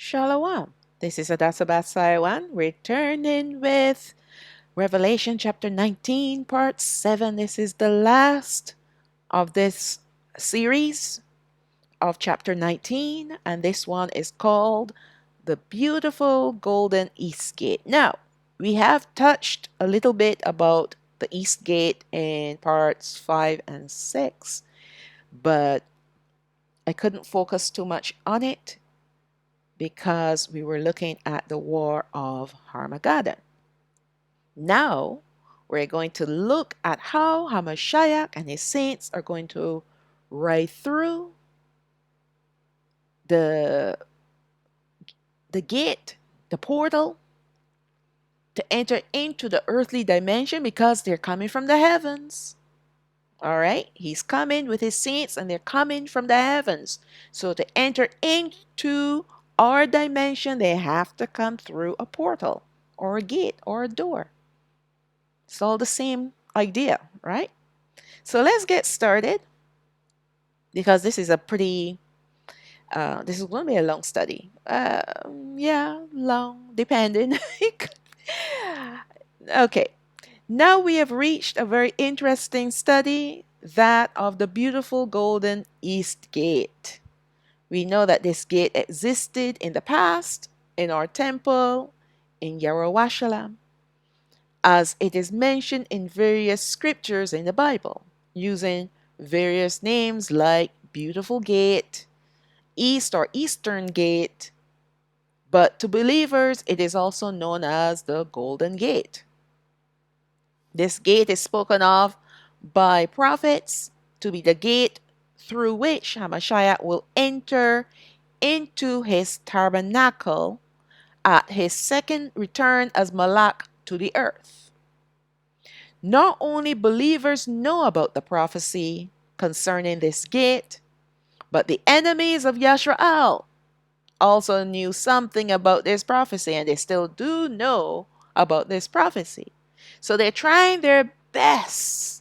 Shalom. This is Adasabat Saiwan returning with Revelation chapter 19, part 7. This is the last of this series of chapter 19, and this one is called The Beautiful Golden East Gate. Now, we have touched a little bit about the East Gate in parts 5 and 6, but I couldn't focus too much on it because we were looking at the war of Armageddon. Now, we're going to look at how HaMashayach and his saints are going to ride through the gate, the portal, to enter into the earthly dimension because they're coming from the heavens. All right? He's coming with his saints and they're coming from the heavens. So to enter into our dimension, they have to come through a portal or a gate or a door. It's all the same idea, right? So let's get started because this is a pretty, this is going to be a long study. Yeah, long, depending. Okay, now we have reached a very interesting study, that of the beautiful golden East Gate. We know that this gate existed in the past in our temple in Yerushalayim, as it is mentioned in various scriptures in the Bible, using various names like Beautiful Gate, East or Eastern Gate, but to believers it is also known as the Golden Gate. This gate is spoken of by prophets to be the gate through which HaMashayach will enter into his tabernacle at his second return as Malak to the earth. Not only believers know about the prophecy concerning this gate, but the enemies of Yashrael also knew something about this prophecy, and they still do know about this prophecy. So they're trying their best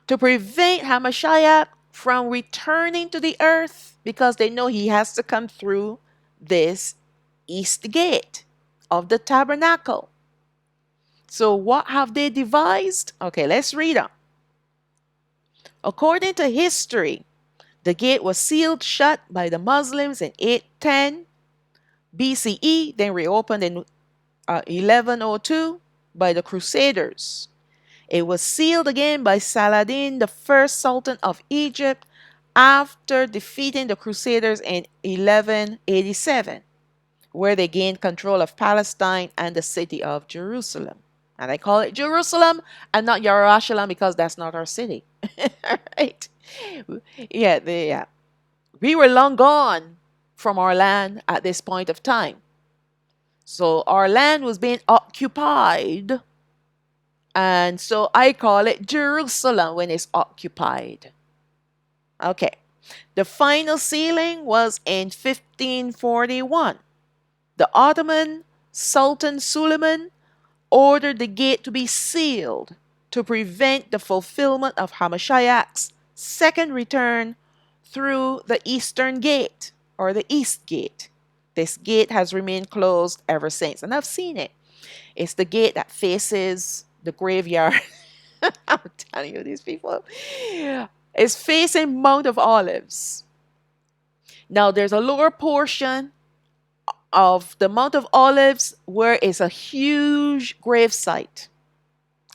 to prevent HaMashayach from returning to the earth because they know he has to come through this east gate of the tabernacle. So what have they devised? Okay, let's read on. According to history, the gate was sealed shut by the Muslims in 810 BCE, then reopened in 1102 by the Crusaders. It was sealed again by Saladin, the first Sultan of Egypt, after defeating the Crusaders in 1187, where they gained control of Palestine and the city of Jerusalem. And I call it Jerusalem and not Yerushalayim because that's not our city. Right? Yeah. We were long gone from our land at this point of time. So our land was being occupied. And so I call it Jerusalem when it's occupied. Okay. The final sealing was in 1541. The Ottoman Sultan Suleiman ordered the gate to be sealed to prevent the fulfillment of HaMashayach's second return through the Eastern Gate or the East Gate. This gate has remained closed ever since, and I've seen it. It's the gate that faces the graveyard. I'm telling you, these people. It's facing Mount of Olives. Now, there's a lower portion of the Mount of Olives where is a huge grave site.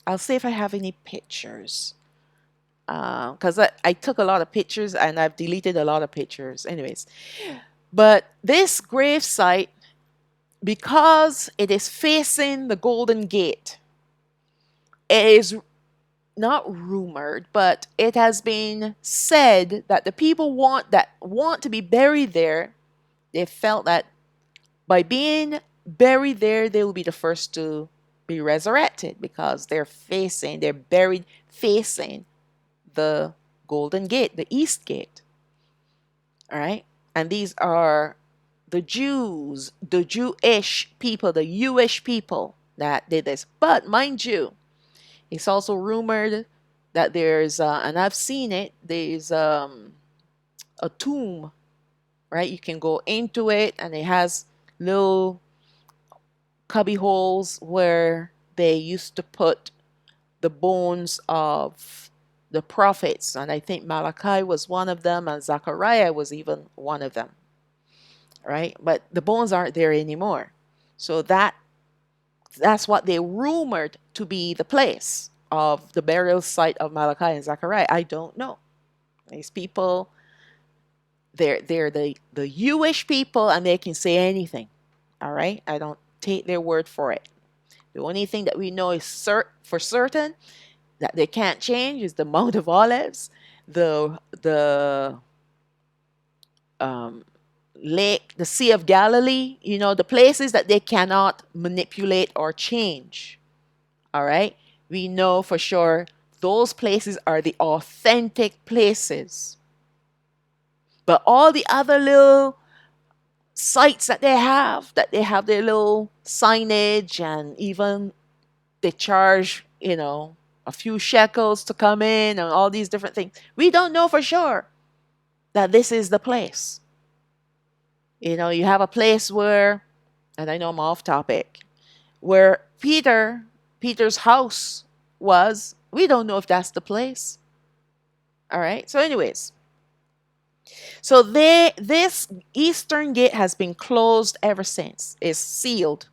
I'll see if I have any pictures. Because I took a lot of pictures and I've deleted a lot of pictures. Anyways. But this grave site, because it is facing the Golden Gate, it is not rumored, but it has been said that the people want to be buried there, they felt that by being buried there, they will be the first to be resurrected because they're buried facing the Golden Gate, the East Gate. All right? And these are the Jews, the Jewish people, the Jewish people that did this. But mind you, it's also rumored that there's, and I've seen it, there's a tomb right? You can go into it, and it has little cubby holes where they used to put the bones of the prophets. And I think Malachi was one of them, and Zechariah was even one of them, right? But the bones aren't there anymore. So that's what they rumored to be the place of the burial site of Malachi and Zechariah. I don't know. These people, they're the Jewish people, and they can say anything. All right? I don't take their word for it. The only thing that we know is for certain that they can't change is the Mount of Olives, the um, lake, the Sea of Galilee, the places that they cannot manipulate or change. All right? We know for sure those places are the authentic places. But all the other little sites that they have their little signage, and even they charge, a few shekels to come in, and all these different things. We don't know for sure that this is the place. You have a place where, and I know I'm off topic, where Peter's house was. We don't know if that's the place. All right. So, anyways, so this eastern gate has been closed ever since. It's sealed,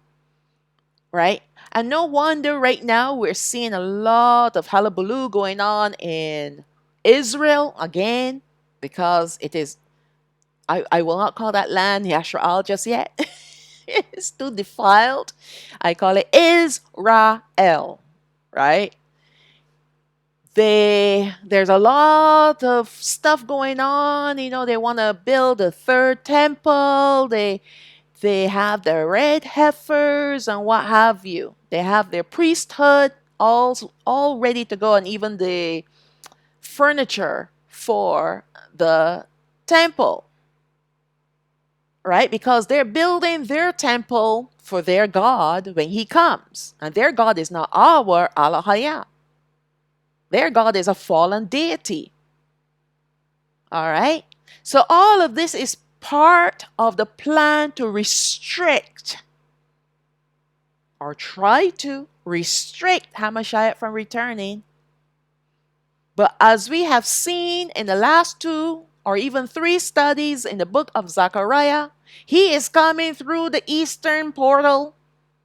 right? And no wonder right now we're seeing a lot of hullabaloo going on in Israel again, because it is, I will not call that land Yashrael just yet. It's too defiled. I call it Israel, right? There's a lot of stuff going on. They want to build a third temple. They have their red heifers and what have you. They have their priesthood all ready to go, and even the furniture for the temple, right? Because they're building their temple for their God when he comes. And their God is not our HaMashayach. Their God is a fallen deity. All right? So all of this is part of the plan to restrict, or try to restrict, HaMashayach from returning. But as we have seen in the last 2 or even 3 studies in the book of Zechariah, he is coming through the eastern portal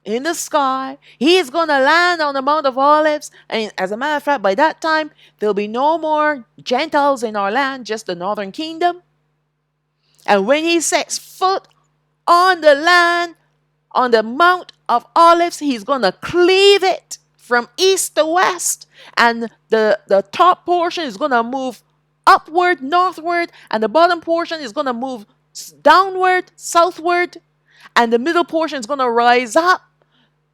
in the sky. He is going to land on the Mount of Olives. And as a matter of fact, by that time, there'll be no more Gentiles in our land, just the northern kingdom. And when he sets foot on the land, on the Mount of Olives, he's going to cleave it from east to west. And the top portion is going to move upward, northward. And the bottom portion is going to move downward, southward. And the middle portion is going to rise up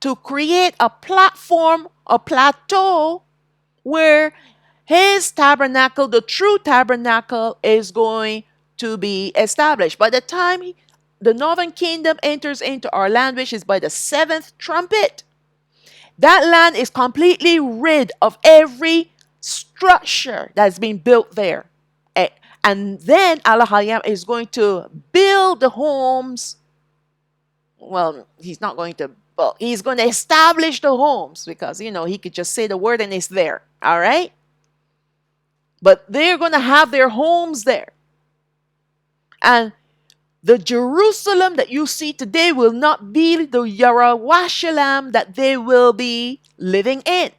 to create a platform, a plateau, where his tabernacle, the true tabernacle, is going to be established. By the time the northern kingdom enters into our land, which is by the 7th trumpet, that land is completely rid of every structure that's been built there. And then Allah is going to build the homes. Well, he's not going to, well, he's going to establish the homes, because, he could just say the word and it's there. All right? But they're going to have their homes there. And the Jerusalem that you see today will not be the Yerushalayim that they will be living in.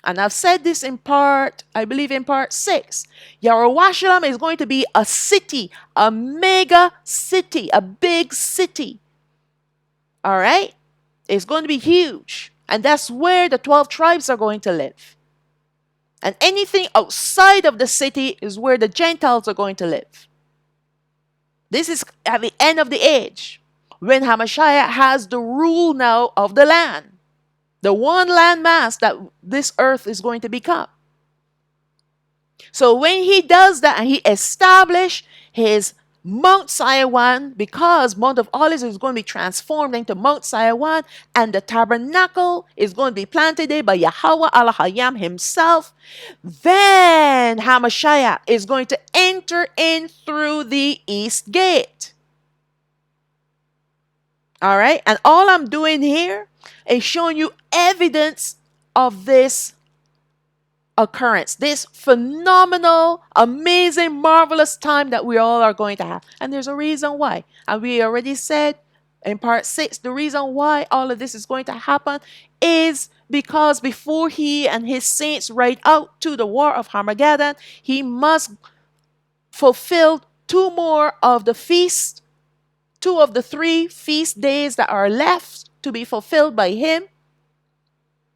And I've said this in part, I believe in part 6. Yerushalayim is going to be a city, a mega city, a big city. All right? It's going to be huge. And that's where the 12 tribes are going to live. And anything outside of the city is where the Gentiles are going to live. This is at the end of the age, when HaMashayach has the rule now of the land. The one land mass that this earth is going to become. So when he does that and he establishes his Mount Sinai, because Mount of Olives is going to be transformed into Mount Sinai, and the tabernacle is going to be planted there by Yahweh Elohim himself, then HaMashayach is going to enter in through the east gate. All right, and all I'm doing here is showing you evidence of this occurrence, this phenomenal, amazing, marvelous time that we all are going to have. And there's a reason why. And we already said in part 6, the reason why all of this is going to happen is because before he and his saints ride out to the war of Armageddon, he must fulfill two more of the feasts, two of the three feast days that are left to be fulfilled by him,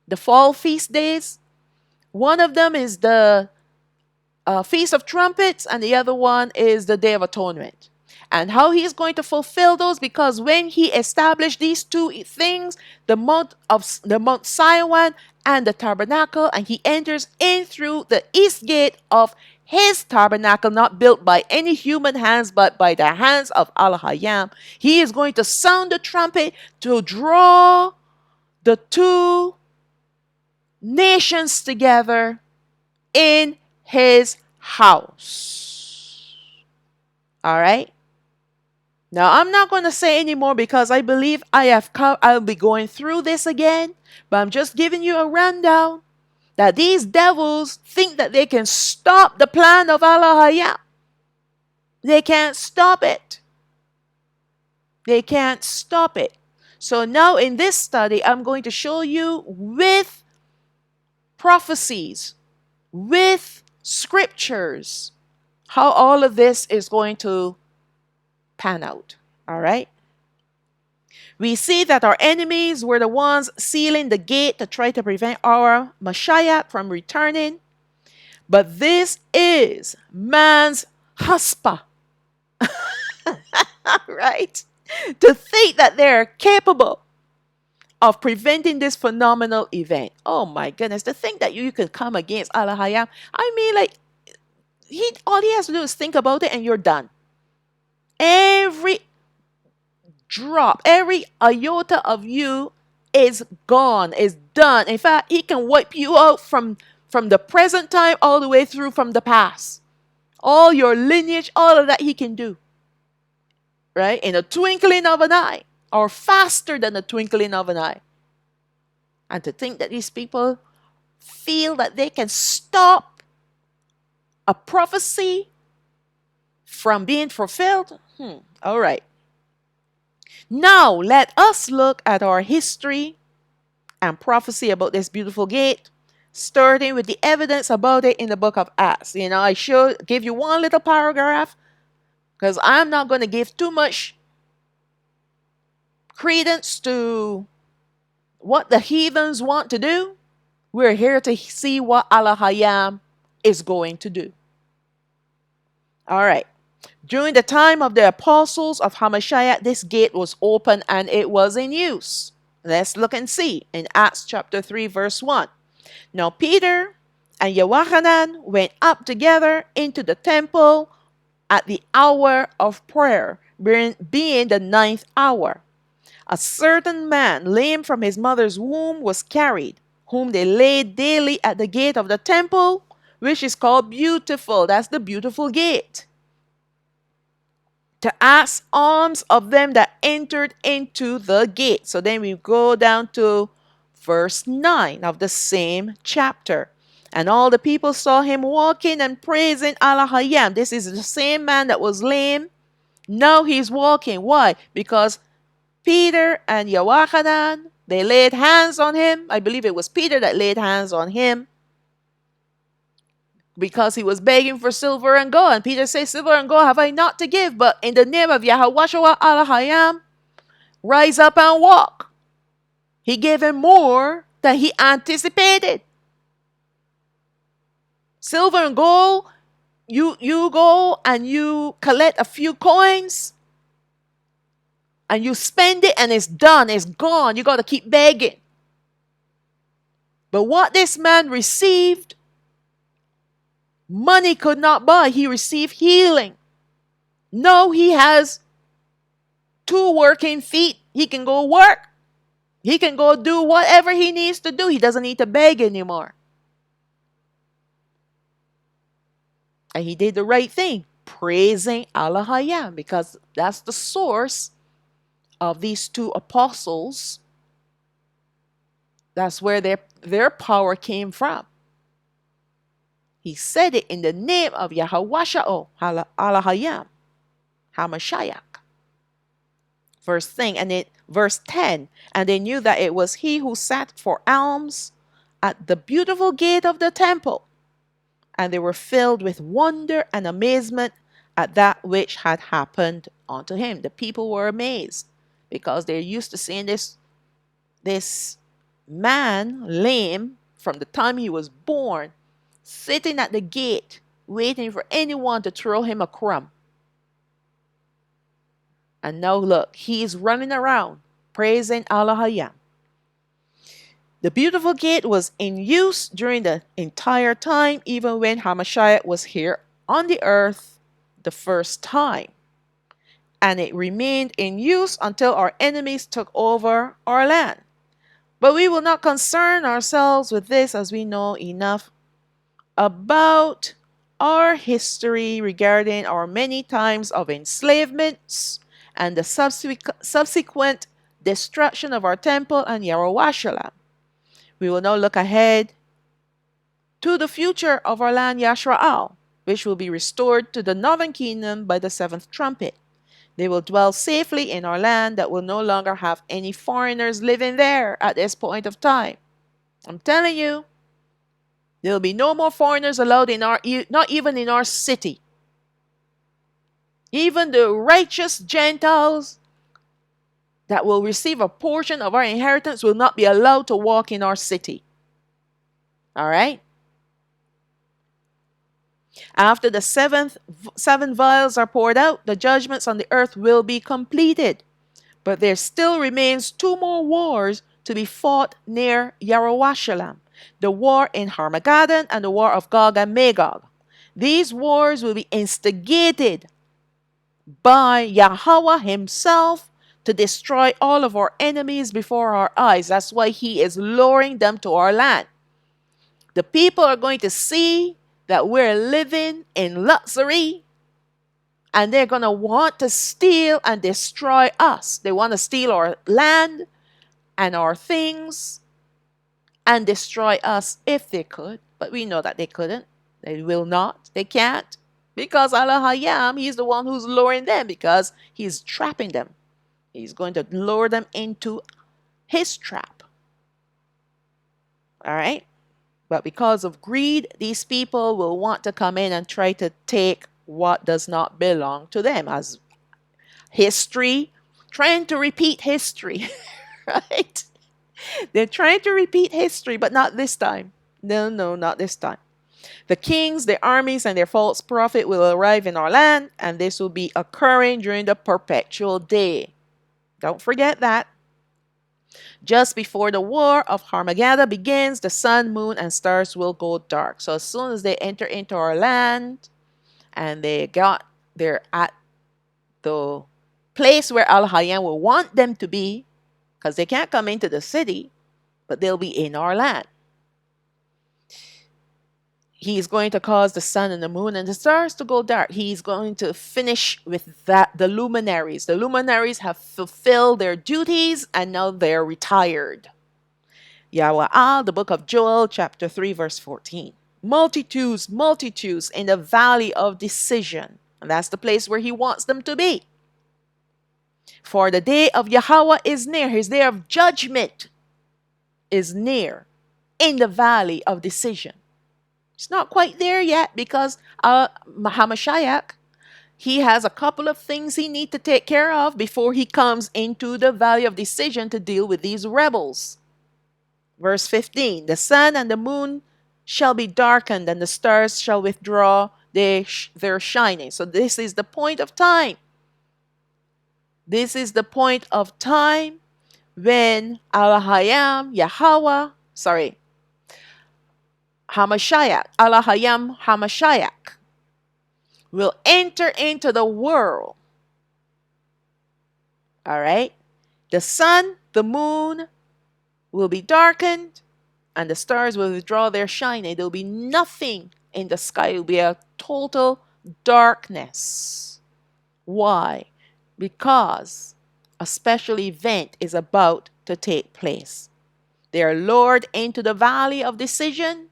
the fall feast days. One of them is the Feast of Trumpets, and the other one is the Day of Atonement. And how he is going to fulfill those, because when he established these two things, the Mount Sinai and the tabernacle, and he enters in through the east gate of his tabernacle, not built by any human hands, but by the hands of Elohim. He is going to sound the trumpet to draw the two nations together in his house. All right. Now, I'm not going to say anymore because I believe I'll be going through this again, but I'm just giving you a rundown that these devils think that they can stop the plan of Elohim. They can't stop it. They can't stop it. So now in this study, I'm going to show you with prophecies, with scriptures, how all of this is going to pan out. All right. We see that our enemies were the ones sealing the gate to try to prevent our Mashiach from returning. But this is man's huspa. Right? To think that they're capable of preventing this phenomenal event. Oh my goodness. To think that you can come against Elohim. I mean, like, all he has to do is think about it and you're done. Every drop, every iota of you is gone, is done. In fact, he can wipe you out from the present time all the way through from the past. All your lineage, all of that he can do. Right? In a twinkling of an eye, or faster than the twinkling of an eye. And to think that these people feel that they can stop a prophecy from being fulfilled? All right. Now, let us look at our history and prophecy about this beautiful gate, starting with the evidence about it in the book of Acts. You know, I should give you one little paragraph because I'm not going to give too much credence to what the heathens want to do. We're here to see what Elohim is going to do. All right. During the time of the apostles of HaMashayach, this gate was open and it was in use. Let's look and see in Acts chapter 3, verse 1. Now Peter and Yohanan went up together into the temple at the hour of prayer, being the 9th hour. A certain man, lame from his mother's womb, was carried, whom they laid daily at the gate of the temple, which is called Beautiful. That's the beautiful gate. To ask alms of them that entered into the gate. So then we go down to verse 9 of the same chapter. And all the people saw him walking and praising Elohim. This is the same man that was lame. Now he's walking. Why? Because Peter and Yohanan, they laid hands on him. I believe it was Peter that laid hands on him, because he was begging for silver and gold. And Peter says, silver and gold have I not to give, but in the name of Yahweh Elohim, rise up and walk. He gave him more than he anticipated. Silver and gold, you go and you collect a few coins and you spend it and it's done, it's gone. You got to keep begging. But what this man received, money could not buy. He received healing. No, he has two working feet. He can go work. He can go do whatever he needs to do. He doesn't need to beg anymore. And he did the right thing, praising Allah Hayam, because that's the source of these two apostles. That's where their power came from. He said it in the name of Yahawasha'o, Allah Hayam, HaMashayach. Verse 10, and they knew that it was he who sat for alms at the beautiful gate of the temple, and they were filled with wonder and amazement at that which had happened unto him. The people were amazed because they're used to seeing this man, lame from the time he was born, sitting at the gate waiting for anyone to throw him a crumb. And now look, he's running around praising Allah Hayam. The beautiful gate was in use during the entire time, even when HaMashayach was here on the earth the first time. And it remained in use until our enemies took over our land. But we will not concern ourselves with this, as we know enough about our history regarding our many times of enslavements and the subsequent destruction of our temple and Yerushalayim. We will now look ahead to the future of our land Yashraal, which will be restored to the northern kingdom by the seventh trumpet. They will dwell safely in our land that will no longer have any foreigners living there at this point of time. I'm telling you, there will be no more foreigners allowed not even in our city. Even the righteous Gentiles that will receive a portion of our inheritance will not be allowed to walk in our city. All right? After the seven vials are poured out, the judgments on the earth will be completed. But there still remains two more wars to be fought near Yerushalayim, the war in Armageddon and the war of Gog and Magog. These wars will be instigated by Yahweh himself to destroy all of our enemies before our eyes. That's why he is luring them to our land. The people are going to see that we're living in luxury, and they're going to want to steal and destroy us. They want to steal our land and our things and destroy us if they could. But we know that they couldn't. They will not. They can't. Because Allah Hayam, he's the one who's luring them, because he's trapping them. He's going to lure them into his trap. All right? But because of greed, these people will want to come in and try to take what does not belong to them, as history, trying to repeat history, right? They're trying to repeat history, but not this time. No, not this time. The kings, their armies, and their false prophet will arrive in our land, and this will be occurring during the perpetual day. Don't forget that. Just before the war of Armageddon begins, the sun, moon, and stars will go dark. So as soon as they enter into our land and they're at the place where Al Hayyan will want them to be, because they can't come into the city, but they'll be in our land. He's going to cause the sun and the moon and the stars to go dark. He's going to finish with the luminaries. The luminaries have fulfilled their duties and now they're retired. Yahweh, the book of Joel, chapter 3, verse 14. Multitudes in the valley of decision. And that's the place where he wants them to be. For the day of Yahweh is near. His day of judgment is near in the valley of decision. It's not quite there yet, because HaMashayach, he has a couple of things he needs to take care of before he comes into the valley of decision to deal with these rebels. Verse 15, the sun and the moon shall be darkened and the stars shall withdraw their shining. So this is the point of time. This is the point of time when HaMashayach, HaMashayach will enter into the world. All right? The sun, the moon will be darkened, and the stars will withdraw their shining. There will be nothing in the sky. It will be a total darkness. Why? Because a special event is about to take place. They are lowered into the valley of decision,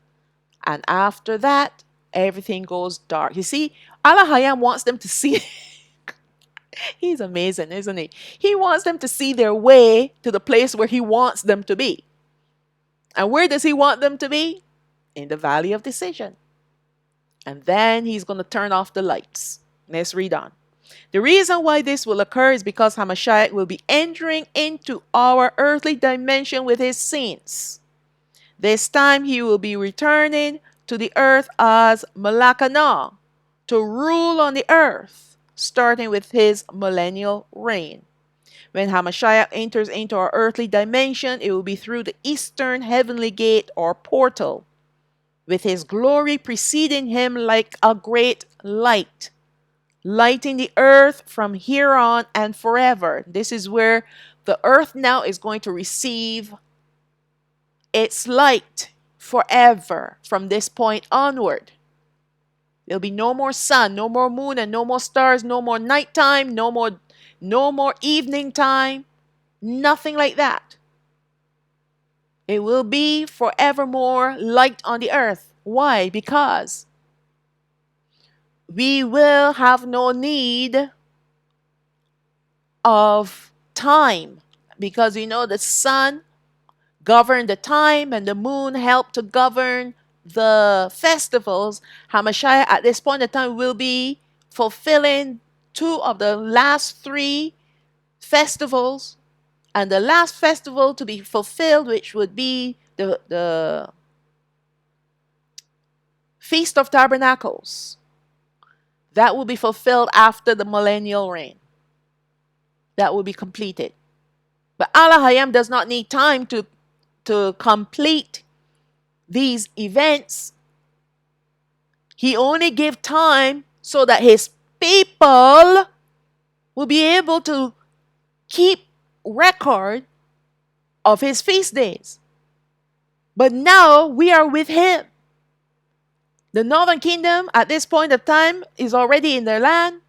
and after that, everything goes dark. You see, Allah wants them to see. He's amazing, isn't he? He wants them to see their way to the place where he wants them to be. And where does he want them to be? In the valley of decision. And then he's going to turn off the lights. Let's read on. The reason why this will occur is because HaMashayach will be entering into our earthly dimension with his saints. This time he will be returning to the earth as Malakanaw to rule on the earth, starting with his millennial reign. When HaMashayach enters into our earthly dimension, it will be through the eastern heavenly gate or portal, with his glory preceding him like a great light, lighting the earth from here on and forever. This is where the earth now is going to receive its light forever from this point onward. There'll be no more sun, no more moon, and no more stars, no more nighttime, no more evening time, nothing like that. It will be forevermore light on the earth. Why? Because we will have no need of time, because we know the sun governed the time and the moon helped to govern the festivals. HaMashayach at this point in time will be fulfilling 2 of the last 3 festivals, and the last festival to be fulfilled, which would be the Feast of Tabernacles, that will be fulfilled after the millennial reign. That will be completed. But Allah does not need time to complete these events. He only gave time so that his people will be able to keep record of his feast days. But now we are with him. The northern kingdom at this point of time is already in their land,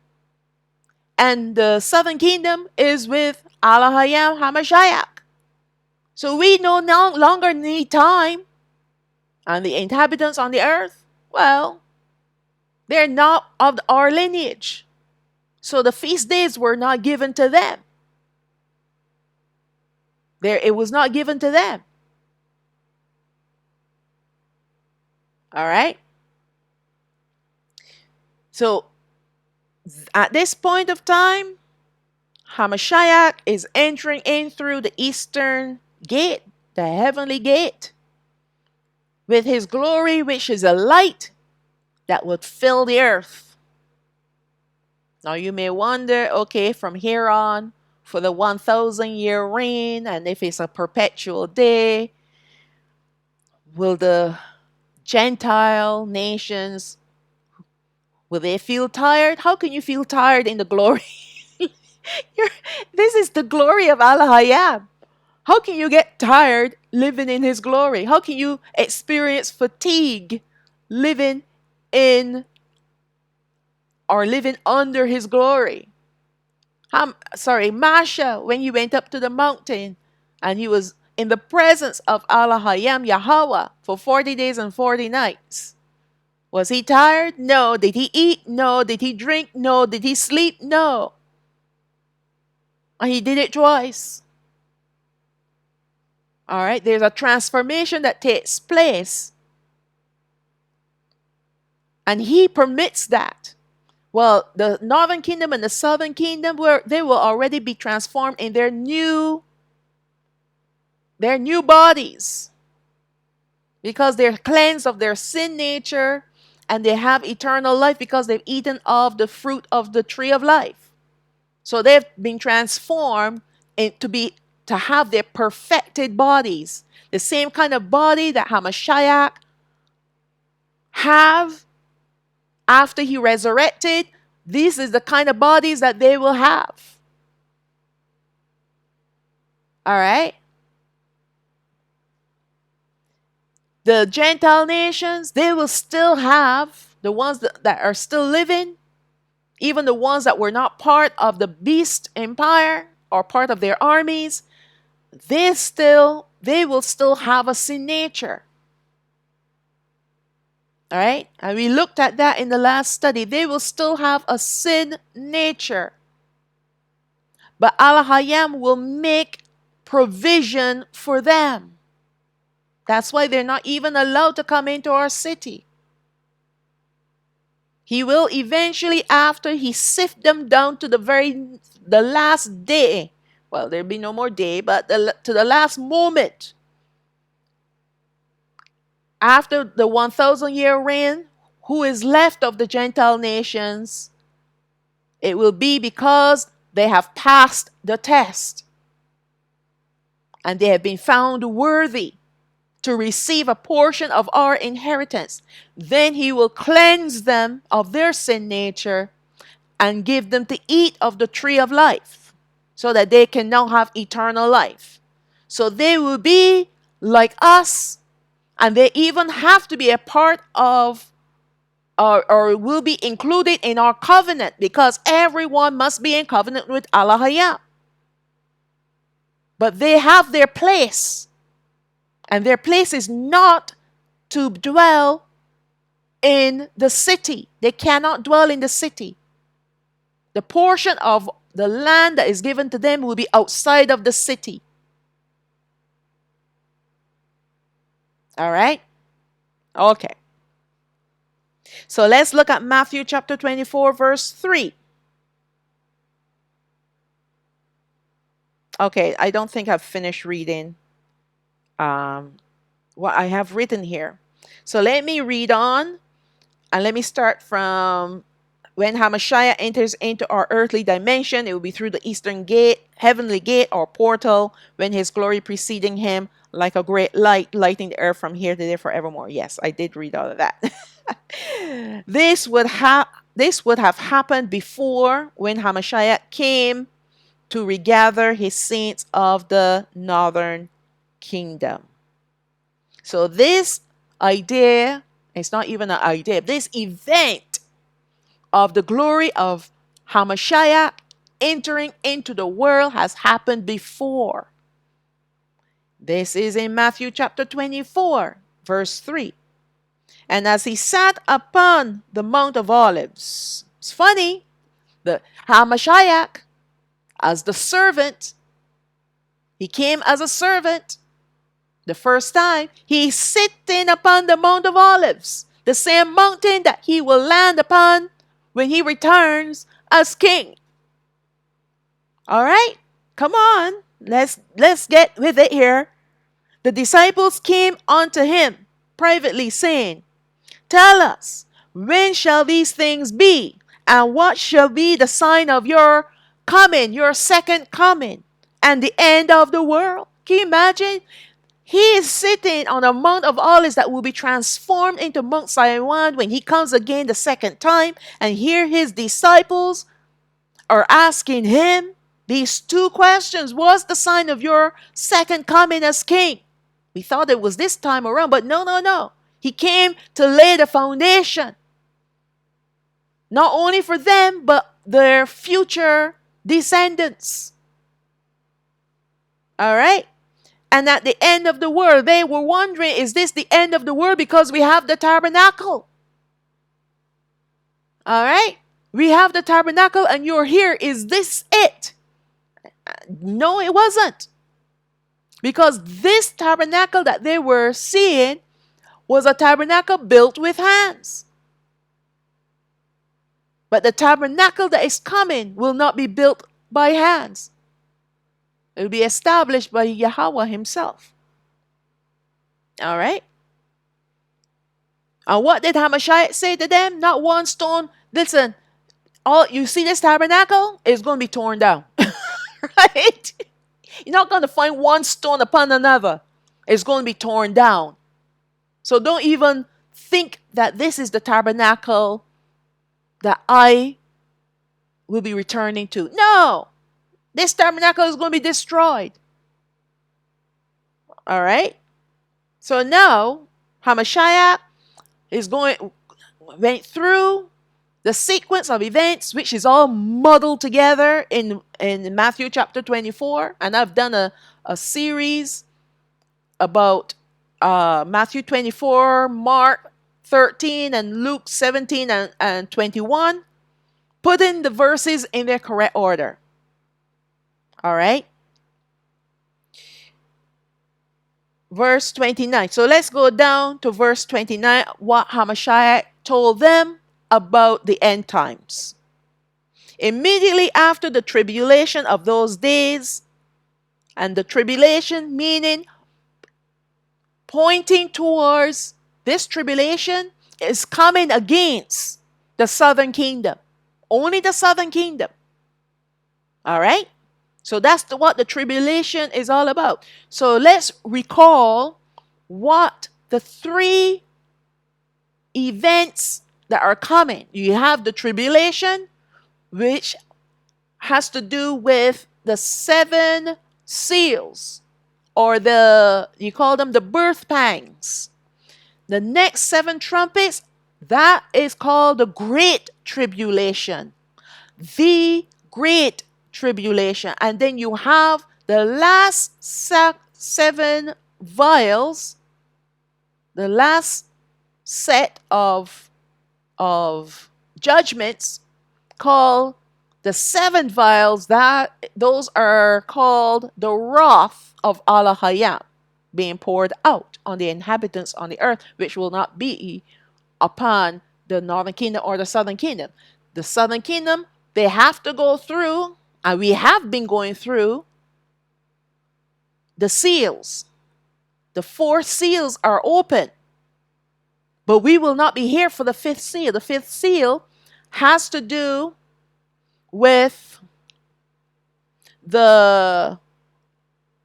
and the southern kingdom is with Allah HaMashayach. So we no longer need time. And the inhabitants on the earth, well, they're not of our lineage. So the feast days were not given to them. It was not given to them. All right? So at this point of time, HaMashayach is entering in through the eastern gate, the heavenly gate, with his glory, which is a light that would fill the earth. Now you may wonder, okay, from here on, for the 1,000-year reign, and if it's a perpetual day, will the Gentile nations, will they feel tired? How can you feel tired in the glory? This is the glory of Allah. How can you get tired living in his glory? How can you experience fatigue living in or living under his glory? Masha, when he went up to the mountain and he was in the presence of Allah Yahweh for 40 days and 40 nights. Was he tired? No. Did he eat? No. Did he drink? No. Did he sleep? No. And he did it twice. All right, there's a transformation that takes place. And he permits that. Well, the northern kingdom and the southern kingdom, they will already be transformed in their new bodies, because they're cleansed of their sin nature and they have eternal life because they've eaten of the fruit of the tree of life. So they've been transformed to have their perfected bodies, the same kind of body that HaMashayach have after he resurrected, this is the kind of bodies that they will have. All right? The Gentile nations, they will still have the ones that are still living, even the ones that were not part of the beast empire or part of their armies. They will still have a sin nature. All right? And we looked at that in the last study. They will still have a sin nature. But Allah will make provision for them. That's why they're not even allowed to come into our city. He will eventually, after he sift them down to the last day. Well, there'll be no more day, but to the last moment. After the 1,000-year reign, who is left of the Gentile nations, it will be because they have passed the test. And they have been found worthy to receive a portion of our inheritance. Then he will cleanse them of their sin nature and give them to eat of the tree of life so that they can now have eternal life. So they will be like us, and they even have to be a part of or will be included in our covenant, because everyone must be in covenant with Allah. But they have their place. And their place is not to dwell in the city. They cannot dwell in the city. The portion of the land that is given to them will be outside of the city. All right? Okay. So let's look at Matthew chapter 24, verse 3. Okay, I don't think I've finished reading what I have written here. So let me read on, and let me start from when HaMashayach enters into our earthly dimension. It will be through the eastern gate, heavenly gate or portal, when his glory preceding him like a great light, lighting the earth from here to there forevermore. Yes, I did read all of that. This would have happened before, when HaMashayach came to regather his saints of the northern kingdom. So this idea, it's not even an idea, this event of the glory of HaMashayach entering into the world has happened before. This is in Matthew chapter 24, verse 3. And as he sat upon the Mount of Olives, it's funny, the HaMashayach, as the servant, he came as a servant the first time. He's sitting upon the Mount of Olives, the same mountain that he will land upon when he returns as king. All right, come on, let's get with it here. The disciples came unto him privately, saying, Tell us, when shall these things be? And what shall be the sign of your coming, your second coming, and the end of the world? Can you imagine? He is sitting on a Mount of Olives that will be transformed into Mount Sinai when he comes again the second time. And here his disciples are asking him these two questions. What's the sign of your second coming as king? We thought it was this time around, but no. He came to lay the foundation, not only for them, but their future descendants. All right? And at the end of the world, they were wondering, is this the end of the world? Because we have the tabernacle. All right? We have the tabernacle and you're here. Is this it? No, it wasn't. Because this tabernacle that they were seeing was a tabernacle built with hands. But the tabernacle that is coming will not be built by hands. It will be established by Yahweh himself. All right? And what did HaMashayach say to them? Not one stone. Listen, all you see this tabernacle is going to be torn down. Right? You're not going to find one stone upon another. It's going to be torn down. So don't even think that this is the tabernacle that I will be returning to. No, this tabernacle is going to be destroyed. All right. So now HaMashayach is went through the sequence of events, which is all muddled together in Matthew chapter 24. And I've done a series about Matthew 24, Mark 13, and Luke 17 and 21, putting the verses in their correct order. All right. Verse 29. So let's go down to verse 29, what HaMashayach told them about the end times. Immediately after the tribulation of those days, and the tribulation meaning pointing towards this tribulation is coming against the southern kingdom. Only the southern kingdom. All right? So that's what the tribulation is all about. So let's recall what the three events that are coming. You have the tribulation, which has to do with the seven seals, or you call them the birth pangs. The next seven trumpets, that is called the great tribulation. The great tribulation. And then you have the last seven vials, the last set of judgments called the seven vials. Those are called the wrath of Allah Hayam, being poured out on the inhabitants on the earth, which will not be upon the northern kingdom or the southern kingdom. The southern kingdom, they have to go through, and we have been going through, the seals. The four seals are open, but we will not be here for the fifth seal. The fifth seal has to do with the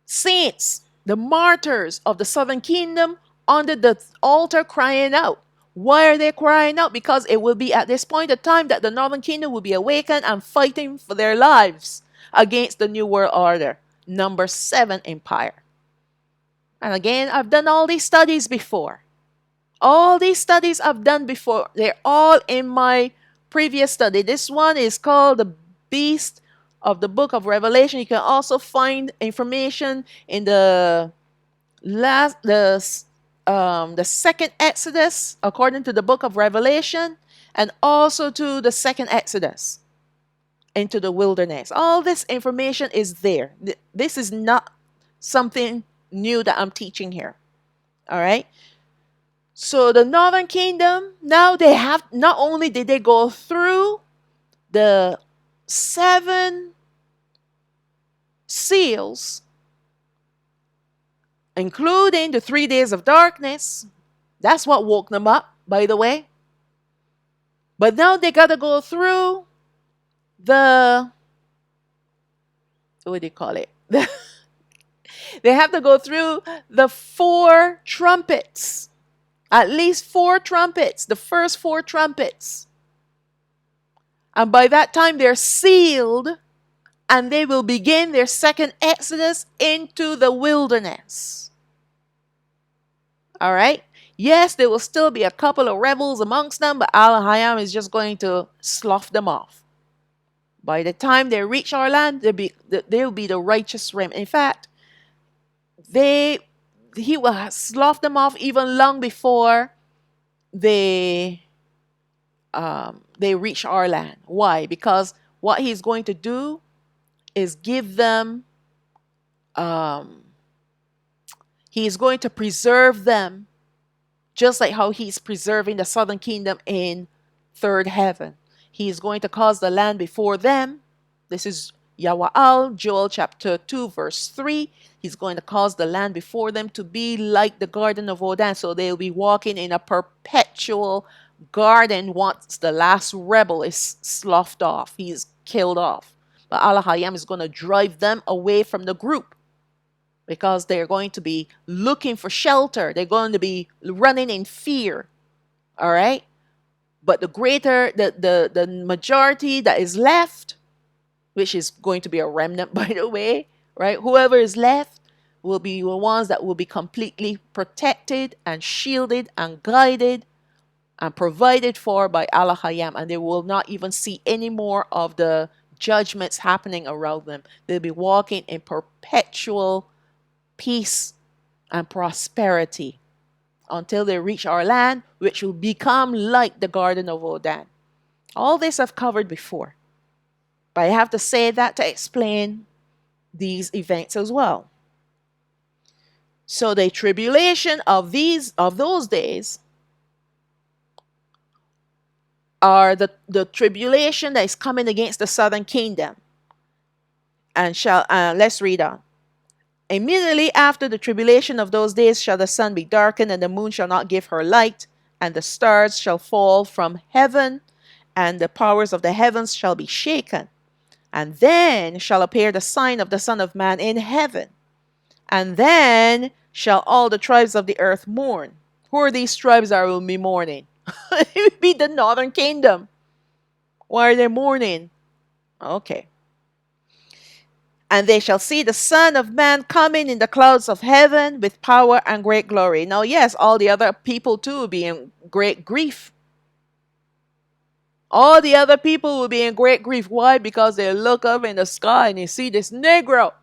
saints, the martyrs of the southern kingdom under the altar crying out. Why are they crying out? Because it will be at this point of time that the northern kingdom will be awakened and fighting for their lives against the New World Order, number 7 empire. And again, I've done all these studies before. All these studies I've done before, they're all in my previous study. This one is called the Beast of the Book of Revelation. You can also find information in the second Exodus according to the Book of Revelation, and also to the second Exodus into the wilderness. All this information is there. This is not something new that I'm teaching here. All right. So the northern kingdom, now they have, not only did they go through the 7 seals, including the 3 days of darkness. That's what woke them up, by the way. But now they got to go through what do you call it? They have to go through the 4 trumpets. At least 4 trumpets, the first 4 trumpets. And by that time, they're sealed, and they will begin their second exodus into the wilderness. All right? Yes, there will still be a couple of rebels amongst them, but Allah Hayam is just going to slough them off. By the time they reach our land, they'll be the righteous remnant. In fact, he will slough them off even long before they reach our land. Why? Because what he's going to do is give them, he's going to preserve them, just like how he's preserving the southern kingdom in third heaven. He's going to cause the land before them. This is Yawa'al, Joel chapter 2, verse 3. He's going to cause the land before them to be like the Garden of Eden. So they'll be walking in a perpetual garden once the last rebel is sloughed off. He's killed off. But Allah Hayam is going to drive them away from the group, because they're going to be looking for shelter. They're going to be running in fear. All right? But the greater, the majority that is left, which is going to be a remnant, by the way, right? Whoever is left will be the ones that will be completely protected and shielded and guided and provided for by Allah Hayam, and they will not even see any more of the judgments happening around them. They'll be walking in perpetual peace and prosperity until they reach our land, which will become like the Garden of Odan. All this I've covered before, but I have to say that to explain these events as well. So the tribulation of those days are the tribulation that is coming against the southern kingdom. And let's read on. Immediately after the tribulation of those days shall the sun be darkened, and the moon shall not give her light, and the stars shall fall from heaven, and the powers of the heavens shall be shaken. And then shall appear the sign of the Son of Man in heaven. And then shall all the tribes of the earth mourn. Who are these tribes that will be mourning? It would be the northern kingdom. Why are they mourning? Okay. And they shall see the Son of Man coming in the clouds of heaven with power and great glory. Now, yes, all the other people too will be in great grief. All the other people will be in great grief. Why? Because they look up in the sky and they see this Negro.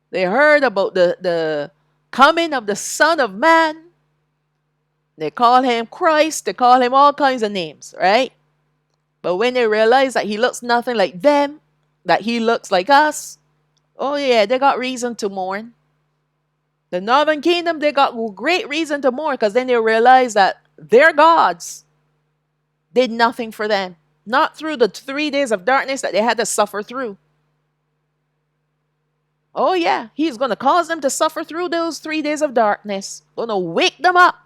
They heard about the coming of the Son of Man. They call him Christ. They call him all kinds of names, right? But when they realize that he looks nothing like them, that he looks like us, oh yeah, they got reason to mourn. The northern kingdom, they got great reason to mourn, because then they realize that their gods did nothing for them. Not through the 3 days of darkness that they had to suffer through. Oh yeah, he's going to cause them to suffer through those 3 days of darkness. Going to wake them up.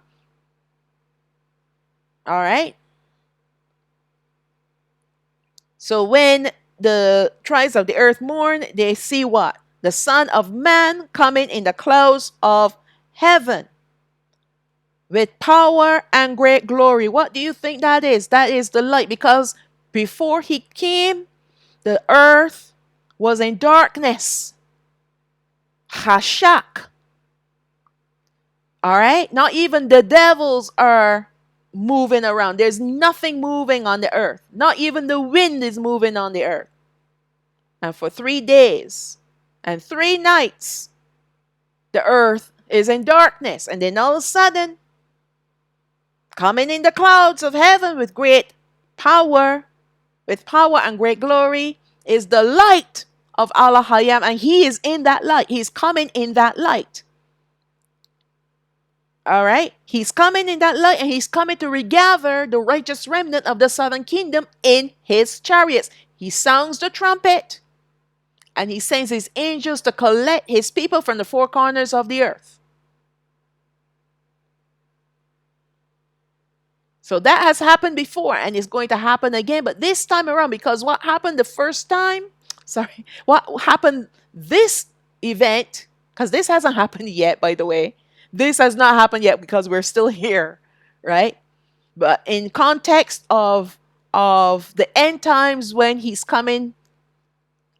All right. So when the tribes of the earth mourn, they see what? The Son of Man coming in the clouds of heaven with power and great glory. What do you think that is? That is the light, because before he came, the earth was in darkness. HaMashayach. All right? Not even the devils are moving around. There's nothing moving on the earth. Not even the wind is moving on the earth. And for 3 days and 3 nights, the earth is in darkness. And then all of a sudden, coming in the clouds of heaven with power and great glory, is the light of Allah Hayam, and he is in that light. He's coming in that light. All right? He's coming in that light, and he's coming to regather the righteous remnant of the southern kingdom in his chariots. He sounds the trumpet, and he sends his angels to collect his people from the 4 corners of the earth. So that has happened before, and it's going to happen again. But this time around, because what happened the first time, what happened this event, because this hasn't happened yet, by the way. This has not happened yet because we're still here, right? But in context of the end times, when he's coming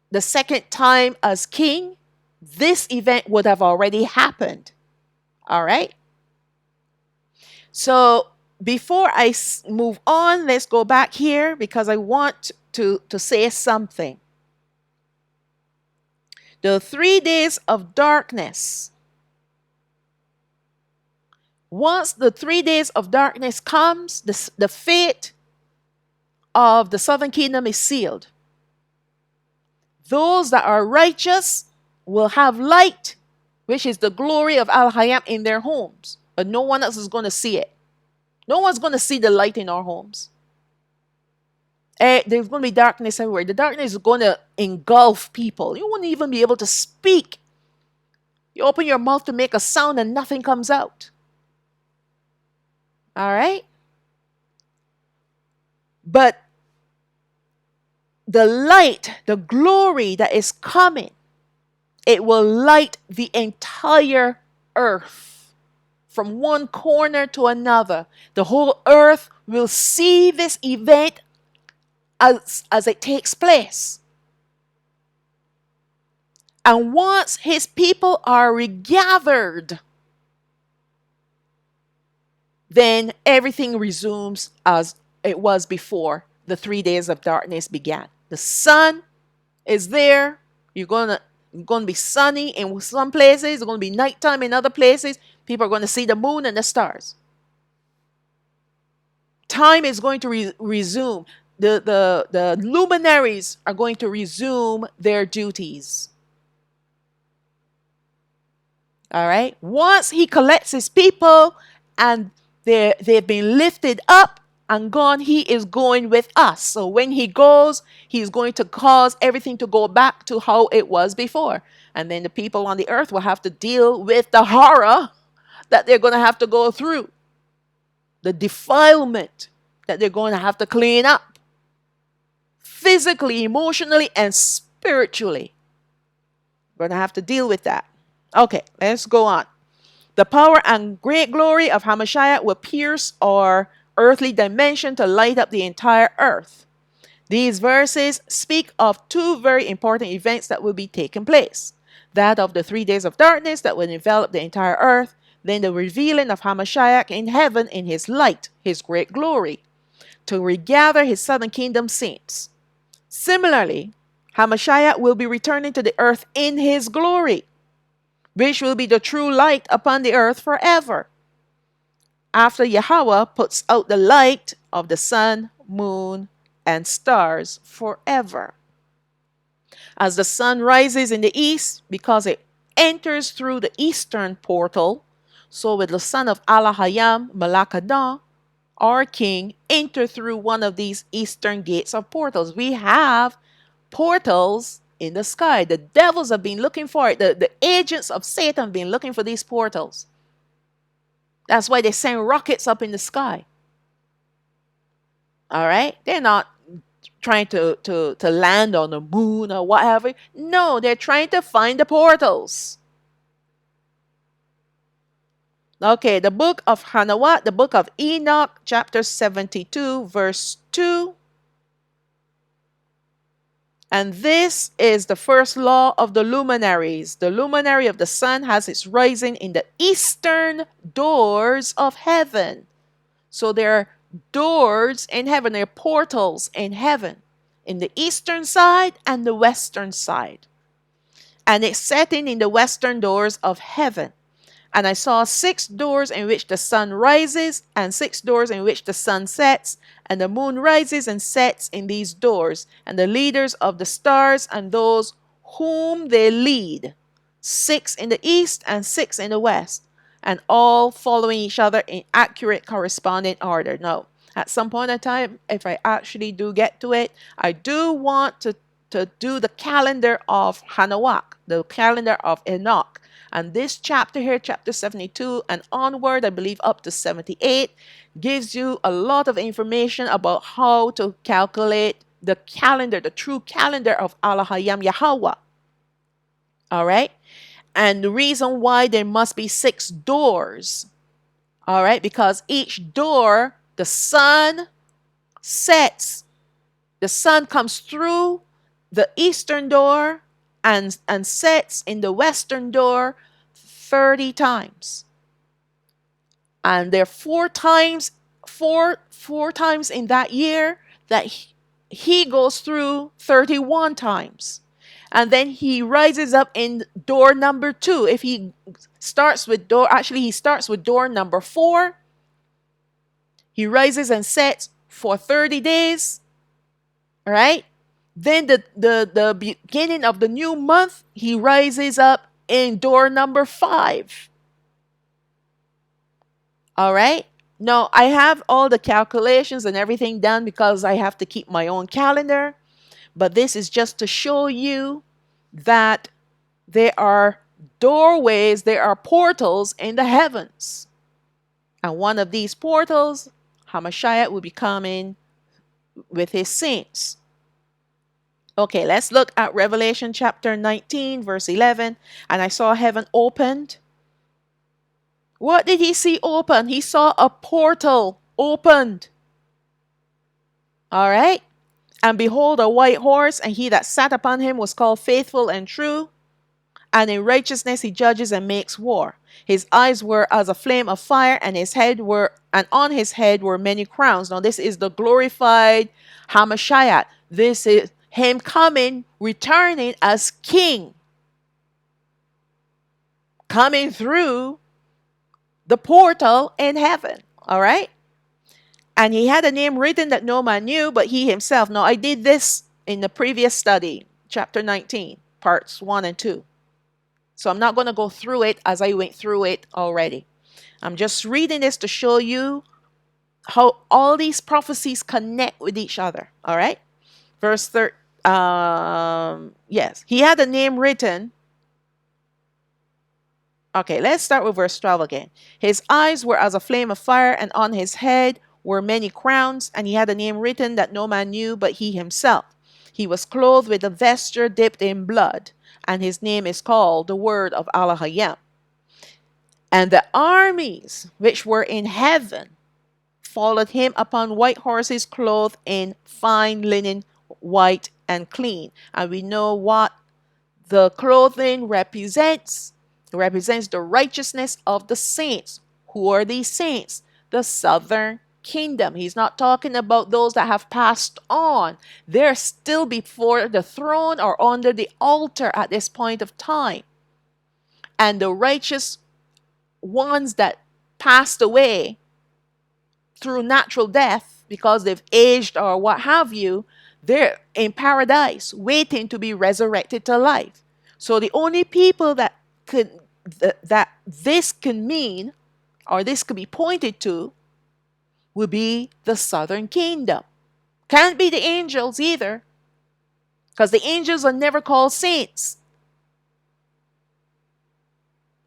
the second time as king, this event would have already happened. All right? So before I move on, let's go back here, because I want to say something. The 3 days of darkness. Once the 3 days of darkness comes, the fate of the southern kingdom is sealed. Those that are righteous will have light, which is the glory of Al-Hayam, in their homes. But no one else is going to see it. No one's going to see the light in our homes. There's going to be darkness everywhere. The darkness is going to engulf people. You won't even be able to speak. You open your mouth to make a sound and nothing comes out. All right? But the light, the glory that is coming, it will light the entire earth. from one corner to another. The whole earth will see this event as it takes place. And once his people are regathered, then everything resumes as it was before the 3 days of darkness began. The sun is there. You're gonna be sunny in some places. It's gonna be nighttime in other places. People are going to see the moon and the stars. Time is going to resume. The luminaries are going to resume their duties. All right. Once he collects his people and they've been lifted up and gone, he is going with us. So when he goes, he's going to cause everything to go back to how it was before. And then the people on the earth will have to deal with the horror that they're going to have to go through, the defilement that they're going to have to clean up physically, emotionally, and spiritually. We're going to have to deal with that. Okay, let's go on. The power and great glory of HaMashayach will pierce our earthly dimension to light up the entire earth. These verses speak of two very important events that will be taking place. That of the 3 days of darkness that will envelop the entire earth, then the revealing of HaMashayach in heaven in his light, his great glory, to regather his southern kingdom saints. Similarly, HaMashayach will be returning to the earth in his glory, which will be the true light upon the earth forever, after Yahweh puts out the light of the sun, moon, and stars forever. As the sun rises in the east, because it enters through the eastern portal, so will the son of Allah-Hayam, Malakanaw, our king, enter through one of these eastern gates of portals. We have portals in the sky. The devils have been looking for it. The agents of Satan have been looking for these portals. That's why they send rockets up in the sky. All right? They're not trying to land on the moon or whatever. No, they're trying to find the portals. Okay, the book of Hanawat, the book of Enoch, chapter 72, verse 2. And this is the first law of the luminaries. The luminary of the sun has its rising in the eastern doors of heaven. So there are doors in heaven, there are portals in heaven, in the eastern side and the western side. And it's setting in the western doors of heaven. And I saw 6 doors in which the sun rises, and 6 doors in which the sun sets, and the moon rises and sets in these doors, and the leaders of the stars and those whom they lead, 6 in the east and 6 in the west, and all following each other in accurate corresponding order. Now, at some point in time, if I actually do get to it, I do want to do the calendar of Hanawak, the calendar of Enoch. And this chapter here, chapter 72 and onward, I believe up to 78, gives you a lot of information about how to calculate the calendar, the true calendar of Allah-Hayam Yahweh. All right? And the reason why there must be 6 doors. All right? Because each door, the sun sets, the sun comes through the eastern door and sets in the western door 30 times. And there are 4 times in that year that he goes through 31 times. And then he rises up in door number 2. If he starts with he starts with door number 4. He rises and sets for 30 days. All right? Then the beginning of the new month, he rises up in door number 5. All right. Now, I have all the calculations and everything done because I have to keep my own calendar. But this is just to show you that there are doorways, there are portals in the heavens. And one of these portals, HaMashayach will be coming with his saints. Okay, let's look at Revelation chapter 19, verse 11. And I saw heaven opened, What did he see open? He saw a portal opened. All right. And behold, a white horse, and he that sat upon him was called Faithful and True. And in righteousness he judges and makes war. His eyes were as a flame of fire, and on his head were many crowns. Now this is the glorified HaMashayach. This is him coming, returning as king, coming through the portal in heaven. All right. And he had a name written that no man knew, but he himself. Now I did this in the previous study, chapter 19, parts 1 and 2. So I'm not going to go through it as I went through it already. I'm just reading this to show you how all these prophecies connect with each other. All right. Verse 3. Yes. He had a name written. Okay, let's start with verse 12 again. His eyes were as a flame of fire, and on his head were many crowns, and he had a name written that no man knew but he himself. He was clothed with a vesture dipped in blood, and his name is called the Word of Allah. And the armies which were in heaven followed him upon white horses, clothed in fine linen, white and clean. And we know what the clothing represents. It represents the righteousness of the saints. Who are these saints? The southern kingdom. He's not talking about those that have passed on. They're still before the throne or under the altar at this point of time. And the righteous ones that passed away through natural death because they've aged or what have you, they're in paradise waiting to be resurrected to life. So the only people that this can mean, or this could be pointed to, would be the southern kingdom. Can't be the angels either, because the angels are never called saints.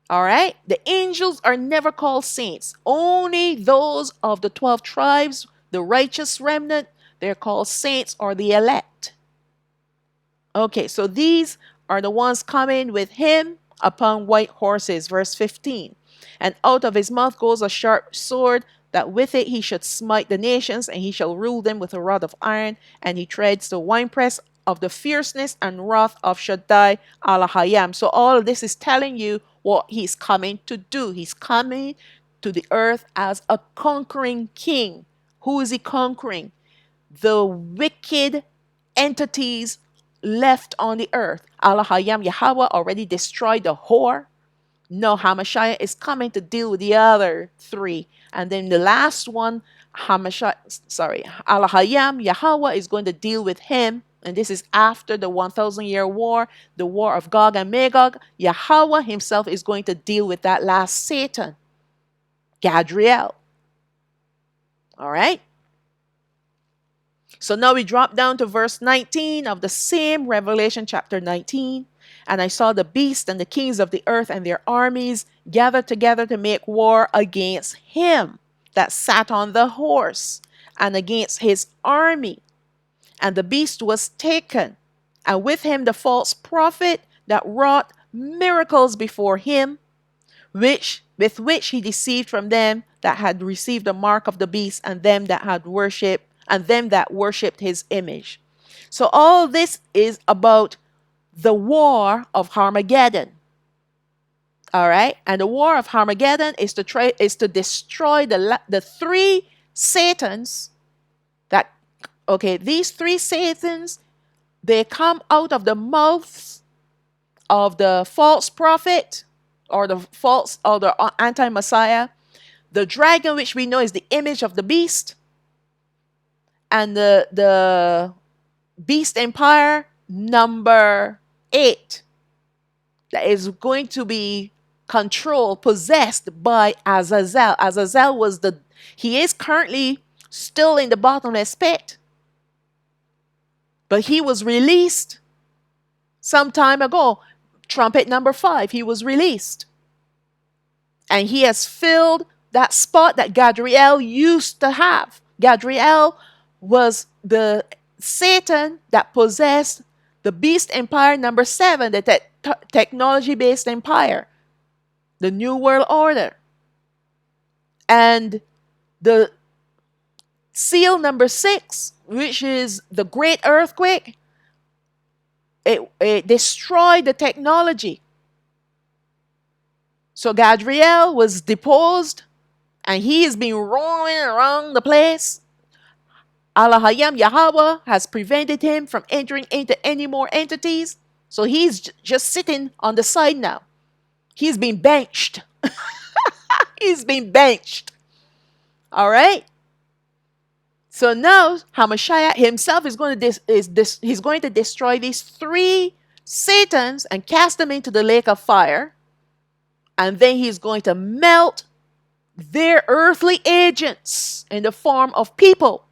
All right? The angels are never called saints. Only those of the 12 tribes, the righteous remnant, they're called saints or the elect. Okay, so these are the ones coming with him upon white horses. Verse 15. And out of his mouth goes a sharp sword, that with it he should smite the nations, and he shall rule them with a rod of iron, and he treads the winepress of the fierceness and wrath of Shaddai Alahayam. So all of this is telling you what he's coming to do. He's coming to the earth as a conquering king. Who is he conquering? The wicked entities left on the earth. Alahayam, Yahweh already destroyed the whore. No, HaMashayach is coming to deal with the other three. And then the last one, Alahayam, Yahweh is going to deal with him. And this is after the 1,000-year war, the war of Gog and Magog. Yahweh himself is going to deal with that last Satan, Gadriel. All right? So now we drop down to verse 19 of the same Revelation chapter 19. And I saw the beast and the kings of the earth and their armies gathered together to make war against him that sat on the horse and against his army. And the beast was taken, and with him the false prophet that wrought miracles before him, with which he deceived from them that had received the mark of the beast, and them that worshipped his image. So all this is about the war of Armageddon. All right, and the war of Armageddon is to destroy the three Satans. These three Satans, they come out of the mouths of the false prophet or the anti-Messiah, the dragon, which we know is the image of the beast, and the beast empire number 8 that is going to be possessed by Azazel. Azazel he is currently still in the bottomless pit, but he was released some time ago. Trumpet number 5, he was released. And he has filled that spot that Gadriel used to have. Gadriel was the Satan that possessed the beast empire number 7, the technology-based empire, the New World Order. And the seal number 6, which is the great earthquake, it destroyed the technology. So Gadriel was deposed, and he has been roaming around the place. Alahayam Yahweh has prevented him from entering into any more entities. So he's just sitting on the side now. He's been benched. He's been benched. All right. So now HaMashayach himself is going to he's going to destroy these 3 Satans and cast them into the lake of fire. And then he's going to melt their earthly agents in the form of people,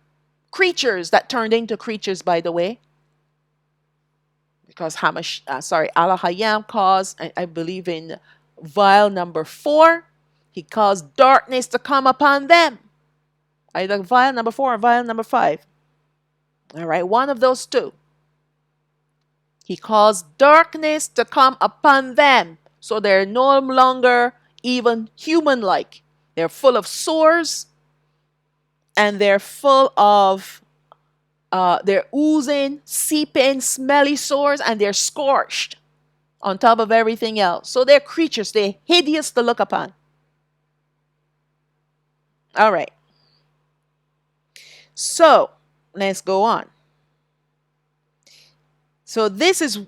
creatures that turned into creatures, by the way. Because Allah Hayam caused, I believe in vial number 4, he caused darkness to come upon them. Either vial number 4 or vial number 5. All right, one of those two. He caused darkness to come upon them. So they're no longer even human-like. They're full of sores, and they're full of, they're oozing, seeping, smelly sores, and they're scorched on top of everything else. So they're creatures. They're hideous to look upon. All right. So let's go on. So this is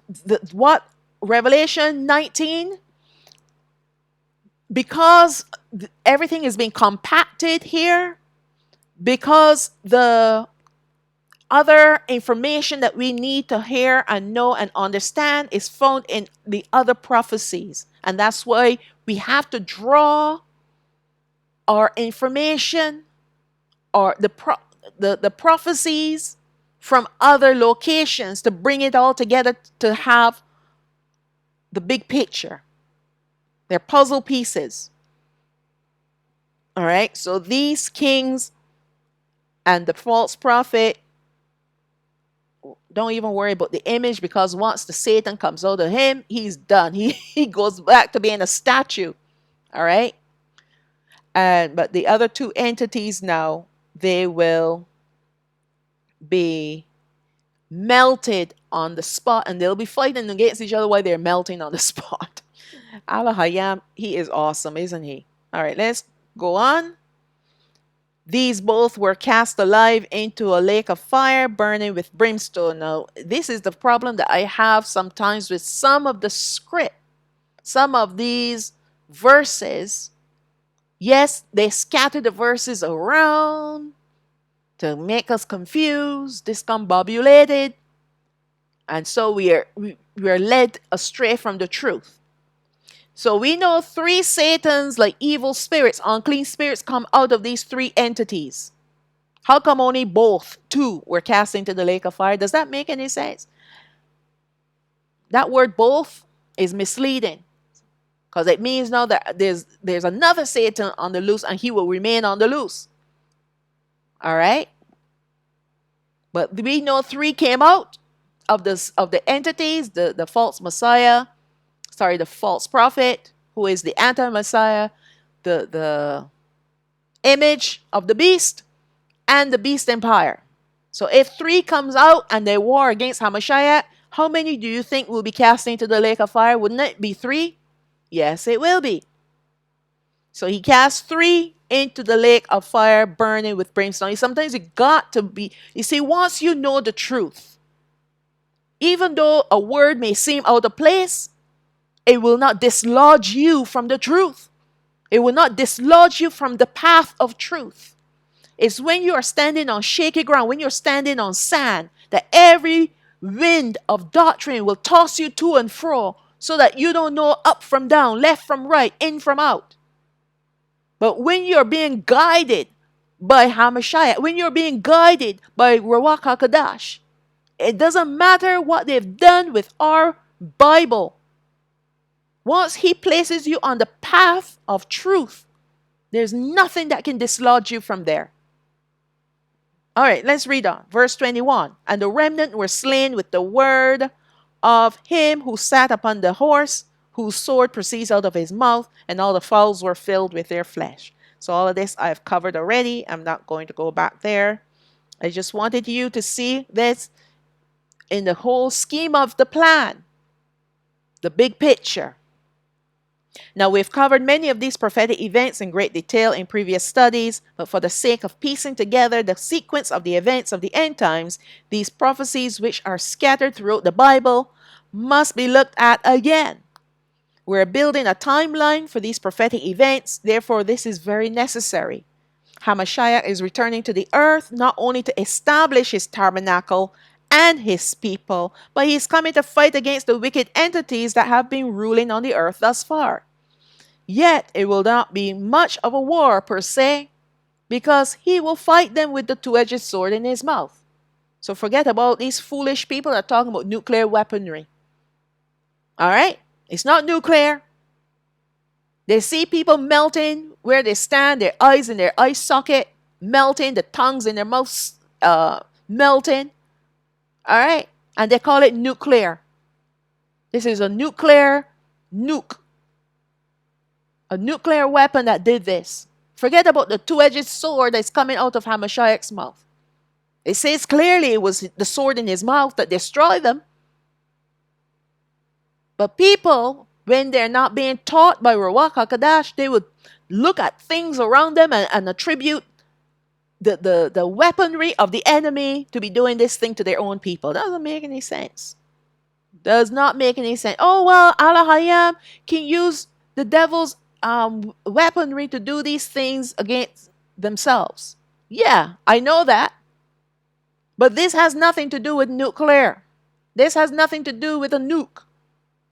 what Revelation 19, because everything is being compacted here, because the other information that we need to hear and know and understand is found in the other prophecies. And that's why we have to draw our information or the prophecies from other locations to bring it all together to have the big picture. They're puzzle pieces. All right. So these kings and the false prophet, don't even worry about the image, because once the Satan comes out of him, he's done. He goes back to being a statue. All right. But the other 2 entities now, they will be melted on the spot, and they'll be fighting against each other while they're melting on the spot. Allah Hayam, he is awesome, isn't he? All right, let's go on. These both were cast alive into a lake of fire burning with brimstone. Now, this is the problem that I have sometimes with some of the script. Some of these verses, yes, they scatter the verses around to make us confused, discombobulated, and so we are led astray from the truth. So we know 3 Satans, like evil spirits, unclean spirits, come out of these 3 entities. How come only 2 were cast into the lake of fire? Does that make any sense? That word both is misleading, because it means now that there's another Satan on the loose, and he will remain on the loose. All right? But we know 3 came out of the entities, the false Messiah, the false prophet, who is the anti-Messiah, the image of the beast, and the beast empire. So if 3 comes out and they war against HaMashayach, how many do you think will be cast into the lake of fire? Wouldn't it be 3? Yes, it will be. So he cast 3 into the lake of fire burning with brimstone. Sometimes it got to be, you see, once you know the truth, even though a word may seem out of place, it will not dislodge you from the truth. It will not dislodge you from the path of truth. It's when you are standing on shaky ground, when you're standing on sand, that every wind of doctrine will toss you to and fro, so that you don't know up from down, left from right, in from out. But when you're being guided by HaMashayach, when you're being guided by Ruach HaKodesh, it doesn't matter what they've done with our Bible. Once he places you on the path of truth, there's nothing that can dislodge you from there. All right, let's read on. Verse 21. And the remnant were slain with the word of him who sat upon the horse, whose sword proceeds out of his mouth, and all the fowls were filled with their flesh. So all of this I've covered already. I'm not going to go back there. I just wanted you to see this in the whole scheme of the plan, the big picture. Now, we've covered many of these prophetic events in great detail in previous studies, but for the sake of piecing together the sequence of the events of the end times, these prophecies, which are scattered throughout the Bible, must be looked at again. We're building a timeline for these prophetic events, therefore, this is very necessary. HaMashayach is returning to the earth not only to establish his tabernacle and his people, but he's coming to fight against the wicked entities that have been ruling on the earth thus far. Yet it will not be much of a war per se, because he will fight them with the two-edged sword in his mouth. So forget about these foolish people that are talking about nuclear weaponry. All right? It's not nuclear. They see people melting where they stand, their eyes in their eye socket melting, the tongues in their mouths melting. All right? And they call it nuclear. This is a nuclear nuke. A nuclear weapon that did this. Forget about the two-edged sword that's coming out of HaMashayach's mouth. It says clearly it was the sword in his mouth that destroyed them. But people, when they're not being taught by Ruach HaKadosh, they would look at things around them and attribute the weaponry of the enemy to be doing this thing to their own people. That doesn't make any sense. Does not make any sense. Oh, well, Allah Hayam can use the devil's weaponry to do these things against themselves. Yeah, I know that. But this has nothing to do with nuclear. This has nothing to do with a nuke.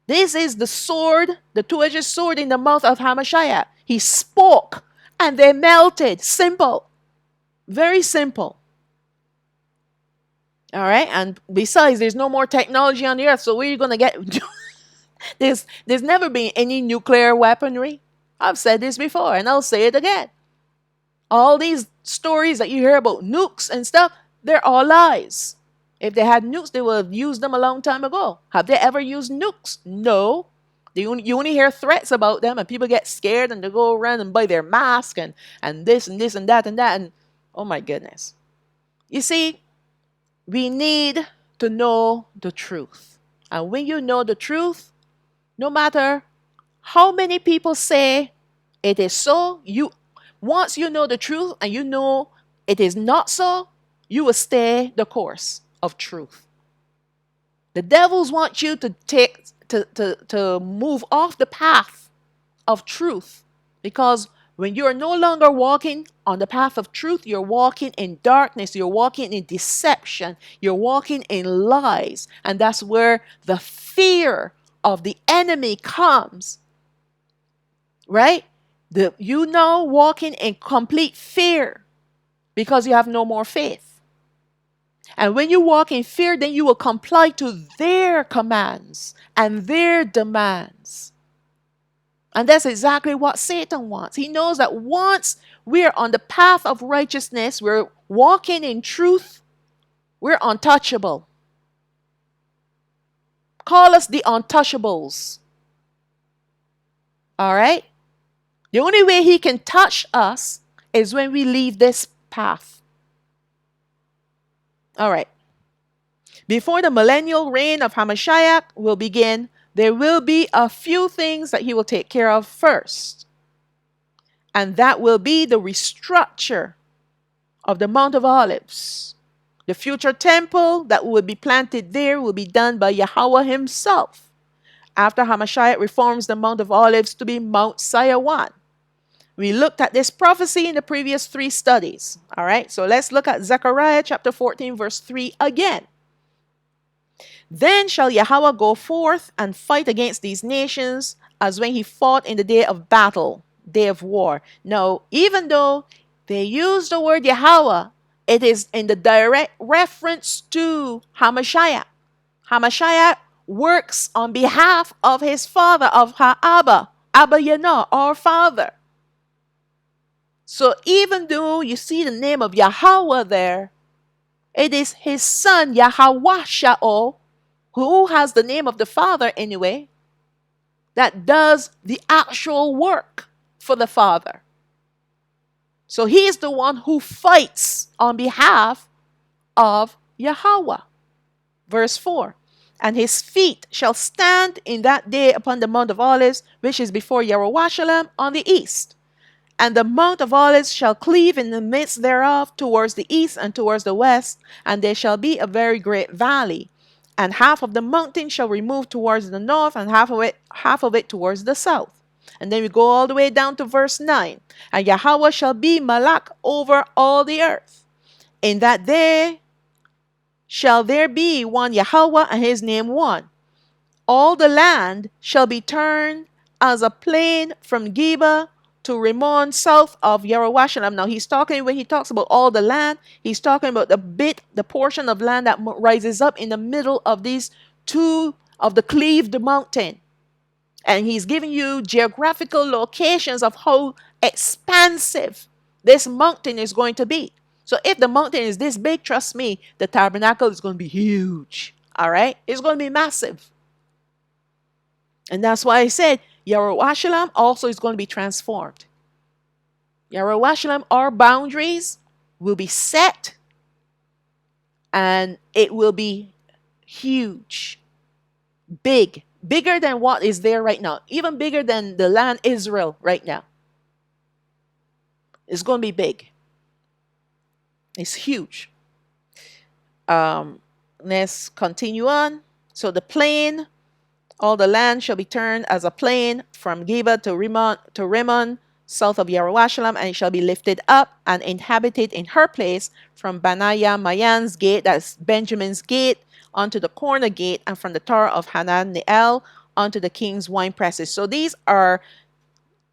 This is the sword, the two-edged sword in the mouth of HaMashayach. He spoke and they melted. Simple. Very simple. All right. And besides, there's no more technology on the earth. So where are you going to get? There's never been any nuclear weaponry. I've said this before and I'll say it again. All these stories that you hear about nukes and stuff, they're all lies. If they had nukes, they would have used them a long time ago. Have they ever used nukes? No. You only hear threats about them and people get scared and they go around and buy their mask and this and this and that and that. And oh my goodness. You see, we need to know the truth. And when you know the truth, no matter how many people say it is so, once you know the truth and you know it is not so, you will stay the course of truth. The devils want you to move off the path of truth, because when you are no longer walking on the path of truth, you're walking in darkness, you're walking in deception, you're walking in lies, and that's where the fear of the enemy comes. Right? You now walking in complete fear because you have no more faith. And when you walk in fear, then you will comply to their commands and their demands. And that's exactly what Satan wants. He knows that once we're on the path of righteousness, we're walking in truth, we're untouchable. Call us the untouchables. All right? The only way he can touch us is when we leave this path. All right. Before the millennial reign of HaMashayach will begin, there will be a few things that he will take care of first. And that will be the restructure of the Mount of Olives. The future temple that will be planted there will be done by Yahweh himself, after HaMashayach reforms the Mount of Olives to be Mount Sayawan. We looked at this prophecy in the previous 3 studies. All right, so let's look at Zechariah chapter 14, verse 3 again. Then shall Yahweh go forth and fight against these nations as when he fought in the day of battle, day of war. Now, even though they use the word Yahweh, it is in the direct reference to HaMashayach. HaMashayach works on behalf of his father, of Abba Yano, our father. So even though you see the name of Yahweh there, it is his son Yahawasha'o, who has the name of the Father anyway, that does the actual work for the Father. So he is the one who fights on behalf of Yahweh. Verse 4. And his feet shall stand in that day upon the Mount of Olives, which is before Jerusalem on the east. And the Mount of Olives shall cleave in the midst thereof towards the east and towards the west, and there shall be a very great valley. And half of the mountain shall remove towards the north, and half of it towards the south. And then we go all the way down to verse 9. And Yahweh shall be Malak over all the earth. In that day shall there be one Yahweh, and his name one. All the land shall be turned as a plain from Geba to Rimmon, south of Jerusalem. Now he's talking, when he talks about all the land, he's talking about the portion of land that rises up in the middle of these two of the cleaved mountain. And he's giving you geographical locations of how expansive this mountain is going to be. So if the mountain is this big, trust me, the tabernacle is going to be huge. All right? It's going to be massive. And that's why I said Jerusalem also is going to be transformed. Jerusalem, our boundaries will be set, and it will be huge, bigger than what is there right now, even bigger than the land Israel right now. It's going to be big. It's huge. Let's continue on. So the plain, all the land shall be turned as a plain from Geba to Rimmon, south of Jerusalem, and it shall be lifted up and inhabited in her place from Banaya Mayan's gate, that's Benjamin's gate, unto the corner gate, and from the tower of Hananeel unto the king's wine presses. So these are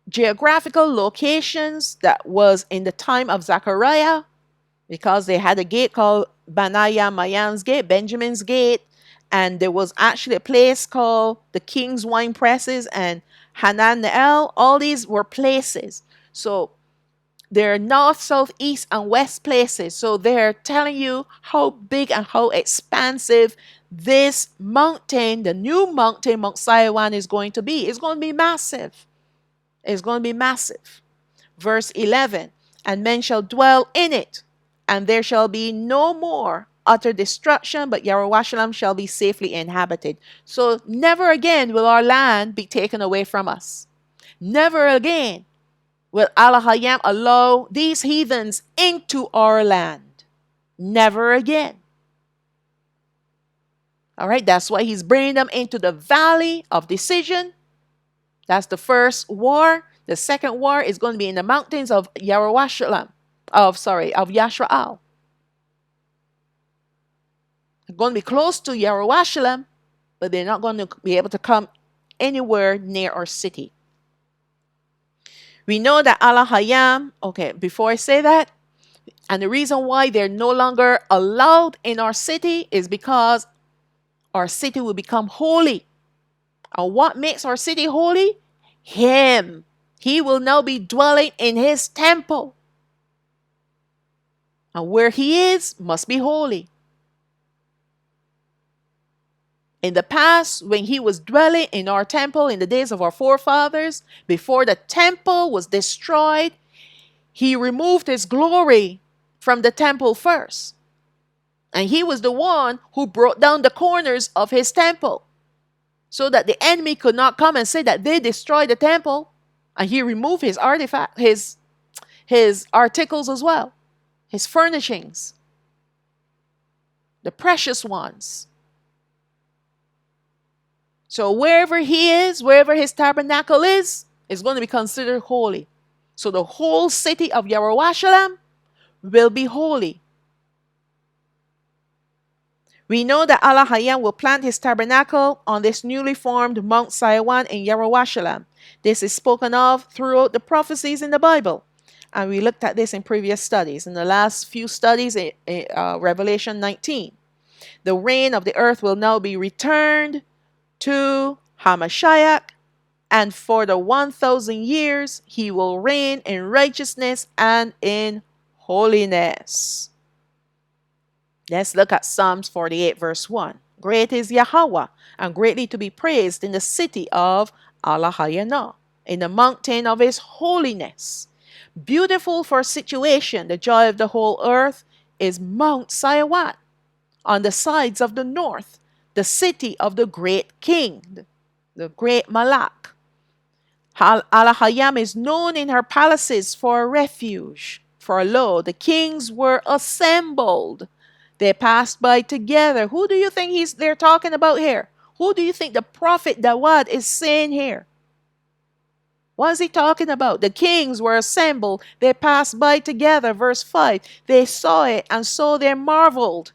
geographical locations that was in the time of Zechariah, because they had a gate called Banaya Mayan's gate, Benjamin's gate, and there was actually a place called the King's Wine Presses and Hananeel. All these were places. So they're north, south, east, and west places. So they're telling you how big and how expansive this mountain, the new mountain, Mount Sinai, is going to be. It's going to be massive. It's going to be massive. Verse 11, and men shall dwell in it, and there shall be no more utter destruction, but Jerusalem shall be safely inhabited. So never again will our land be taken away from us. Never again will Allah allow these heathens into our land. Never again. All right, that's why he's bringing them into the valley of decision. That's the first war. The second war is going to be in the mountains of Jerusalem, of Yashraal. They're going to be close to Jerusalem, but they're not going to be able to come anywhere near our city. We know that Allah okay, before I say that, and the reason why they're no longer allowed in our city is because our city will become holy. And what makes our city holy? Him. He will now be dwelling in his temple. And where he is must be holy. In the past, when he was dwelling in our temple in the days of our forefathers, before the temple was destroyed, he removed his glory from the temple first. And he was the one who brought down the corners of his temple, so that the enemy could not come and say that they destroyed the temple. And he removed his artifact, his articles as well, his furnishings, the precious ones. So wherever he is, wherever his tabernacle is going to be considered holy. So the whole city of Jerusalem will be holy. We know that Allah will plant his tabernacle on this newly formed Mount Sinai in Jerusalem. This is spoken of throughout the prophecies in the Bible. And we looked at this in previous studies. In the last few studies in Revelation 19. The reign of the earth will now be returned to HaMashayach, and for the 1,000 years he will reign in righteousness and in holiness. Let's look at Psalms 48 verse 1. Great is Yahweh, and greatly to be praised in the city of Allah, in the mountain of his holiness. Beautiful for situation, the joy of the whole earth is Mount Sayawat on the sides of the north, the city of the great king, the great Malak. Alahayam is known in her palaces for a refuge. For lo, the kings were assembled. They passed by together. Who do you think they're talking about here? Who do you think the prophet Dawud is saying here? What is he talking about? The kings were assembled. They passed by together. Verse 5. They saw it, and so they marveled.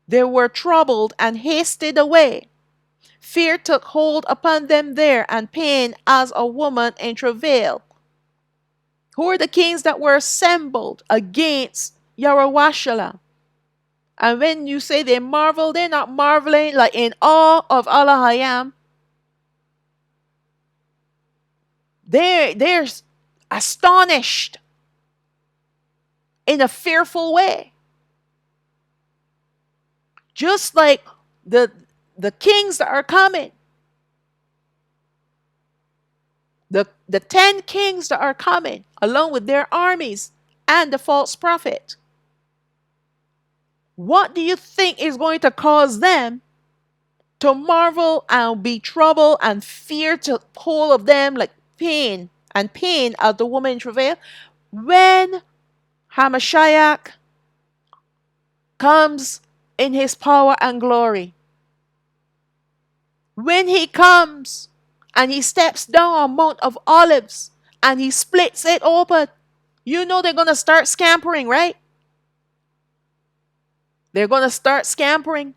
They were troubled and hasted away. Fear took hold upon them there, and pain as a woman in travail. Who are the kings that were assembled against Yarawashala? And when you say they marvel, they're not marveling like in awe of Allahayam. They're astonished in a fearful way. Just like the kings that are coming. The 10 kings that are coming, along with their armies and the false prophet. What do you think is going to cause them to marvel and be troubled and fear to hold of them like pain of the woman in travail? When HaMashayach comes in his power and glory. When he comes and he steps down on Mount of Olives and he splits it open, you know they're going to start scampering, right? They're going to start scampering.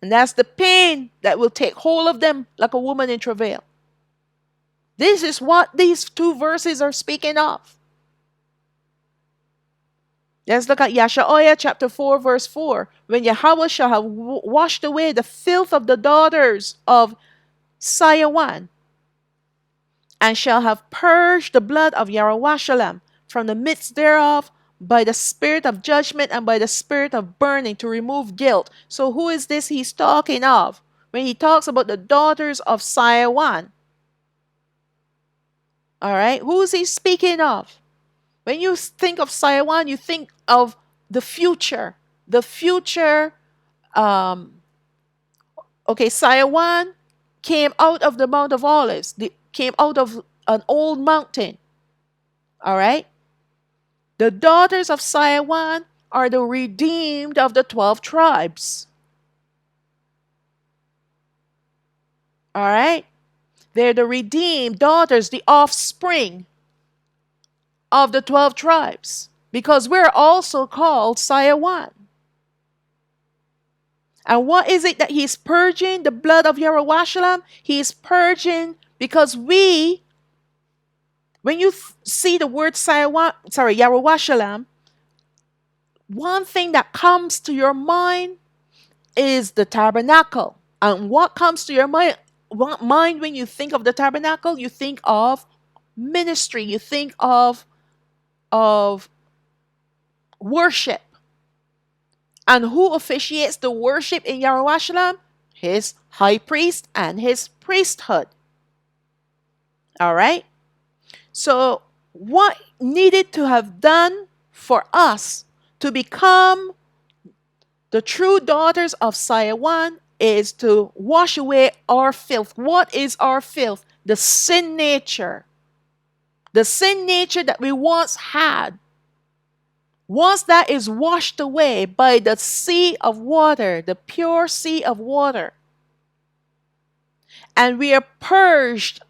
And that's the pain that will take hold of them like a woman in travail. This is what these two verses are speaking of. Let's look at Yasha'oyah chapter 4 verse 4. When Yahweh shall have washed away the filth of the daughters of Sayawan, and shall have purged the blood of Yarawashalam from the midst thereof by the spirit of judgment and by the spirit of burning to remove guilt. So who is this he's talking of when he talks about the daughters of Sayawan? All right, who is he speaking of? When you think of Sayawan, you think of the future. The future, Sayawan came out of the Mount of Olives. They came out of an old mountain. All right? The daughters of Sayawan are the redeemed of the 12 tribes. All right? They're the redeemed daughters, the offspring of the 12 tribes. Because we're also called Sayawan. And what is it that he's purging? The blood of Yarawashalam? He's purging because when you see the word Yarawashalam, one thing that comes to your mind is the tabernacle. And what comes to your mind when you think of the tabernacle? You think of ministry. You think of worship. And who officiates the worship in Yarawashalam? His high priest and his priesthood. All right? So what needed to have done for us to become the true daughters of Sayawan is to wash away our filth. What is our filth? The sin nature. The sin nature that we once had. Once that is washed away by the sea of water, the pure sea of water, and we are purged,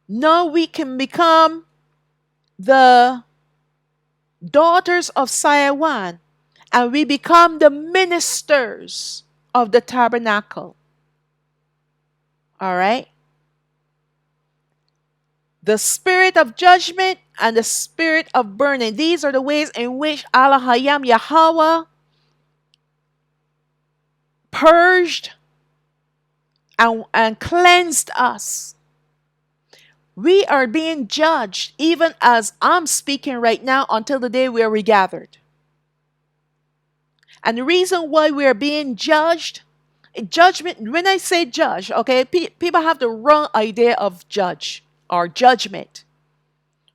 now we can become the daughters of Sayawan, and we become the ministers of the tabernacle. All right? The spirit of judgment and the spirit of burning. These are the ways in which Allahayam Yahweh purged and cleansed us. We are being judged even as I'm speaking right now until the day we are regathered. And the reason why we are being judged Judgment, when I say judge, okay, people have the wrong idea of judge or judgment.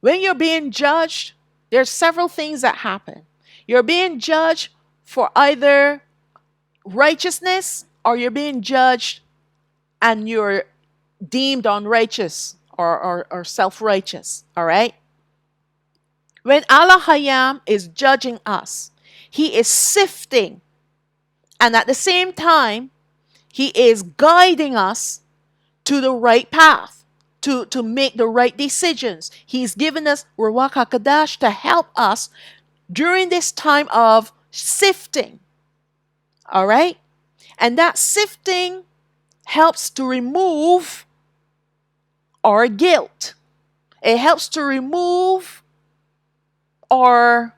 When you're being judged, there's several things that happen. You're being judged for either righteousness, or you're being judged and you're deemed unrighteous or self-righteous. All right? When Allah Hayam is judging us, He is sifting, and at the same time, He is guiding us to the right path, to make the right decisions. He's given us Ruach HaKadosh to help us during this time of sifting. All right? And that sifting helps to remove our guilt. It helps to remove our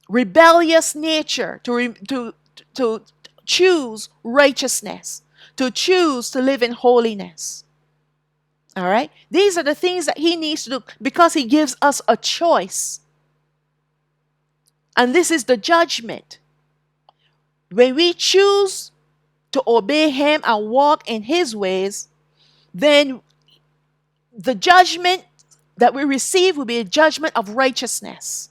rebellious nature, to choose righteousness, to choose to live in holiness. All right? These are the things that He needs to do because He gives us a choice. And this is the judgment. When we choose to obey Him and walk in His ways, then the judgment that we receive will be a judgment of righteousness.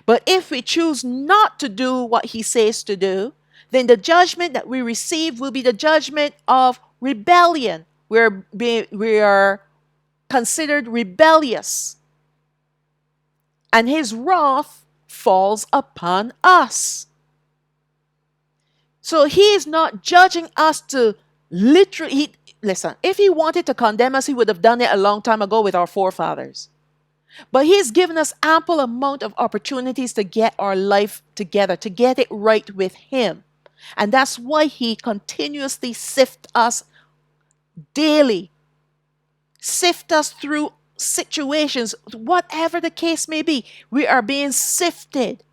But if we choose not to do what He says to do, then the judgment that we receive will be the judgment of rebellion. We are considered rebellious, and His wrath falls upon us. So He is not judging us to literally, listen, if He wanted to condemn us, He would have done it a long time ago with our forefathers. But He's given us ample amount of opportunities to get our life together, to get it right with Him. And that's why He continuously sifts us daily. Sift us through situations, whatever the case may be. We are being sifted.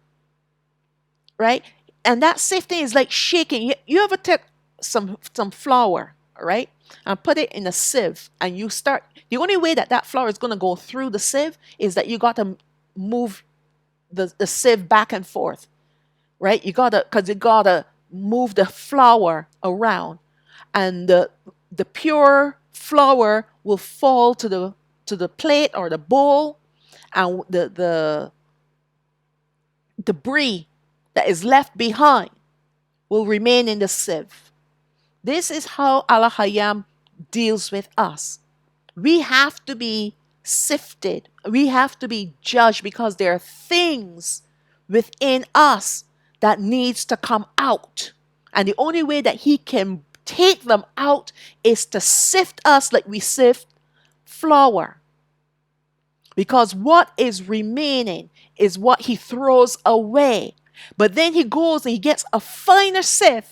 Right? And that sifting is like shaking. You ever take some flour, right? And put it in a sieve, and you start. The only way that flour is going to go through the sieve is that you got to move the sieve back and forth, right? Because you got to move the flour around, and the pure flour will fall to the plate or the bowl, and the debris that is left behind will remain in the sieve. This is how Allah Hayam deals with us. We have to be sifted. We have to be judged because there are things within us that needs to come out. And the only way that He can take them out is to sift us like we sift flour. Because what is remaining is what He throws away. But then He goes and He gets a finer sieve,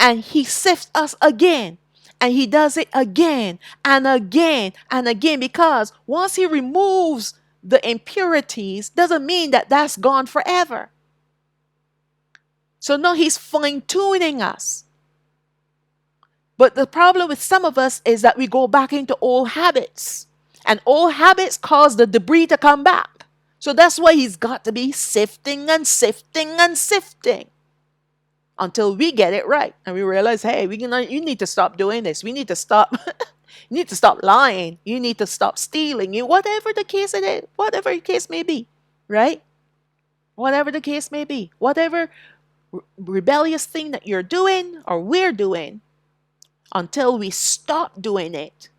and He sifts us again. And He does it again and again and again, because once He removes the impurities, doesn't mean that that's gone forever. So no, He's fine-tuning us. But the problem with some of us is that we go back into old habits. And old habits cause the debris to come back. So that's why He's got to be sifting and sifting and sifting until we get it right. And we realize, hey, you need to stop doing this. We need to stop. You need to stop lying. You need to stop stealing. Whatever the case it is, whatever the case may be, right? Whatever the case may be, whatever rebellious thing that you're doing or we're doing, until we stop doing it.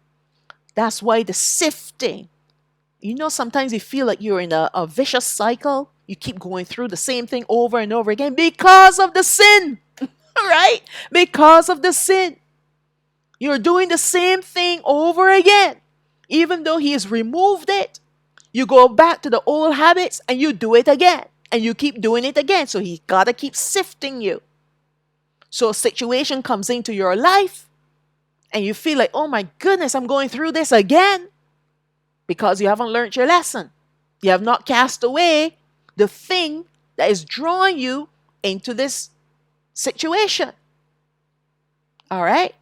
That's why the sifting. Sometimes you feel like you're in a vicious cycle. You keep going through the same thing over and over again because of the sin, right? Because of the sin. You're doing the same thing over again. Even though He has removed it, you go back to the old habits and you do it again. And you keep doing it again. So He's got to keep sifting you. So a situation comes into your life and you feel like, oh my goodness, I'm going through this again. Because you haven't learned your lesson. You have not cast away the thing that is drawing you into this situation. All right?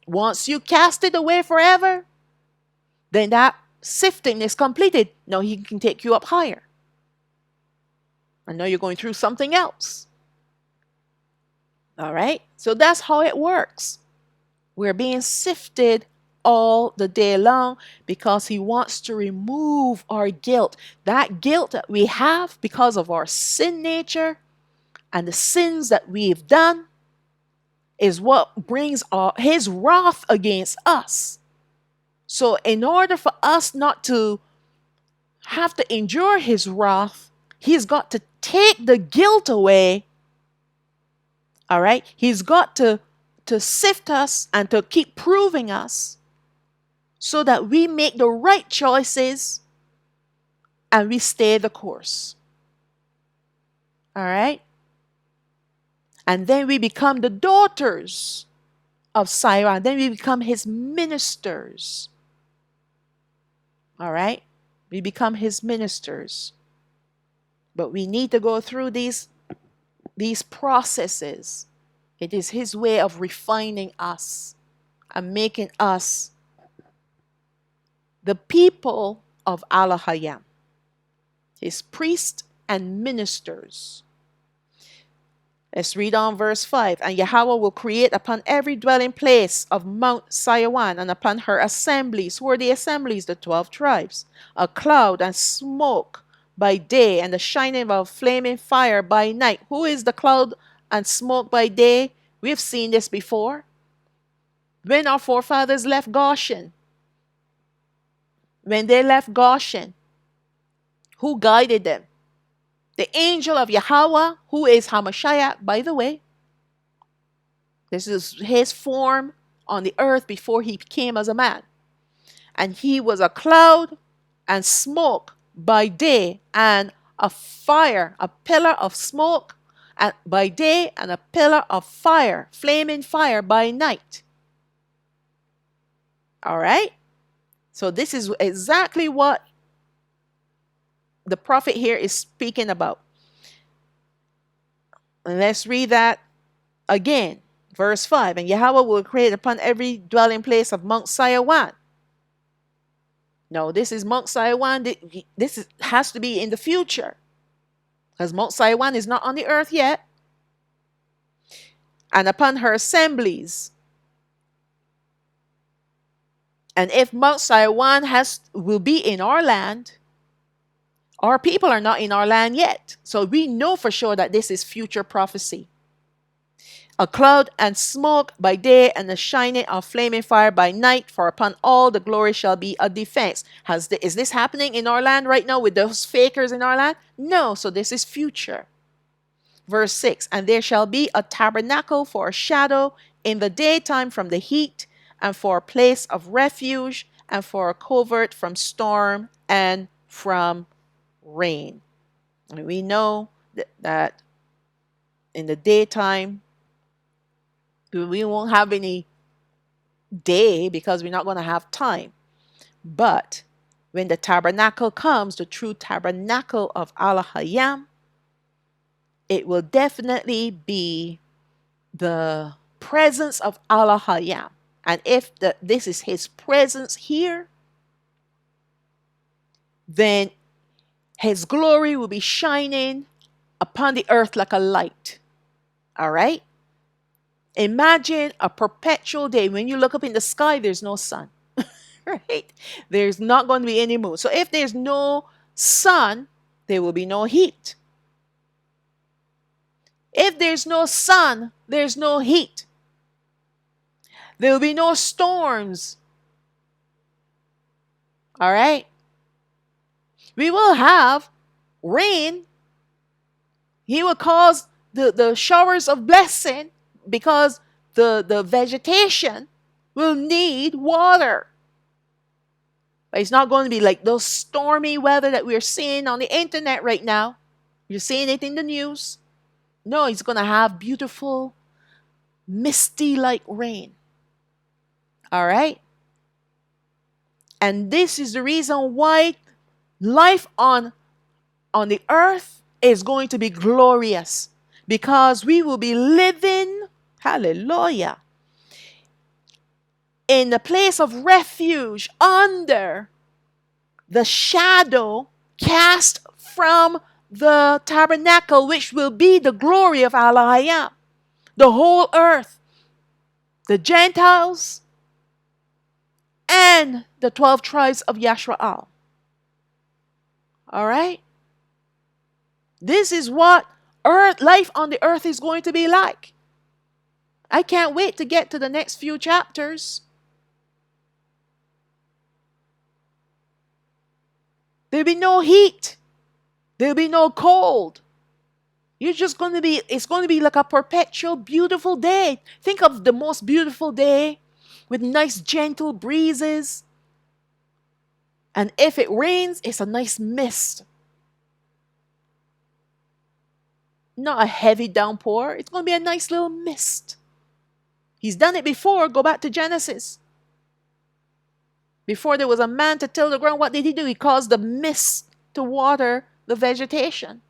Once you cast it away forever, then that sifting is completed. Now He can take you up higher. I know you're going through something else. All right? So that's how it works. We're being sifted all the day long because he wants to remove our guilt. That guilt that we have because of our sin nature and the sins that we've done is what brings his wrath against us. So, in order for us not to have to endure his wrath, he's got to take the guilt away. All right? He's got to sift us and to keep proving us so that we make the right choices and we stay the course. All right? And then we become the daughters of Cyrus. Then we become his ministers. All right? We become his ministers. But we need to go through these processes. It is his way of refining us and making us the people of Allah, his priests and ministers. Let's read on verse 5. And Yahweh will create upon every dwelling place of Mount Sion and upon her assemblies. Who are the assemblies? The 12 tribes. A cloud and smoke by day and the shining of a flaming fire by night. Who is the cloud and smoke by day? We've seen this before. When our forefathers left Goshen, when they left Goshen, who guided them? The angel of Yahweh, who is HaMashayach, by the way. This is his form on the earth before he came as a man. And he was a cloud and smoke by day and a fire, a pillar of smoke by day and a pillar of fire, flaming fire by night. All right? So this is exactly what the prophet here is speaking about. And let's read that again. Verse 5. And Yahweh will create upon every dwelling place of Mount Sion. No, this is Mount Sion. This has to be in the future. Because Mount Sion is not on the earth yet. And upon her assemblies. And if Mount Sion will be in our land, our people are not in our land yet. So we know for sure that this is future prophecy. A cloud and smoke by day and the shining of flaming fire by night, for upon all the glory shall be a defense. Is this happening in our land right now with those fakers in our land? No, so this is future. Verse 6, and there shall be a tabernacle for a shadow in the daytime from the heat, and for a place of refuge, and for a covert from storm and from rain. And we know that in the daytime, we won't have any day because we're not going to have time. But when the tabernacle comes, the true tabernacle of Allah, it will definitely be the presence of Allah. And if this is his presence here, then his glory will be shining upon the earth like a light. All right? Imagine a perpetual day. When you look up in the sky, there's no sun. Right? There's not going to be any moon. So if there's no sun, there will be no heat. If there's no sun, there's no heat. There will be no storms. All right? We will have rain. He will cause the showers of blessing because the vegetation will need water. But it's not going to be like those stormy weather that we're seeing on the internet right now. You're seeing it in the news. No, it's going to have beautiful, misty like rain. All right? And this is the reason why life on the earth is going to be glorious. Because we will be living, hallelujah, in the place of refuge under the shadow cast from the tabernacle, which will be the glory of Allah. The whole earth, the Gentiles, and the 12 tribes of Yashraal. All right? This is what life on the earth is going to be like. I can't wait to get to the next few chapters. There'll be no heat. There'll be no cold. It's going to be like a perpetual beautiful day. Think of the most beautiful day with nice gentle breezes. And if it rains, it's a nice mist. Not a heavy downpour. It's going to be a nice little mist. He's done it before. Go back to Genesis. Before there was a man to till the ground, what did he do? He caused the mist to water the vegetation.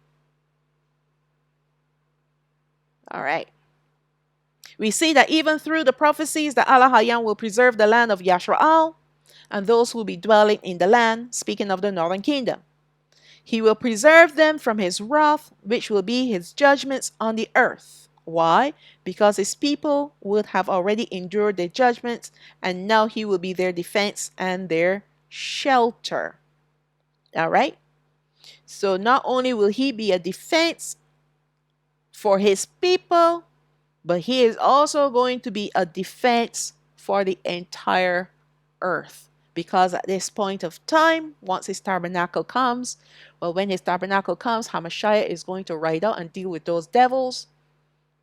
All right. We see that even through the prophecies that Allah Hayam will preserve the land of Yashraal and those who will be dwelling in the land, speaking of the northern kingdom. He will preserve them from his wrath, which will be his judgments on the earth. Why? Because his people would have already endured their judgments, and now he will be their defense and their shelter. All right? So not only will he be a defense for his people, but he is also going to be a defense for the entire earth. Because at this point of time, once his tabernacle comes, well, when his tabernacle comes, HaMashayach is going to ride out and deal with those devils.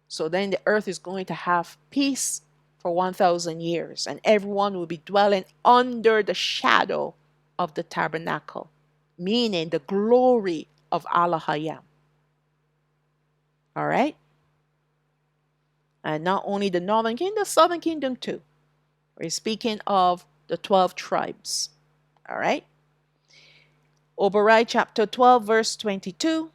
So then the earth is going to have peace for 1,000 years, and everyone will be dwelling under the shadow of the tabernacle, meaning the glory of Allah Hayam. All right? And not only the northern kingdom, the southern kingdom too. We're speaking of the 12 tribes. All right? Obadiah chapter 12, verse 22.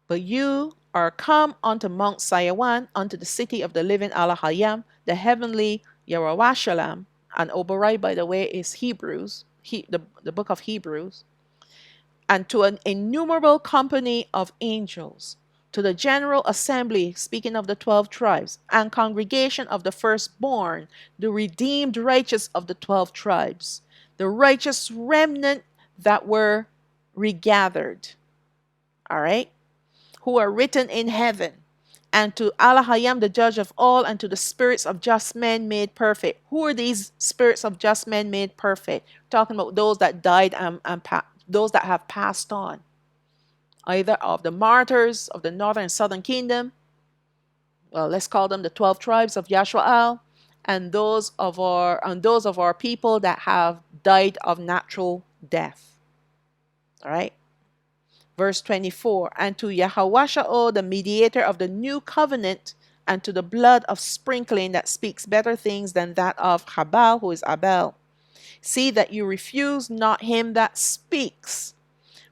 But you are come unto Mount Sayawan, unto the city of the living Allah Hayam, the heavenly Yerushalayim. And Obadiah, by the way, is Hebrews, the book of Hebrews. And to an innumerable company of angels, to the general assembly, speaking of the 12 tribes, and congregation of the firstborn, the redeemed righteous of the 12 tribes, the righteous remnant that were regathered. All right? Who are written in heaven, and to Allah Hayam, the judge of all, and to the spirits of just men made perfect. Who are these spirits of just men made perfect? Talking about those that died and those that have passed on, either of the martyrs of the northern and southern kingdom. Well, let's call them the 12 tribes of Yashraal, and those of our people that have died of natural death. All right. Verse 24, and to Yahawasha'o, the mediator of the new covenant, and to the blood of sprinkling that speaks better things than that of Habal, who is Abel. See that you refuse not him that speaks.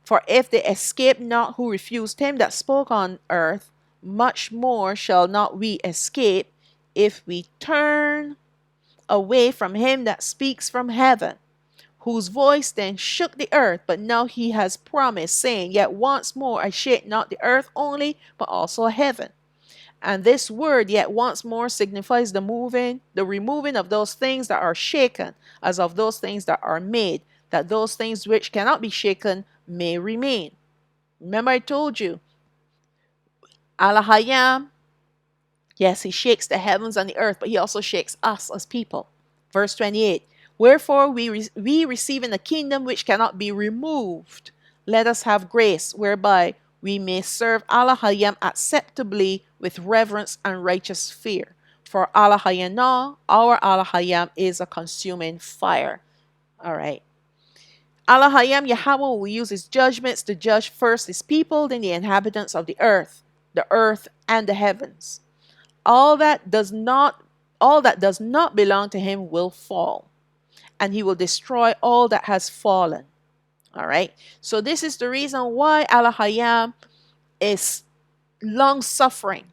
For if they escape not who refused him that spoke on earth, much more shall not we escape if we turn away from him that speaks from heaven, whose voice then shook the earth, but now he has promised, saying, Yet once more I shake not the earth only, but also heaven. And this word, yet once more, signifies the removing of those things that are shaken, as of those things that are made, that those things which cannot be shaken may remain. Remember I told you, Allah Hayam, yes, he shakes the heavens and the earth, but he also shakes us as people. Verse 28, wherefore we receiving a kingdom which cannot be removed, let us have grace whereby we may serve Allah Hayam acceptably with reverence and righteous fear. For Allah Hayam, our Allah Hayam, is a consuming fire. All right. Allah Hayam Yahweh will use his judgments to judge first his people, then the inhabitants of the earth and the heavens. All that does not belong to him will fall, and he will destroy all that has fallen. All right. So this is the reason why Allah Hayam is long suffering,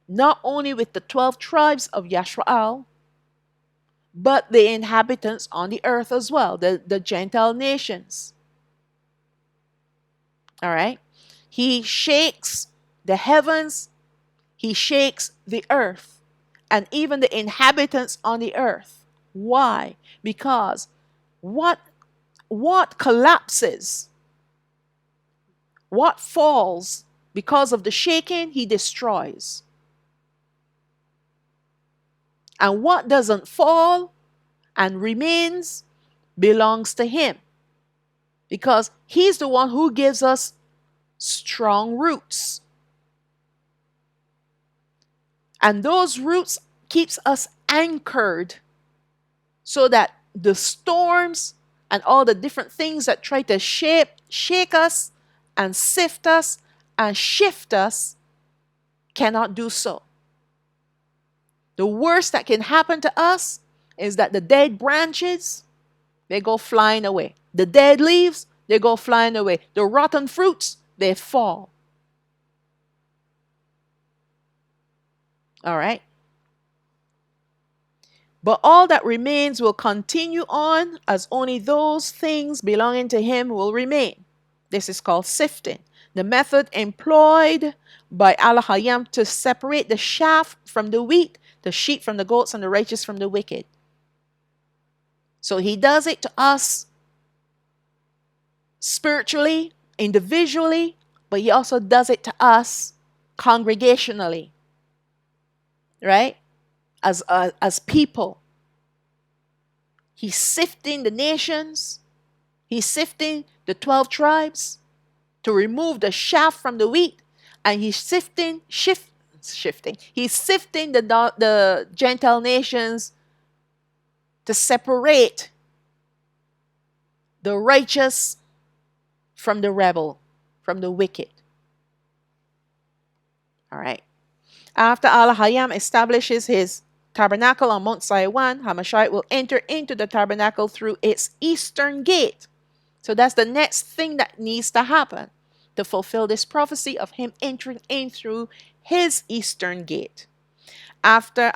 not only with the 12 tribes of Yashraal, but the inhabitants on the earth as well, the Gentile nations. All right. He shakes the heavens, He shakes the earth and even the inhabitants on the earth. Why? Because what collapses, what falls because of the shaking, he destroys. And what doesn't fall and remains belongs to him. Because he's the one who gives us strong roots. And those roots keeps us anchored so that the storms and all the different things that try to shake us and sift us and shift us cannot do so. The worst that can happen to us is that the dead branches, they go flying away. The dead leaves, they go flying away. The rotten fruits, they fall. All right? But all that remains will continue on as only those things belonging to him will remain. This is called sifting. The method employed by Allah to separate the chaff from the wheat, the sheep from the goats, and the righteous from the wicked. So he does it to us spiritually, individually, but he also does it to us congregationally, right? As people. He's sifting the nations. He's sifting the 12 tribes to remove the chaff from the wheat, and he's shifting. He's sifting the Gentile nations to separate the righteous from the rebel, from the wicked. All right. After Allah establishes his tabernacle on Mount Sinai, HaMashayach will enter into the tabernacle through its eastern gate. So that's the next thing that needs to happen to fulfill this prophecy of him entering in through his eastern gate. After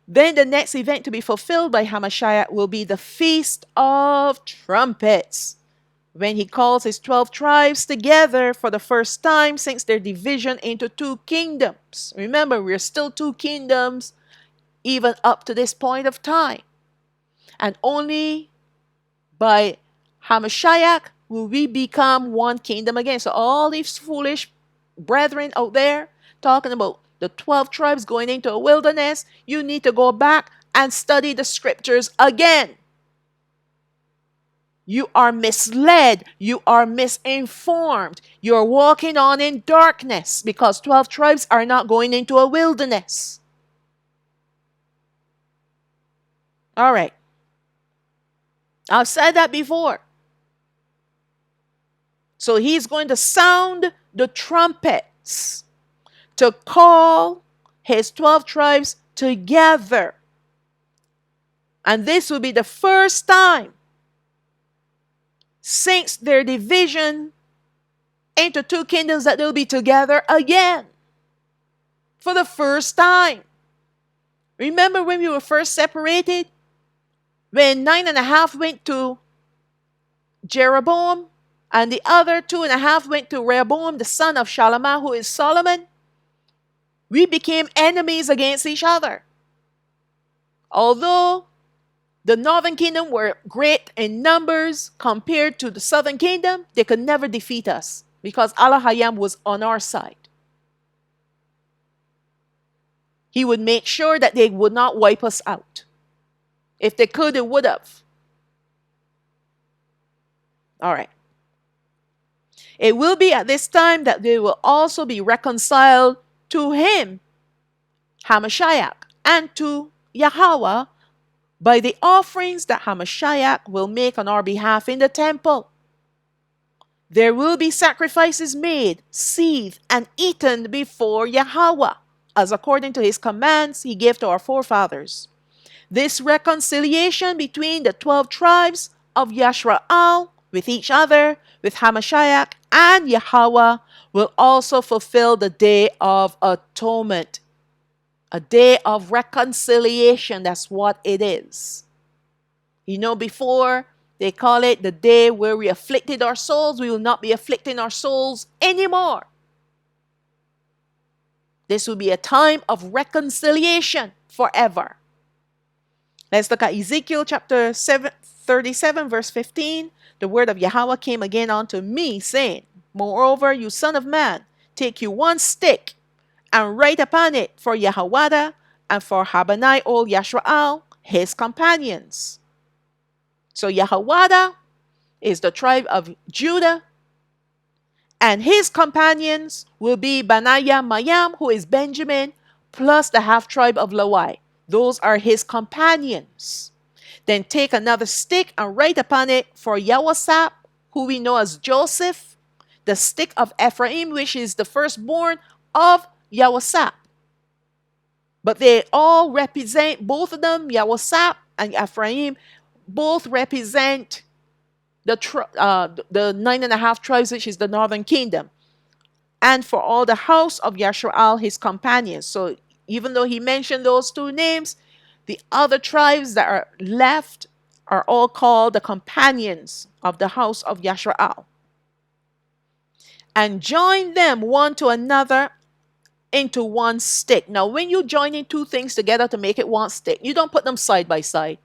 then the next event to be fulfilled by HaMashayach will be the Feast of Trumpets, when he calls his 12 tribes together for the first time since their division into 2 kingdoms. Remember, we're still 2 kingdoms even up to this point of time. And only by HaMashayach will we become 1 kingdom again. So all these foolish brethren out there talking about the 12 tribes going into a wilderness, you need to go back and study the scriptures again. You are misled. You are misinformed. You're walking on in darkness because 12 tribes are not going into a wilderness. All right. I've said that before. So he's going to sound the trumpets to call his 12 tribes together. And this will be the first time since their division into 2 kingdoms that they'll be together again. For the first time. Remember when we were first separated? When 9.5 went to Jeroboam, and the other 2.5 went to Rehoboam, the son of Shalamah, who is Solomon. We became enemies against each other. Although the northern kingdom were great in numbers compared to the southern kingdom, they could never defeat us because Allah was on our side. He would make sure that they would not wipe us out. If they could, they would have. All right. It will be at this time that they will also be reconciled to him, HaMashayach, and to Yahweh by the offerings that HaMashayach will make on our behalf in the temple. There will be sacrifices made, seethed, and eaten before Yahweh, as according to his commands he gave to our forefathers. This reconciliation between the 12 tribes of Yashrael with each other, with HaMashayach and Yahweh, will also fulfill the Day of Atonement. A day of reconciliation, that's what it is. You know, before they call it the day where we afflicted our souls, we will not be afflicting our souls anymore. This will be a time of reconciliation forever. Let's look at Ezekiel chapter 37, verse 15. The word of Yahweh came again unto me, saying, Moreover, you son of man, take you one stick, and write upon it for Yahweh and for Habanai old Yashraal, his companions. So Yahweh is the tribe of Judah, and his companions will be Benaiah Mayam, who is Benjamin, plus the half tribe of Lawai. Those are his companions. Then take another stick and write upon it for Yahwasap, who we know as Joseph, the stick of Ephraim, which is the firstborn of Yahwasap. But they all represent, both of them, Yahwasap and Ephraim, both represent the 9.5 tribes, which is the northern kingdom. And for all the house of Yashraal, his companions. So even though he mentioned those two names, the other tribes that are left are all called the companions of the house of Yashraal. And join them one to another into one stick. Now, when you join in two things together to make it one stick, you don't put them side by side.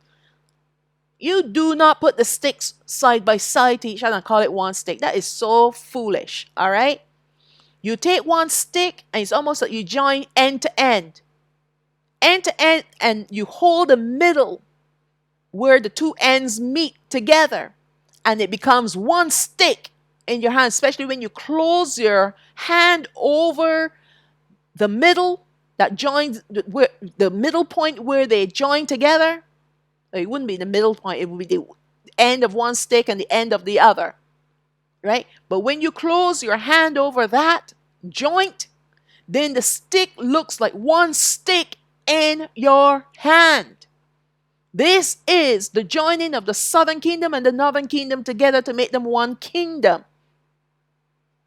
You do not put the sticks side by side to each other and call it one stick. That is so foolish, all right? You take one stick and it's almost like you join end to end, and you hold the middle where the two ends meet together, and it becomes one stick in your hand, especially when you close your hand over the middle that joins the middle point where they join together. It wouldn't be the middle point, it would be the end of one stick and the end of the other, right? But when you close your hand over that joint, then the stick looks like one stick in your hand. This is the joining of the southern kingdom and the northern kingdom together to make them one kingdom.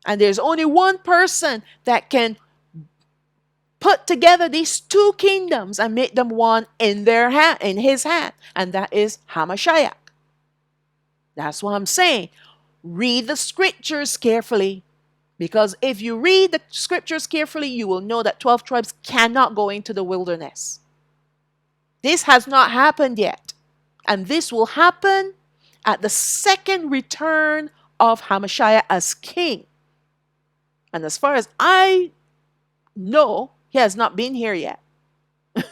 And there's only one person that can put together these two kingdoms and make them one in their hand, in his hand, and that is HaMashayach. That's what I'm saying. Read the scriptures carefully, because if you read the scriptures carefully, you will know that 12 tribes cannot go into the wilderness. This has not happened yet, and this will happen at the second return of HaMashayach as king. And as far as I know, he has not been here yet.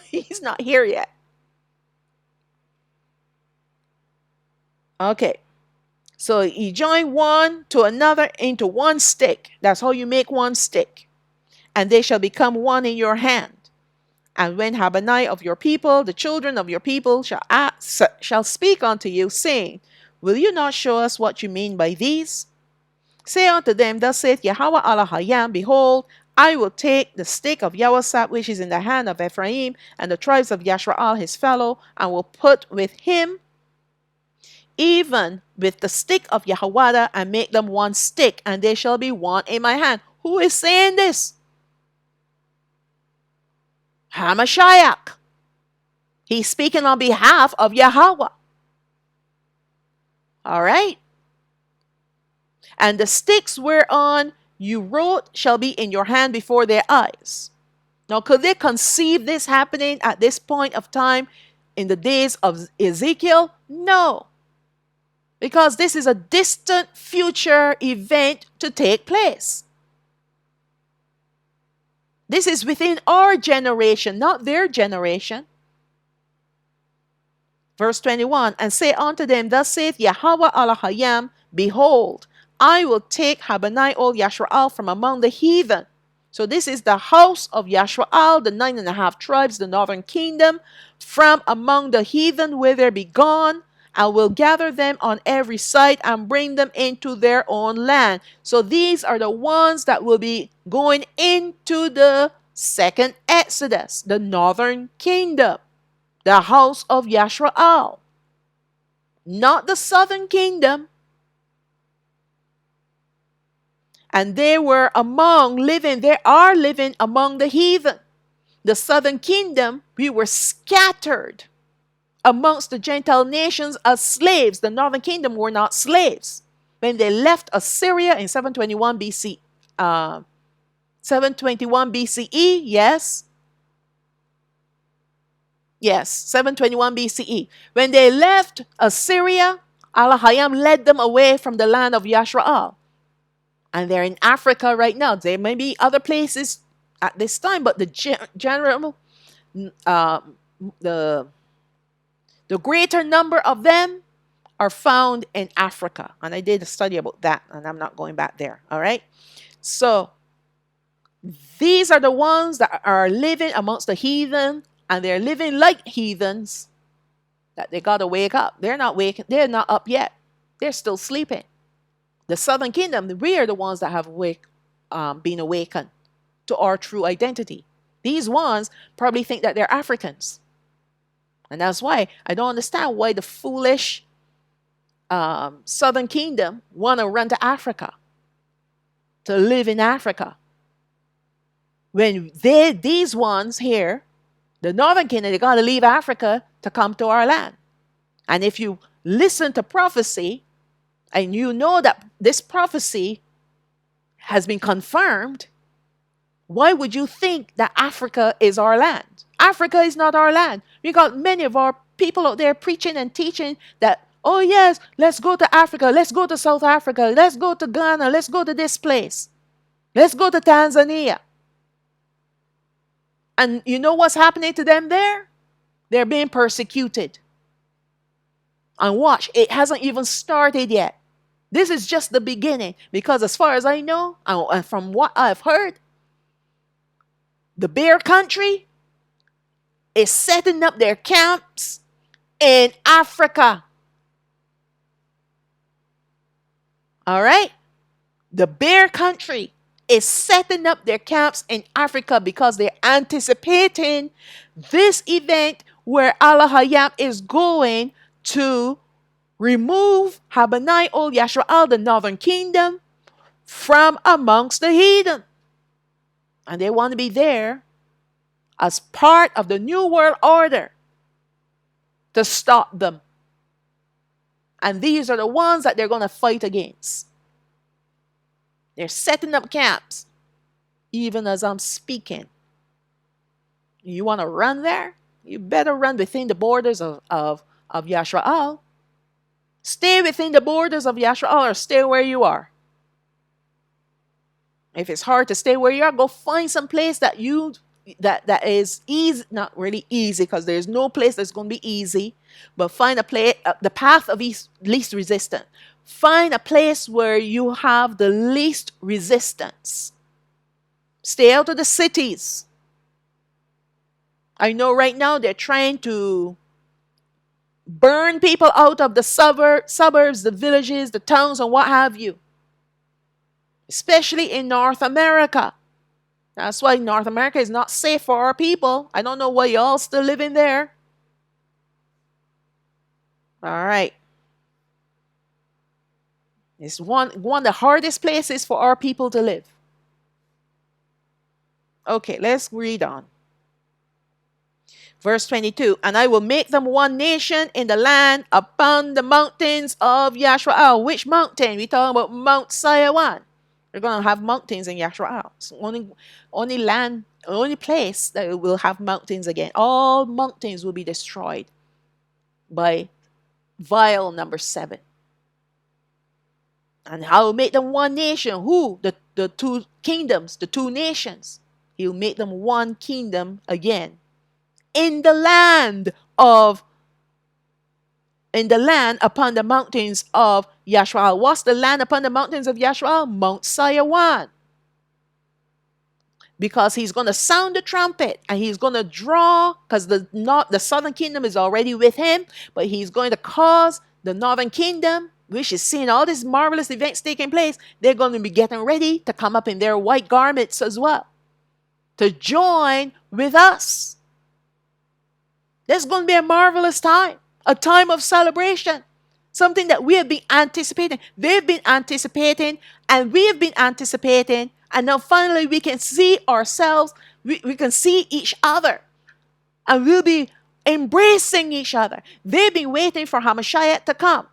He's not here yet. Okay. So you join one to another into one stick. That's how you make one stick. And they shall become one in your hand. And when Habanai of your people, the children of your people, shall speak unto you, saying, Will you not show us what you mean by these? Say unto them, Thus saith Yahweh Allah Hayam, Behold, I will take the stick of Yahwasap, which is in the hand of Ephraim, and the tribes of Yashraal his fellow, and will put with him, even with the stick of Yahweh, and make them one stick, and they shall be one in my hand. Who is saying this? HaMashayach. He's speaking on behalf of Yahweh. All right. And the sticks whereon you wrote shall be in your hand before their eyes. Now, could they conceive this happening at this point of time in the days of Ezekiel? No. Because this is a distant future event to take place. This is within our generation, not their generation. Verse 21, And say unto them, Thus saith Yahweh Allah Hayam, Behold, I will take Habanai old Yashraal from among the heathen. So this is the house of Yashraal, the 9.5 tribes, the northern kingdom, from among the heathen where they be gone. I will gather them on every side and bring them into their own land. So these are the ones that will be going into the second Exodus, the northern kingdom, the house of Yashraal, not the southern kingdom. And they are living among the heathen. The southern kingdom, we were scattered amongst the Gentile nations as slaves. The northern kingdom were not slaves. When they left Assyria in 721 BC, 721 BCE, yes. Yes, 721 BCE. When they left Assyria, Al-Hayam led them away from the land of Yashraal. And they're in Africa right now. There may be other places at this time, but the general, uh, the, the greater number of them are found in Africa. And I did a study about that, and I'm not going back there. All right. So these are the ones that are living amongst the heathen, and they're living like heathens, that they got to wake up. They're not waking, they're not up yet. They're still sleeping. The southern kingdom, we are the ones that have been awakened to our true identity. These ones probably think that they're Africans. And that's why I don't understand why the foolish southern kingdom want to run to Africa, to live in Africa. When these ones here, the northern kingdom, they got to leave Africa to come to our land. And if you listen to prophecy, and you know that this prophecy has been confirmed, why would you think that Africa is our land? Africa is not our land. We got many of our people out there preaching and teaching that, oh yes, let's go to Africa, let's go to South Africa, let's go to Ghana, let's go to this place, let's go to Tanzania. And you know what's happening to them there? They're being persecuted. And watch, it hasn't even started yet. This is just the beginning, because as far as I know, and from what I've heard, the bear country is setting up their camps in Africa. All right? The bear country is setting up their camps in Africa because they're anticipating this event where Al-Hayam is going to remove Habanai Ol Yashraal, the northern kingdom, from amongst the heathen. And they want to be there as part of the new world order to stop them. And these are the ones that they're going to fight against. They're setting up camps, even as I'm speaking. You want to run there? You better run within the borders of Yashraal. Stay within the borders of Yashraal, or stay where you are. If it's hard to stay where you are, go find some place that is easy, not really easy, because there's no place that's going to be easy, but find a place, the path of least resistance. Find a place where you have the least resistance. Stay out of the cities. I know right now they're trying to burn people out of the suburbs, the villages, the towns, and what have you. Especially in North America. That's why North America is not safe for our people. I don't know why y'all still living there. All right. It's one of the hardest places for our people to live. Okay, let's read on. Verse 22, and I will make them one nation in the land upon the mountains of Yashraal. Which mountain? We're talking about Mount Sayawan. We're going to have mountains in Yashraal. It's only land, only place that will have mountains again. All mountains will be destroyed by vial number 7. And I will make them one nation. Who? The two kingdoms, the two nations. He will make them one kingdom again. In the land upon the mountains of Yashraal. What's the land upon the mountains of Yashraal? Mount Sayawan. Because he's going to sound the trumpet, and he's going to draw, because the southern kingdom is already with him, but he's going to cause the northern kingdom, which is seeing all these marvelous events taking place, they're going to be getting ready to come up in their white garments as well, to join with us. There's going to be a marvelous time, a time of celebration, something that we have been anticipating. They've been anticipating, and we have been anticipating, and now finally we can see ourselves, we can see each other, and we'll be embracing each other. They've been waiting for HaMashayach to come.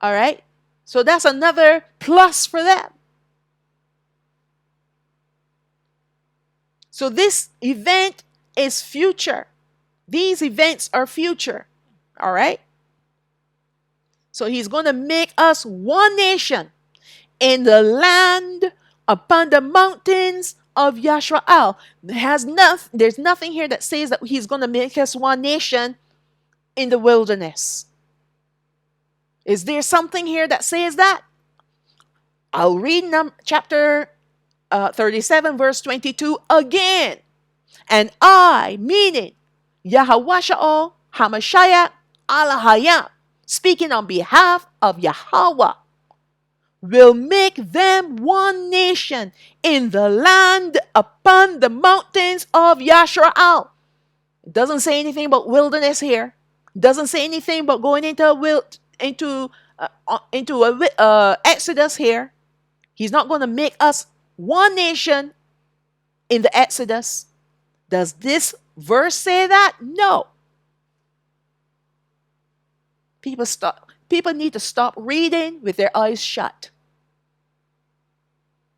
All right? So that's another plus for them. So this event is future. These events are future. All right? So he's going to make us one nation in the land upon the mountains of Yashrael. There's nothing here that says that he's going to make us one nation in the wilderness. Is there something here that says that? I'll read chapter 37, verse 22 again. And I, meaning Yahawasha'al, HaMashayach, Alahayam, speaking on behalf of Yahweh, will make them one nation in the land upon the mountains of Yashrael. It doesn't say anything about wilderness here. It doesn't say anything about going into Exodus here. He's not going to make us one nation in the Exodus. Does this verse say that? No. People need to stop reading with their eyes shut.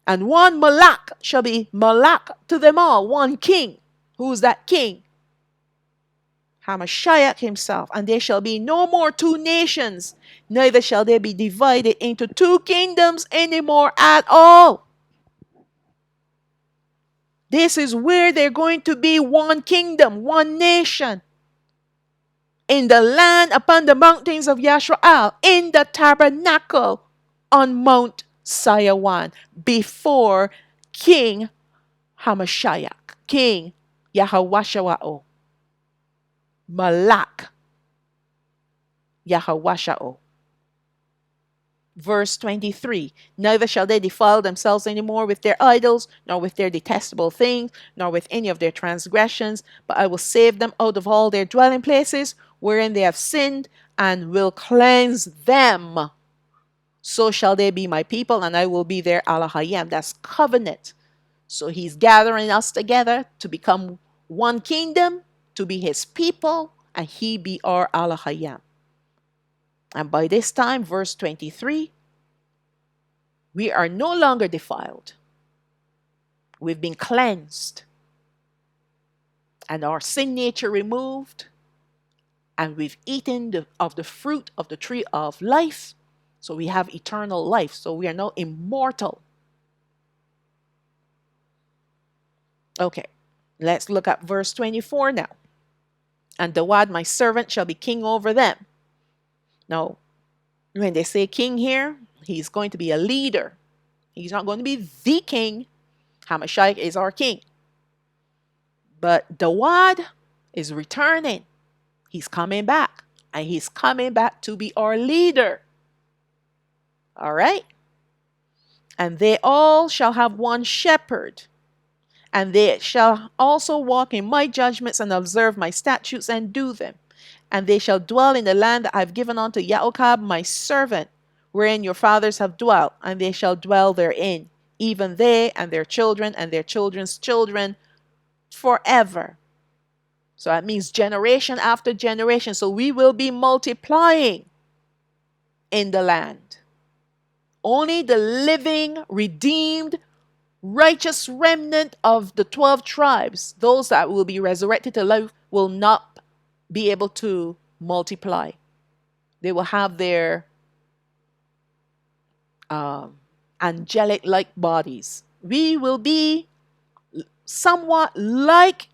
And one Malak shall be Malak to them all, one king. Who's that king? HaMashayach himself. And there shall be no more two nations, neither shall they be divided into two kingdoms anymore at all. This is where they're going to be one kingdom, one nation. In the land upon the mountains of Yashrael, in the tabernacle on Mount Sayawan, before King HaMashayach, King Yahawashawa'o, Malak Yahawasha'o. Verse 23, neither shall they defile themselves any more with their idols, nor with their detestable things, nor with any of their transgressions, but I will save them out of all their dwelling places, wherein they have sinned, and will cleanse them. So shall they be my people, and I will be their Alahayim. That's covenant. So he's gathering us together to become one kingdom, to be his people, and he be our Alahayim. And by this time, verse 23, we are no longer defiled. We've been cleansed, and our sin nature removed, and we've eaten of the fruit of the tree of life. So we have eternal life. So we are now immortal. Okay, let's look at verse 24 now. And Dawad, my servant, shall be king over them. Now, when they say king here, he's going to be a leader. He's not going to be the king. HaMashayach is our king. But Dawad is returning. He's coming back. And he's coming back to be our leader. All right? And they all shall have one shepherd. And they shall also walk in my judgments and observe my statutes and do them. And they shall dwell in the land that I have given unto Yaakov my servant, wherein your fathers have dwelt, and they shall dwell therein, even they and their children and their children's children forever. So that means generation after generation. So we will be multiplying in the land. Only the living, redeemed, righteous remnant of the 12 tribes, those that will be resurrected to life, will not be able to multiply. They will have their angelic-like bodies. We will be somewhat like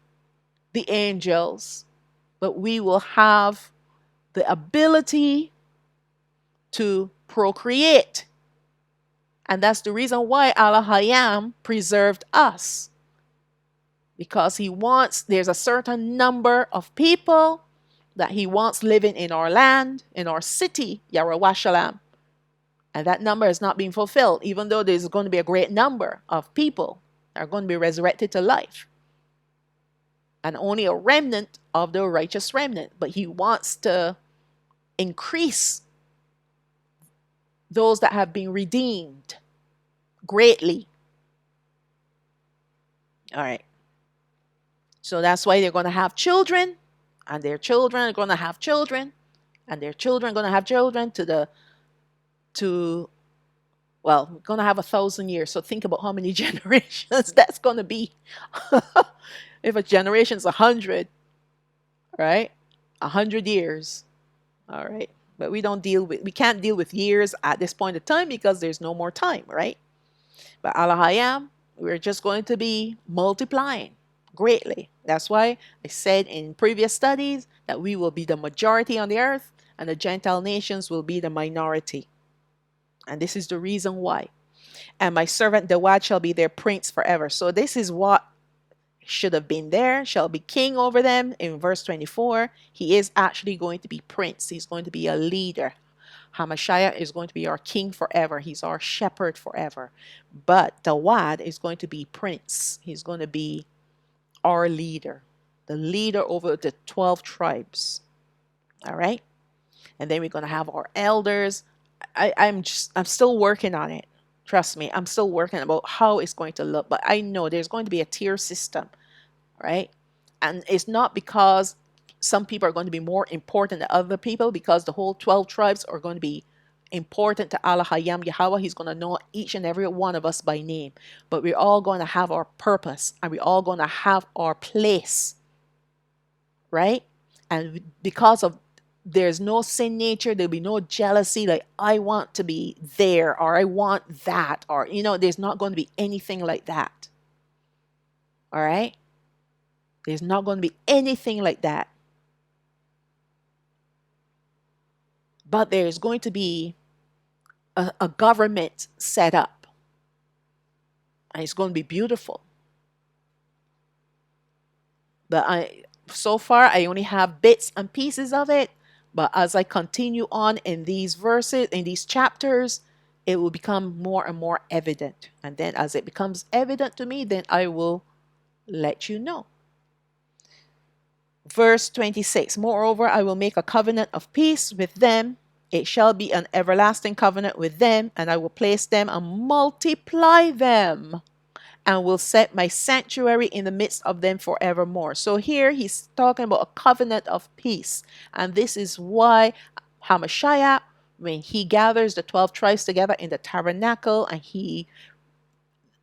the angels, but we will have the ability to procreate. And that's the reason why Alahayam preserved us. Because there's a certain number of people that he wants living in our land, in our city, Yarawashalam. And that number is not being fulfilled, even though there's going to be a great number of people that are going to be resurrected to life. And only a remnant of the righteous remnant. But he wants to increase those that have been redeemed greatly. All right. So that's why they're going to have children, and their children are going to have children, and their children are going to have children to Well, we're going to have 1,000 years. So think about how many generations that's going to be. If a generation's 100, right? 100 years. All right. But we can't deal with years at this point of time because there's no more time, right? But Alahayam, we're just going to be multiplying greatly. That's why I said in previous studies that we will be the majority on the earth and the Gentile nations will be the minority. And this is the reason why. And my servant Dawad shall be their prince forever. So this is what should have been there, shall be king over them. In verse 24, he is actually going to be prince. He's going to be a leader. HaMashayach is going to be our king forever. He's our shepherd forever. But Dawad is going to be prince. He's going to be our leader, the leader over the 12 tribes. All right. And then we're going to have our elders. I'm still working on it. Trust me, I'm still working about how it's going to look. But I know there's going to be a tier system, right? And it's not because some people are going to be more important than other people, because the whole 12 tribes are going to be important to Allah Hayam Yahweh. He's going to know each and every one of us by name. But we're all going to have our purpose and we're all going to have our place, right? And because of there's no sin nature, there'll be no jealousy like I want to be there or I want that, or there's not going to be anything like that. All right? There's not going to be anything like that. But there's going to be a government set up. And it's going to be beautiful. But so far, I only have bits and pieces of it. But as I continue on in these verses, in these chapters, it will become more and more evident. And then as it becomes evident to me, then I will let you know. Verse 26, moreover, I will make a covenant of peace with them. It shall be an everlasting covenant with them, and I will place them and multiply them, and will set my sanctuary in the midst of them forevermore. So here he's talking about a covenant of peace. And this is why HaMashayach, when he gathers the 12 tribes together in the tabernacle and he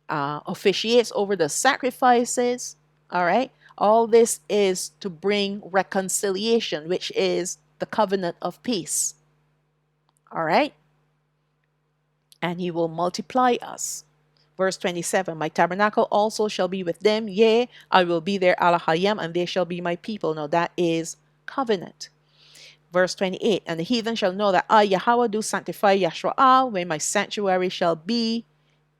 officiates over the sacrifices, all right, all this is to bring reconciliation, which is the covenant of peace. All right. And he will multiply us. Verse 27, my tabernacle also shall be with them. Yea, I will be their Alahayam, and they shall be my people. Now that is covenant. Verse 28, and the heathen shall know that I, Yahweh, do sanctify Yahshua, when my sanctuary shall be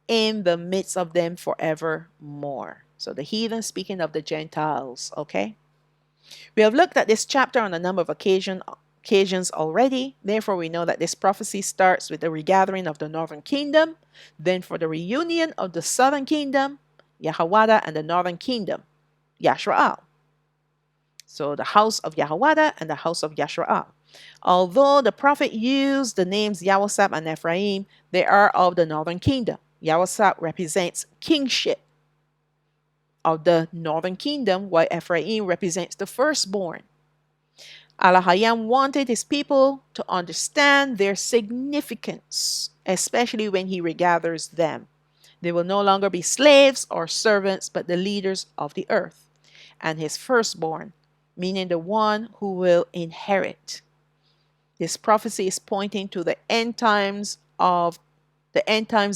in the midst of them forevermore. So the heathen speaking of the Gentiles, okay? We have looked at this chapter on a number of occasions already. Therefore, we know that this prophecy starts with the regathering of the northern kingdom, then for the reunion of the southern kingdom, Yahwada, and the northern kingdom, Yashraal. So the house of Yahwada and the house of Yashraal. Although the prophet used the names Yahwasap and Ephraim, they are of the northern kingdom. Yahwasap represents kingship of the northern kingdom, while Ephraim represents the firstborn. Alahayam wanted his people to understand their significance, especially when he regathers them. They will no longer be slaves or servants, but the leaders of the earth, and his firstborn, meaning the one who will inherit. This prophecy is pointing to the end times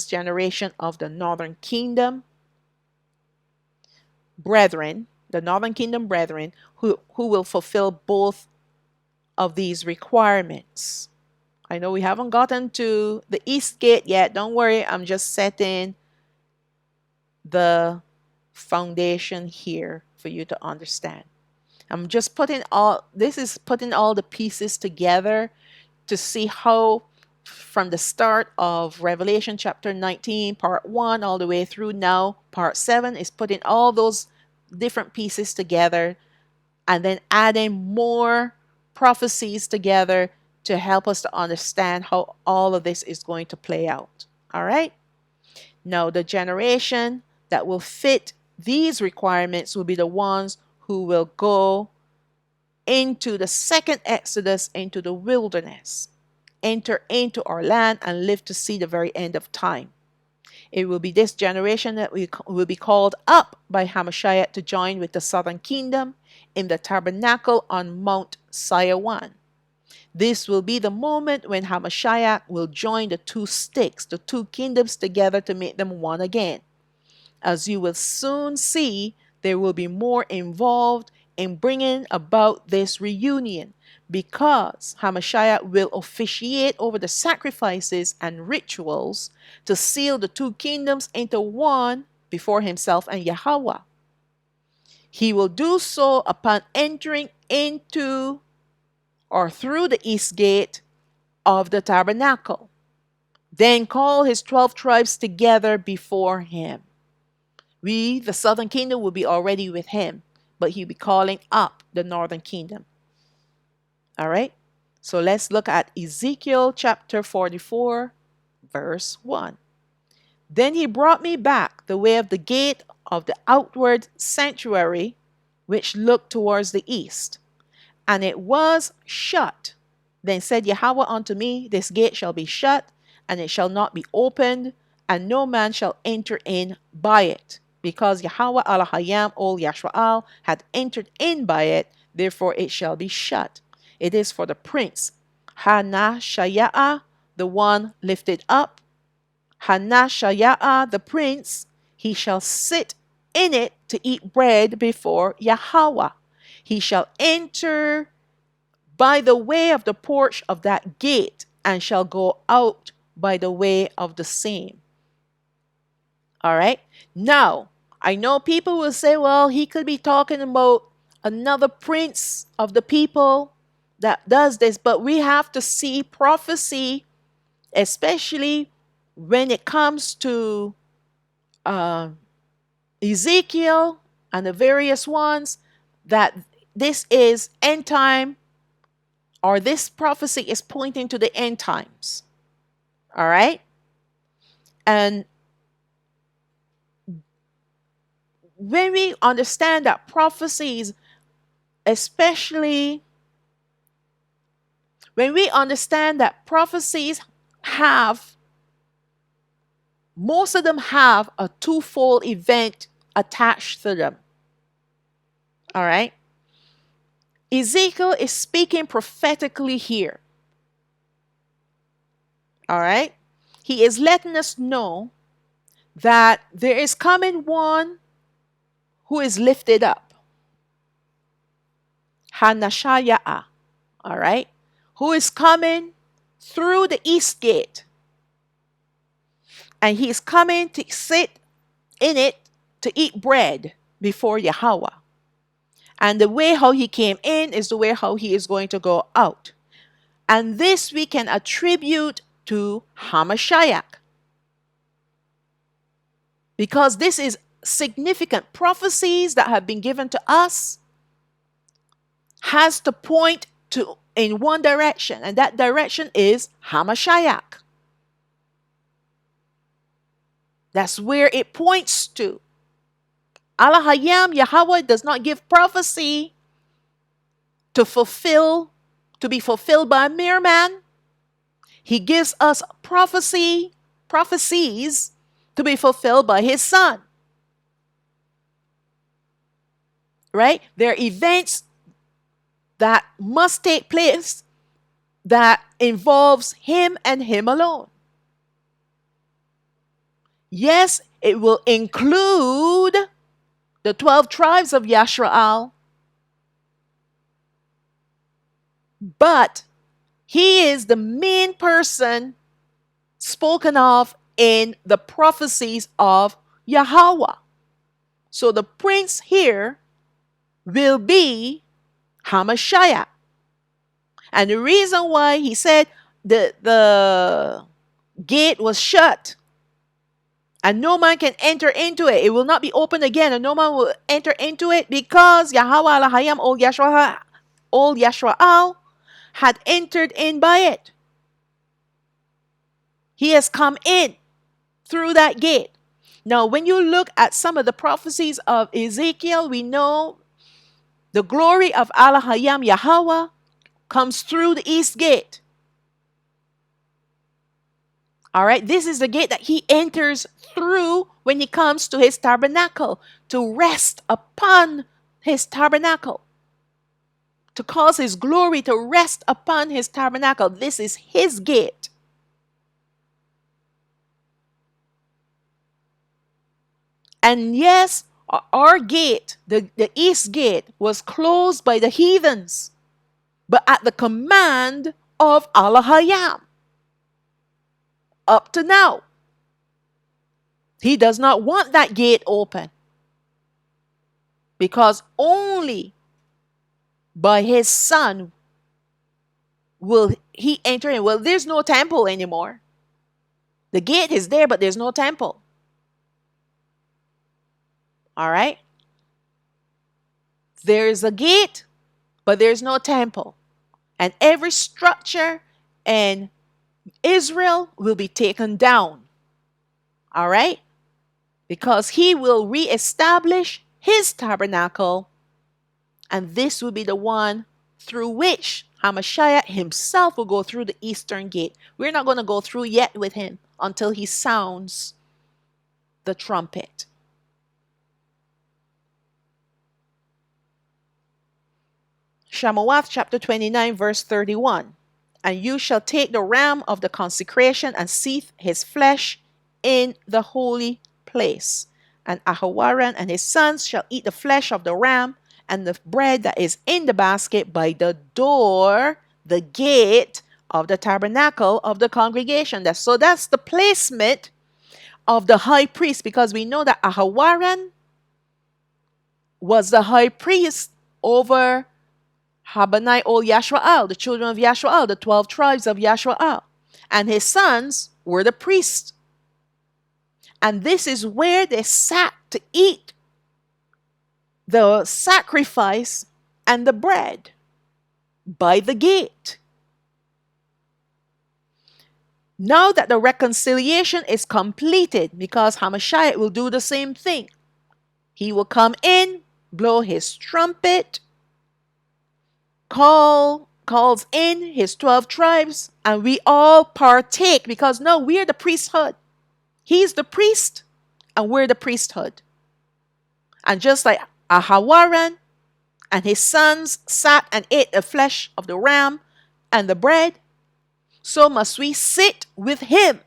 generation of the northern kingdom brethren, the northern kingdom brethren, who will fulfill both of these requirements. I know we haven't gotten to the east gate yet. Don't worry, I'm just setting the foundation here for you to understand. I'm just putting all the pieces together to see how from the start of Revelation chapter 19, part 1, all the way through now, part 7, is putting all those different pieces together and then adding more prophecies together to help us to understand how all of this is going to play out. All right? Now, the generation that will fit these requirements will be the ones who will go into the second Exodus into the wilderness. enter into our land and live to see the very end of time. It will be this generation that will be called up by HaMashayach to join with the southern kingdom in the tabernacle on Mount Sinai. This will be the moment when HaMashayach will join the two sticks, the two kingdoms together to make them one again. As you will soon see, there will be more involved in bringing about this reunion because HaMashayach will officiate over the sacrifices and rituals to seal the two kingdoms into one before himself and Yahweh. He will do so upon entering into or through the east gate of the tabernacle. Then call his 12 tribes together before him. We, the southern kingdom, will be already with him, but he'll be calling up the northern kingdom. All right? So let's look at Ezekiel chapter 44, verse 1. Then he brought me back the way of the gate of the outward sanctuary, which looked towards the east, and it was shut. Then said Yahweh unto me, this gate shall be shut, and it shall not be opened, and no man shall enter in by it, because Yahweh Alahayam Ol Yashwa'al had entered in by it, therefore it shall be shut. It is for the prince, HaMashayach, the one lifted up, HaMashayach, the prince, he shall sit in it to eat bread before Yahweh. He shall enter by the way of the porch of that gate, and shall go out by the way of the same. All right. Now, I know people will say, well, he could be talking about another prince of the people that does this, but we have to see prophecy, especially when it comes to Ezekiel and the various ones, that this is end time, or this prophecy is pointing to the end times. All right. And when we understand that prophecies, especially when we understand that prophecies have, most of them have a twofold event attached to them. All right. Ezekiel is speaking prophetically here. All right. He is letting us know that there is coming one who is lifted up. HaMashayach. All right. Who is coming through the east gate. And he is coming to sit in it to eat bread before Yahweh. And the way how he came in is the way how he is going to go out. And this we can attribute to HaMashayach. Because this is significant prophecies that have been given to us has to point to in one direction, and that direction is HaMashayach. That's where it points to. Alahayam, Yahweh does not give prophecy to be fulfilled by a mere man. He gives us prophecies to be fulfilled by his son. Right? There are events that must take place that involves him and him alone. Yes, it will include the 12 tribes of Yashraal, but he is the main person spoken of in the prophecies of Yahweh. So the prince here will be HaMashayach. And the reason why he said the gate was shut and no man can enter into it, it will not be opened again, and no man will enter into it, because Yahweh Alahayam Ol Yashwa'al had entered in by it. He has come in through that gate. Now, when you look at some of the prophecies of Ezekiel, we know the glory of Alahayam Yahweh comes through the east gate. All right, this is the gate that he enters through when he comes to his tabernacle to rest upon his tabernacle, to cause his glory to rest upon his tabernacle. This is his gate. And yes, our gate, the east gate, was closed by the heathens, but at the command of Allah up to now. He does not want that gate open because only by his son will he enter in. Well, there's no temple anymore. The gate is there, but there's no temple. All right? There's a gate, but there's no temple. And every structure in Israel will be taken down. All right? Because he will reestablish his tabernacle, and this will be the one through which HaMashayach himself will go through the eastern gate. We're not going to go through yet with him until he sounds the trumpet. Shamuath chapter 29 verse 31. And you shall take the ram of the consecration and seethe his flesh in the holy place. And Ahawaran and his sons shall eat the flesh of the ram and the bread that is in the basket by the door, the gate of the tabernacle of the congregation. So that's the placement of the high priest, because we know that Ahawaran was the high priest over Habanai Ol Yashwa'al, the children of Yashwa'al, the 12 tribes of Yashwa'al. And his sons were the priests. And this is where they sat to eat the sacrifice and the bread, by the gate. Now that the reconciliation is completed, because HaMashayach will do the same thing. He will come in, blow his trumpet, calls in his 12 tribes, and we all partake, because no, we're the priesthood. He's the priest, and we're the priesthood. And just like Ahawaran and his sons sat and ate the flesh of the ram and the bread, so must we sit with him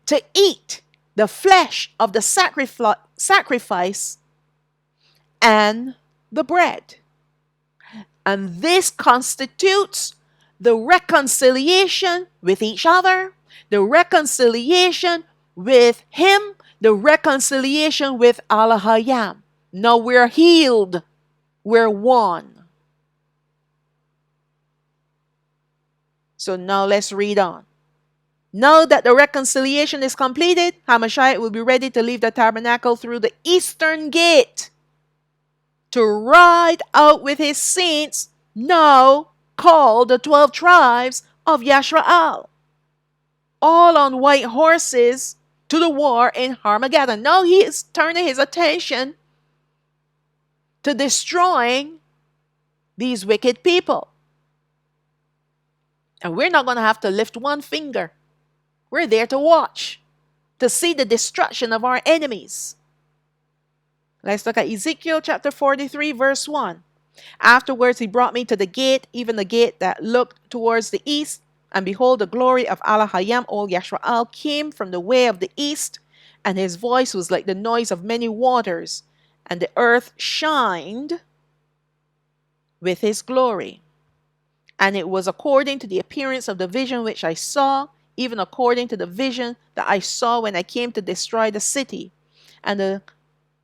to eat the flesh of the sacrifice and the bread. And this constitutes the reconciliation with each other, the reconciliation with him, the reconciliation with Allah. Now we're healed. We're one. So now let's read on. Now that the reconciliation is completed, HaMashayach will be ready to leave the tabernacle through the eastern gate to ride out with his saints, now called the 12 tribes of Yashwa'al, all on white horses, to the war in Armageddon. Now he is turning his attention to destroying these wicked people. And we're not going to have to lift one finger. We're there to watch, to see the destruction of our enemies. Let's look at Ezekiel chapter 43, verse 1. Afterwards he brought me to the gate, even the gate that looked towards the east. And behold, the glory of Allah Ol Yashwa'al came from the way of the east, and his voice was like the noise of many waters, and the earth shined with his glory. And it was according to the appearance of the vision which I saw, even according to the vision that I saw when I came to destroy the city. And the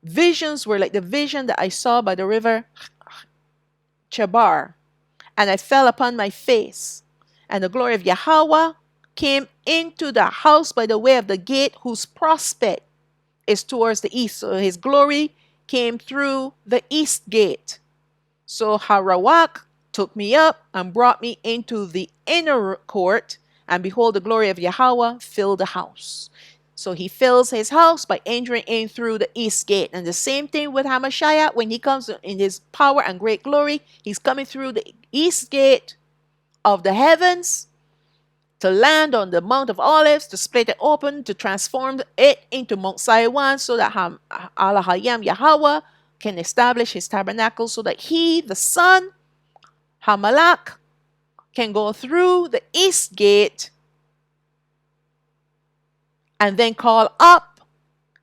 visions were like the vision that I saw by the river Chebar. And I fell upon my face. And the glory of Yahweh came into the house by the way of the gate, whose prospect is towards the east. So his glory came through the east gate. So Harawak took me up and brought me into the inner court, and behold, the glory of Yahweh filled the house. So he fills his house by entering in through the east gate. And the same thing with HaMashayach, when he comes in his power and great glory, he's coming through the east gate of the heavens, to land on the Mount of Olives, to split it open, to transform it into Mount Sinai, so that Allah Hayam Yahweh can establish his tabernacle, so that he, the Son, HaMalakanaw, can go through the east gate and then call up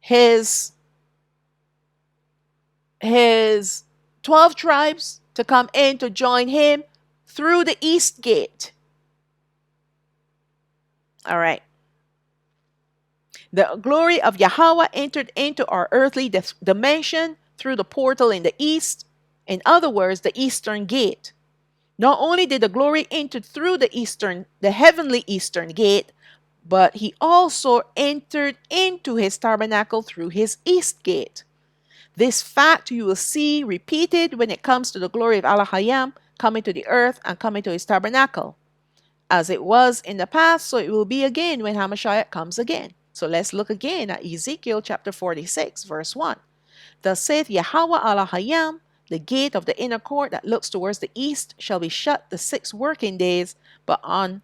his 12 tribes to come in to join him through the east gate. All right. The glory of Yahweh entered into our earthly dimension through the portal in the east. In other words, the eastern gate. Not only did the glory enter through the heavenly eastern gate, but he also entered into his tabernacle through his east gate. This fact you will see repeated when it comes to the glory of Allah Hayam coming to the earth and coming to his tabernacle. As it was in the past, so it will be again when HaMashayach comes again. So let's look again at Ezekiel chapter 46, verse 1. Thus saith Yahweh Allah Hayam, the gate of the inner court that looks towards the east shall be shut the 6 working days, but on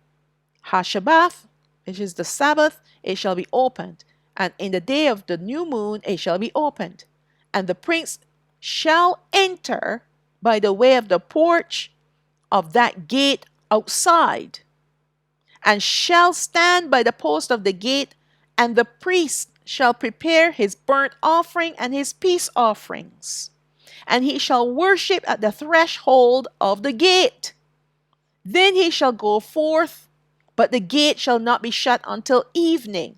HaShabbath, which is the Sabbath, it shall be opened, and in the day of the new moon it shall be opened. And the prince shall enter by the way of the porch of that gate outside, and shall stand by the post of the gate, and the priest shall prepare his burnt offering and his peace offerings, and he shall worship at the threshold of the gate. Then he shall go forth, but the gate shall not be shut until evening.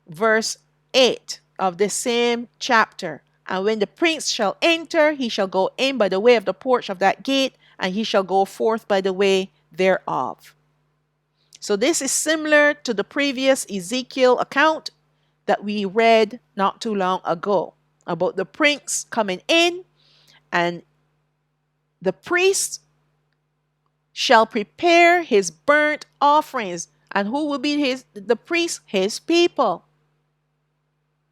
Verse 8 of the same chapter. And when the prince shall enter, he shall go in by the way of the porch of that gate, and he shall go forth by the way thereof. So this is similar to the previous Ezekiel account that we read not too long ago about the prince coming in, and the priest shall prepare his burnt offerings. And who will be the priest? His people.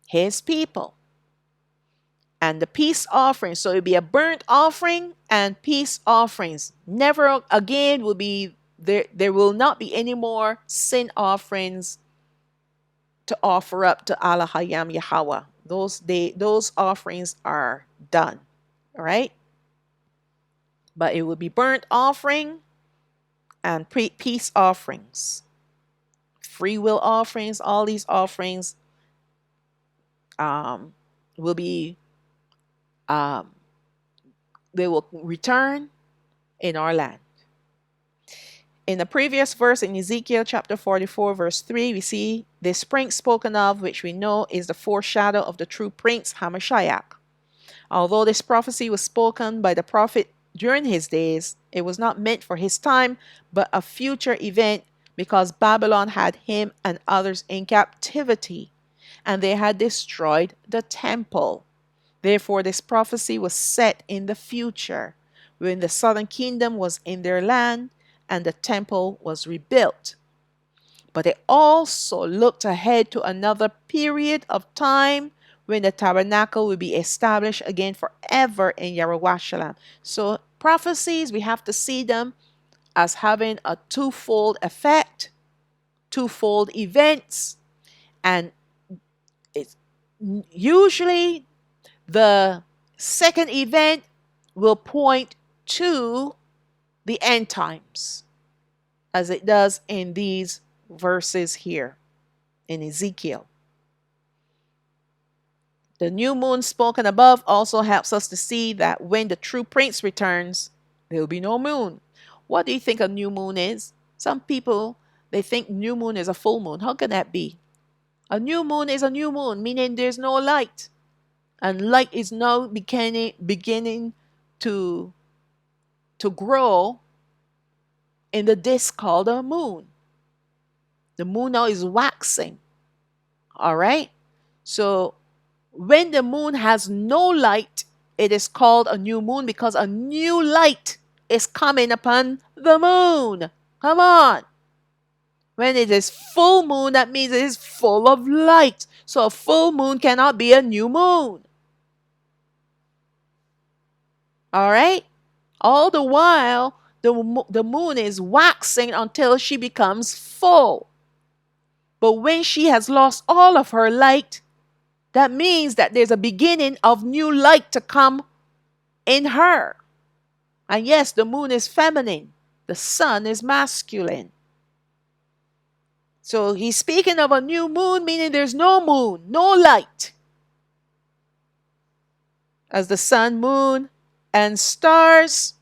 His people. And the peace offerings. So it will be a burnt offering and peace offerings. Never again will be there will not be any more sin offerings to offer up to Allah Hayam Yahweh. Those offerings are done. All right? But it will be burnt offering and peace offerings. Free will offerings, all these offerings will be they will return in our land. In the previous verse in Ezekiel chapter 44 verse 3, we see this prince spoken of, which we know is the foreshadow of the true prince HaMashayach. Although this prophecy was spoken by the prophet during his days, it was not meant for his time, but a future event, because Babylon had him and others in captivity, and they had destroyed the temple. Therefore, this prophecy was set in the future, when the southern kingdom was in their land and the temple was rebuilt. But it also looked ahead to another period of time when the tabernacle will be established again forever in Yerushalayim. So prophecies, we have to see them as having a twofold effect, twofold events, and it's usually the second event will point to the end times, as it does in these verses here in Ezekiel. The new moon spoken above also helps us to see that when the true prince returns, there will be no moon. What do you think a new moon is? Some people, they think new moon is a full moon. How can that be? A new moon is a new moon, meaning there's no light. And light is now beginning to grow in the disk called a moon. The moon now is waxing. All right? So when the moon has no light, it is called a new moon, because a new light is coming upon the moon. Come on. When it is full moon, that means it is full of light. So a full moon cannot be a new moon. All right? All the while, the moon is waxing until she becomes full. But when she has lost all of her light, that means that there's a beginning of new light to come in her. And yes, the moon is feminine, the sun is masculine. So he's speaking of a new moon, meaning there's no moon, no light. As the sun, moon, and stars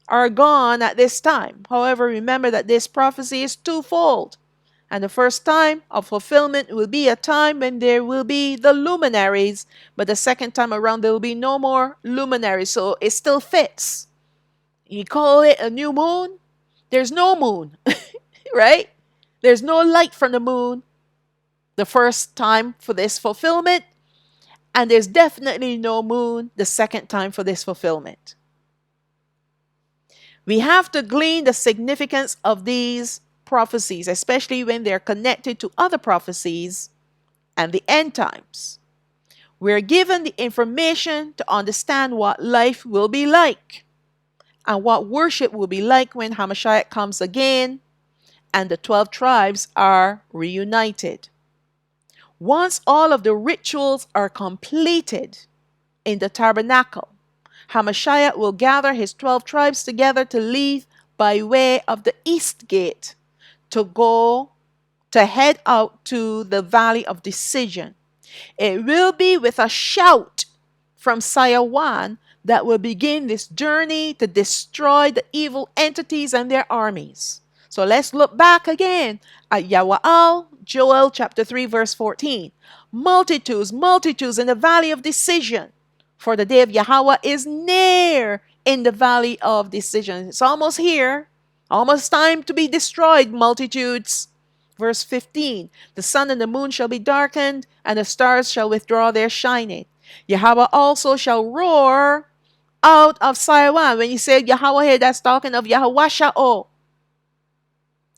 are gone at this time. However, remember that this prophecy is twofold. And the first time of fulfillment will be a time when there will be the luminaries, but the second time around there will be no more luminaries. So it still fits. You call it a new moon? There's no moon, right? There's no light from the moon the first time for this fulfillment, and there's definitely no moon the second time for this fulfillment. We have to glean the significance of these prophecies, especially when they're connected to other prophecies and the end times. We're given the information to understand what life will be like and what worship will be like when HaMashayach comes again and the 12 tribes are reunited. Once all of the rituals are completed in the tabernacle, HaMashayach will gather his 12 tribes together to leave by way of the east gate to head out to the valley of decision. It will be with a shout from Sayawan that will begin this journey to destroy the evil entities and their armies. So let's look back again at Yawa'al, Joel chapter 3 verse 14. Multitudes, multitudes in the valley of decision, for the day of Yahweh is near in the valley of decision. It's almost here, almost time to be destroyed, multitudes. Verse 15, the sun and the moon shall be darkened, and the stars shall withdraw their shining. Yahweh also shall roar out of Saiwan. When you say Yahweh here, that's talking of Yahwasha'o.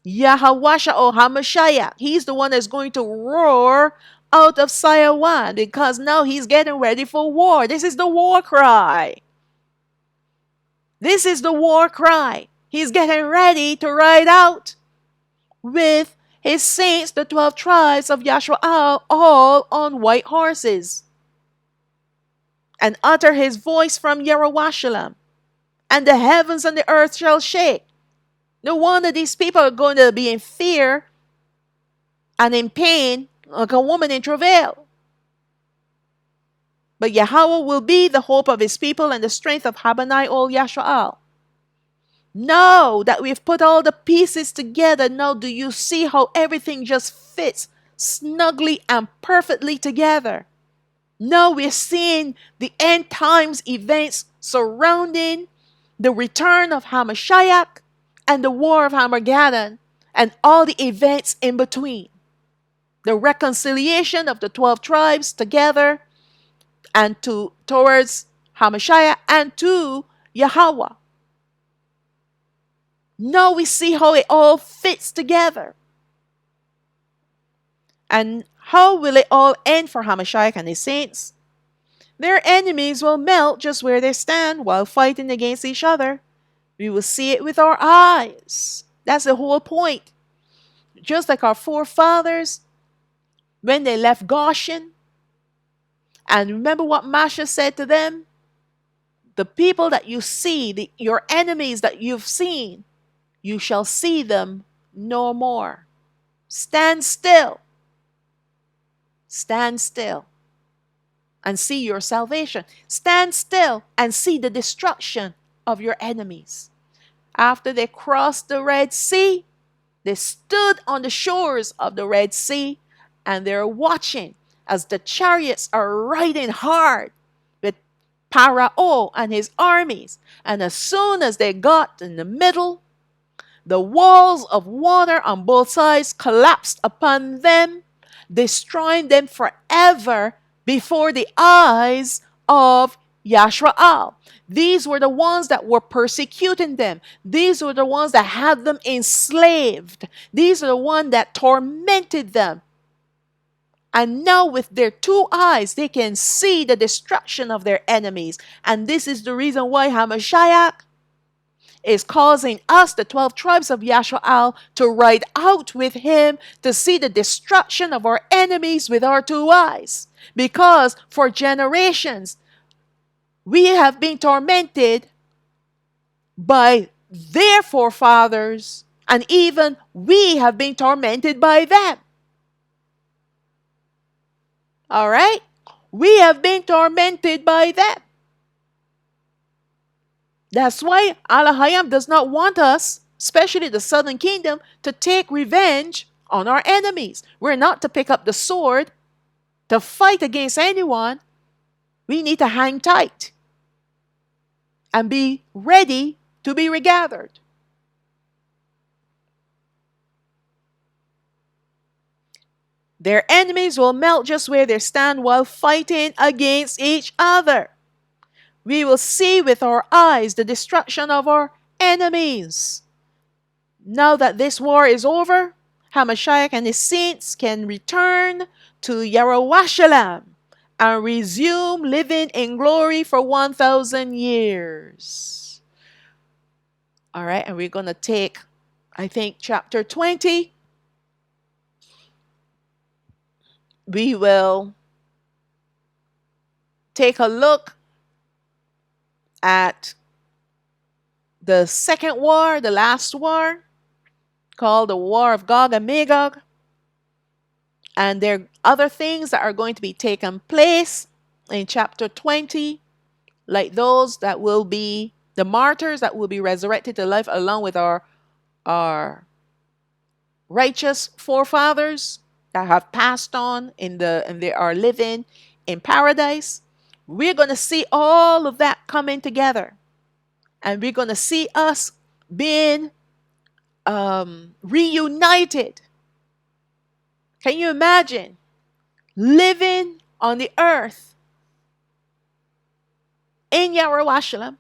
Yahwasha'o, HaMashayach. He's the one that's going to roar out of Saiwan because now he's getting ready for war. This is the war cry. This is the war cry. He's getting ready to ride out with his saints, the 12 tribes of Yashua, all on white horses, and utter his voice from Jerusalem, and the heavens and the earth shall shake. No wonder these people are going to be in fear and in pain like a woman in travail. But Yahweh will be the hope of his people and the strength of Habanai ol Yashua. Now that we've put all the pieces together, now do you see how everything just fits snugly and perfectly together? Now we're seeing the end times events surrounding the return of HaMashayach and the war of Armageddon and all the events in between. The reconciliation of the 12 tribes together and towards HaMashayach and to Yahweh. Now we see how it all fits together. And how will it all end for HaMashayach and his saints? Their enemies will melt just where they stand while fighting against each other. We will see it with our eyes. That's the whole point. Just like our forefathers, when they left Goshen, and remember what Masha said to them? The people that you see, your enemies that you've seen, you shall see them no more. Stand still. Stand still and see your salvation. Stand still and see the destruction of your enemies. After they crossed the Red Sea, they stood on the shores of the Red Sea and they're watching as the chariots are riding hard with Pharaoh and his armies. And as soon as they got in the middle, the walls of water on both sides collapsed upon them, destroying them forever before the eyes of Yashraal. These were the ones that were persecuting them. These were the ones that had them enslaved. These are the ones that tormented them. And now with their two eyes, they can see the destruction of their enemies. And this is the reason why HaMashayach is causing us, the 12 tribes of Yasha'al, to ride out with him to see the destruction of our enemies with our two eyes. Because for generations, we have been tormented by their forefathers, and even we have been tormented by them. All right? We have been tormented by them. That's why Al-Hayam does not want us, especially the southern kingdom, to take revenge on our enemies. We're not to pick up the sword to fight against anyone. We need to hang tight and be ready to be regathered. Their enemies will melt just where they stand while fighting against each other. We will see with our eyes the destruction of our enemies. Now that this war is over, HaMashayach and his saints can return to Yerushalayim and resume living in glory for 1,000 years. All right, and we're going to take, I think, chapter 20. We will take a look at the second war, the last war, called the War of Gog and Magog. And there are other things that are going to be taking place in chapter 20, like those that will be the martyrs that will be resurrected to life along with our righteous forefathers that have passed on and they are living in paradise. We're going to see all of that coming together. And we're going to see us being reunited. Can you imagine living on the earth in Yerushalayim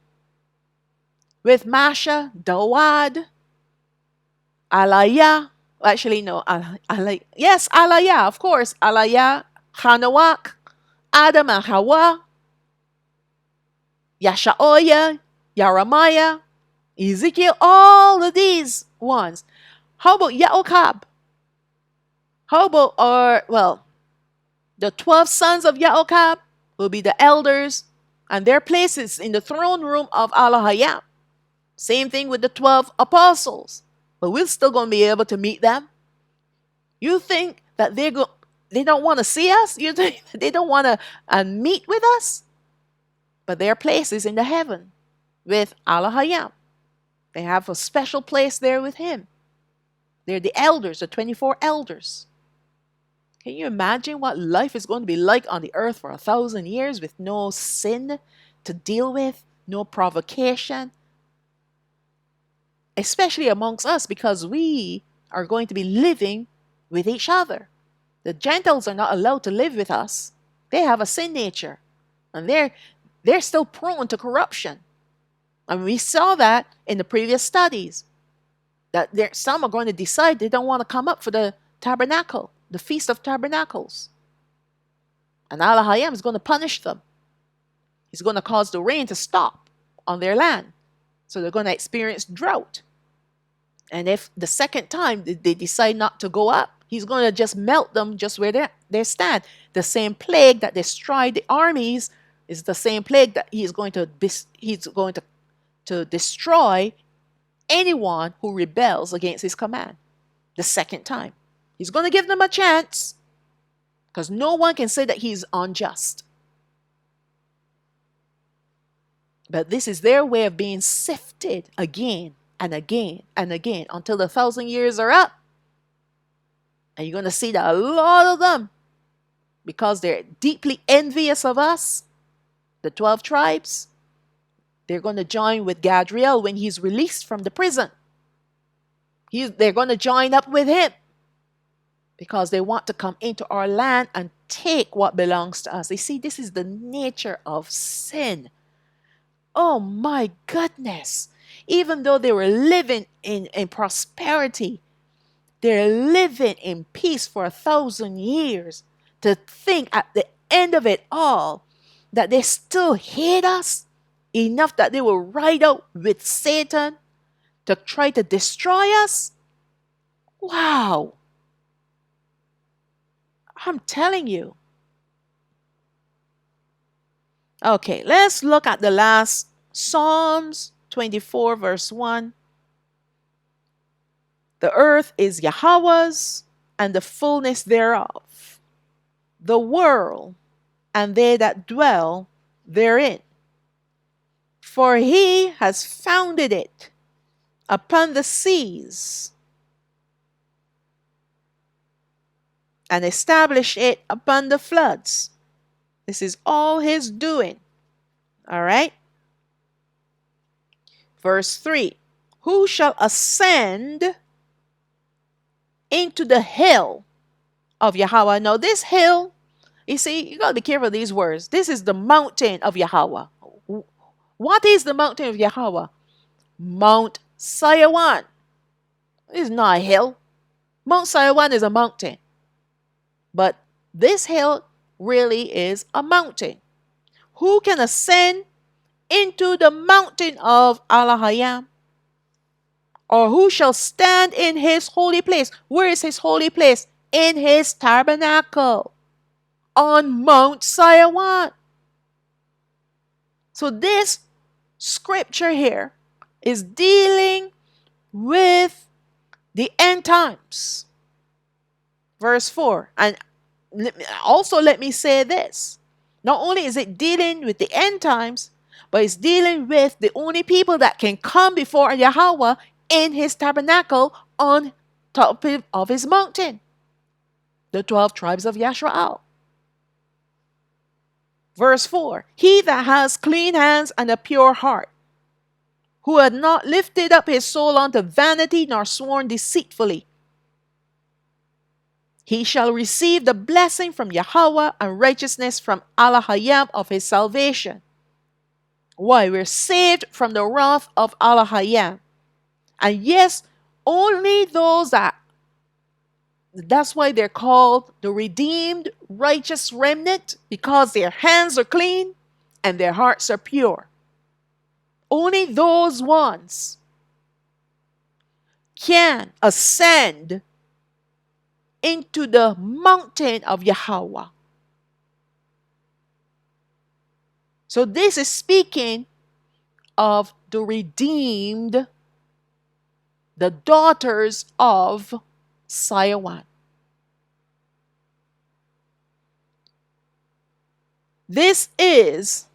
with Masha, Dawad, Alaya? Actually, no. Yes, Alaya, of course. Alaya, Hanawak, Adam and Hawa, Yasha'oya, Jeremiah, Ezekiel, all of these ones. How about Yaakov? How about, the 12 sons of Yaakov will be the elders and their places in the throne room of Al-Hayam. Same thing with the 12 apostles. But we're still going to be able to meet them. You think that they don't want to see us? You think they don't want to meet with us? But their place is in the heaven with Al-Hayam. They have a special place there with him. They're the elders, the 24 elders. Can you imagine what life is going to be like on the earth for 1,000 years with no sin to deal with, no provocation? Especially amongst us, because we are going to be living with each other. The Gentiles are not allowed to live with us. They have a sin nature, and they're still prone to corruption. And we saw that in the previous studies, that some are going to decide they don't want to come up for the tabernacle, the Feast of Tabernacles. And Al-Hayam is going to punish them. He's going to cause the rain to stop on their land. So they're going to experience drought. And if the second time they decide not to go up, he's going to just melt them just where they stand. The same plague that destroyed the armies is the same plague that he's going to destroy anyone who rebels against his command. The second time. He's going to give them a chance, because no one can say that he's unjust. But this is their way of being sifted again and again and again until the 1,000 years are up. And you're going to see that a lot of them, because they're deeply envious of us, the 12 tribes, they're going to join with Gadriel when he's released from the prison. They're going to join up with him because they want to come into our land and take what belongs to us. You see, this is the nature of sin. Oh my goodness. Even though they were living in prosperity, they're living in peace for 1,000 years. To think at the end of it all that they still hate us enough that they will ride out with Satan to try to destroy us? Wow. I'm telling you. Okay, let's look at the last Psalms 24, verse 1. The earth is Yahweh's and the fullness thereof, the world and they that dwell therein. For he has founded it upon the seas and established it upon the floods. This is all his doing. All right. Verse 3. Who shall ascend into the hill of Yahweh? Now, this hill, you see, you got to be careful of these words. This is the mountain of Yahweh. What is the mountain of Yahweh? Mount Sayawan. It's not a hill. Mount Sayawan is a mountain. But this hill really is a mountain. Who can ascend into the mountain of Alahayam? Or who shall stand in his holy place? Where is his holy place? In his tabernacle on Mount Sayawan. So this scripture here is dealing with the end times. Verse 4. And also let me say this. Not only is it dealing with the end times, but it's dealing with the only people that can come before Yahweh in his tabernacle on top of his mountain. The 12 tribes of Yashrael. Verse 4. He that has clean hands and a pure heart, who had not lifted up his soul unto vanity, nor sworn deceitfully, he shall receive the blessing from Yahweh and righteousness from Alahayam of his salvation. Why? We're saved from the wrath of Alahayam. And yes, only those that's why they're called the redeemed righteous remnant, because their hands are clean and their hearts are pure. Only those ones can ascend into the mountain of Yahweh. So this is speaking of the redeemed, the daughters of Sayawan. This is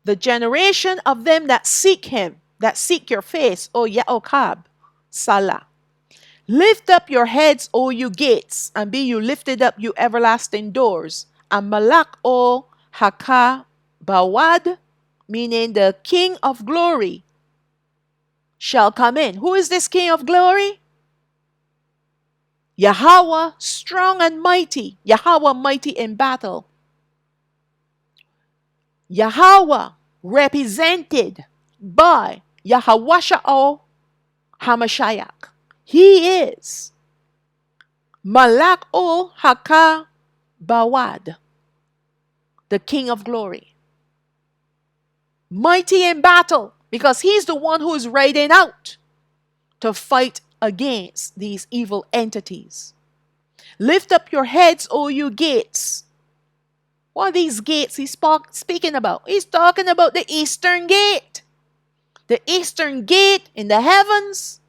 the generation of them that seek him, that seek your face, O Yaokab, Salah. Lift up your heads, O you gates, and be you lifted up, you everlasting doors. And Malak, O Haka Bawad, meaning the King of glory, shall come in. Who is this King of glory? Yahweh, strong and mighty. Yahweh, mighty in battle. Yahweh, represented by Yahawasha'o HaMashayach. He is Malak o Haka Bawad, the King of glory. Mighty in battle, because he's the one who is riding out to fight against these evil entities. Lift up your heads, O you gates. What are these gates he's speaking about? He's talking about the eastern gate. The eastern gate in the heavens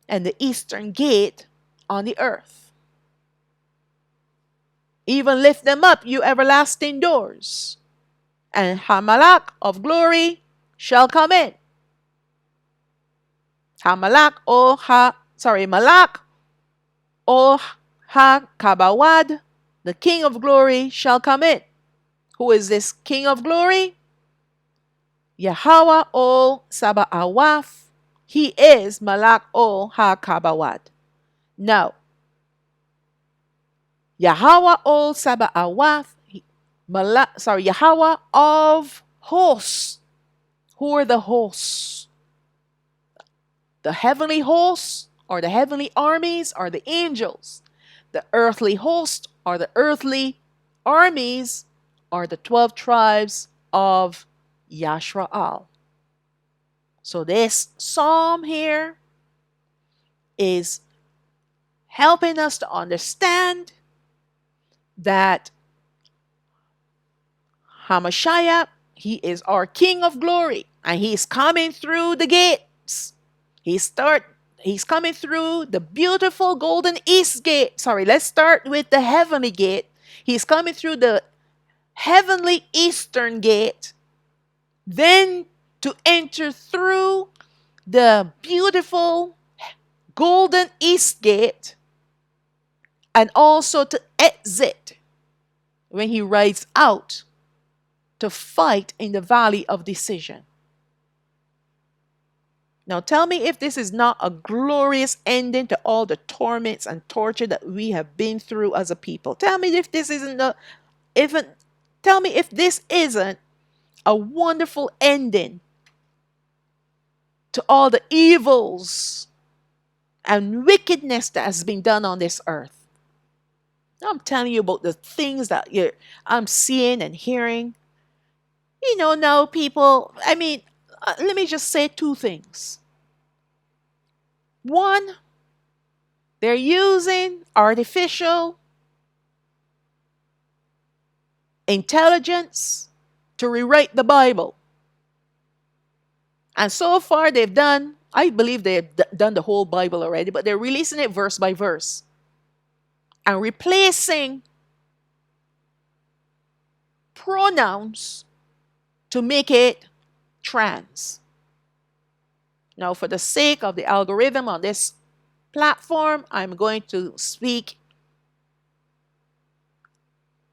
and the eastern gate on the earth. Even lift them up, you everlasting doors, and Hamalak of glory shall come in. Malak o Ha Kabawad, the King of glory shall come in. Who is this King of glory? Yahweh o Sabaawaf. He is Malak o Ha Kabawad. Now, Yahweh o Sabaawaf, Yahweh of hosts. Who are the hosts? The heavenly hosts, or the heavenly armies, are the angels. The earthly host, or the earthly armies, are the 12 tribes of Yashrael. So this psalm here is helping us to understand that HaMashayach, he is our King of glory, and he's coming through the gates. He's coming through the beautiful golden east gate. Sorry, let's start with the heavenly gate. He's coming through the heavenly eastern gate, then to enter through the beautiful golden east gate, and also to exit when he rides out to fight in the valley of decision. Now tell me if this is not a glorious ending to all the torments and torture that we have been through as a people. Tell me if this isn't even tell me if this isn't a wonderful ending to all the evils and wickedness that has been done on this earth. I'm telling you about the things that I'm seeing and hearing. Now people, let me just say two things. One, they're using artificial intelligence to rewrite the Bible. And so far I believe they've done the whole Bible already, but they're releasing it verse by verse and replacing pronouns to make it trans. Now, for the sake of the algorithm on this platform, I'm going to speak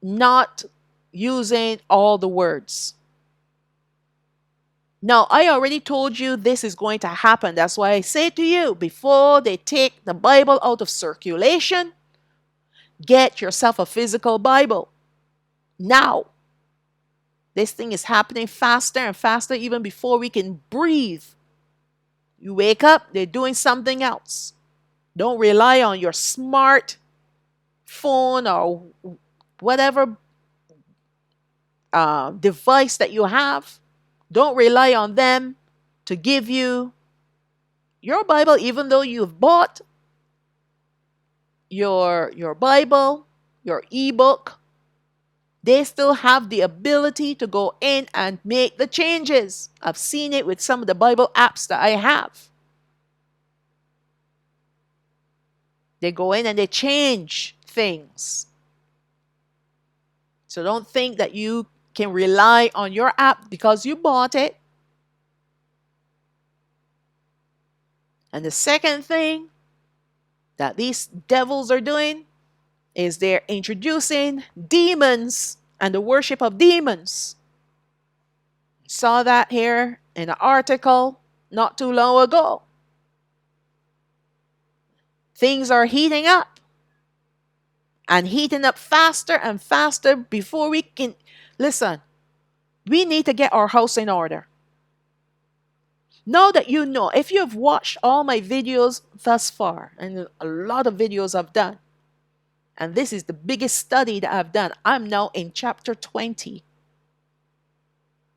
not using all the words. Now, I already told you this is going to happen. That's why I say to you, before they take the Bible out of circulation, get yourself a physical Bible. Now, this thing is happening faster and faster even before we can breathe. You wake up, they're doing something else. Don't rely on your smart phone or whatever device that you have. Don't rely on them to give you your Bible, even though you've bought your Bible, your ebook. They still have the ability to go in and make the changes. I've seen it with some of the Bible apps that I have. They go in and they change things. So don't think that you can rely on your app because you bought it. And the second thing that these devils are doing is they're introducing demons and the worship of demons. Saw that here in an article not too long ago. Things are heating up and heating up faster and faster before we can. Listen, we need to get our house in order. Now that you know, if you have watched all my videos thus far, and a lot of videos I've done, and this is the biggest study that I've done, I'm now in chapter 20.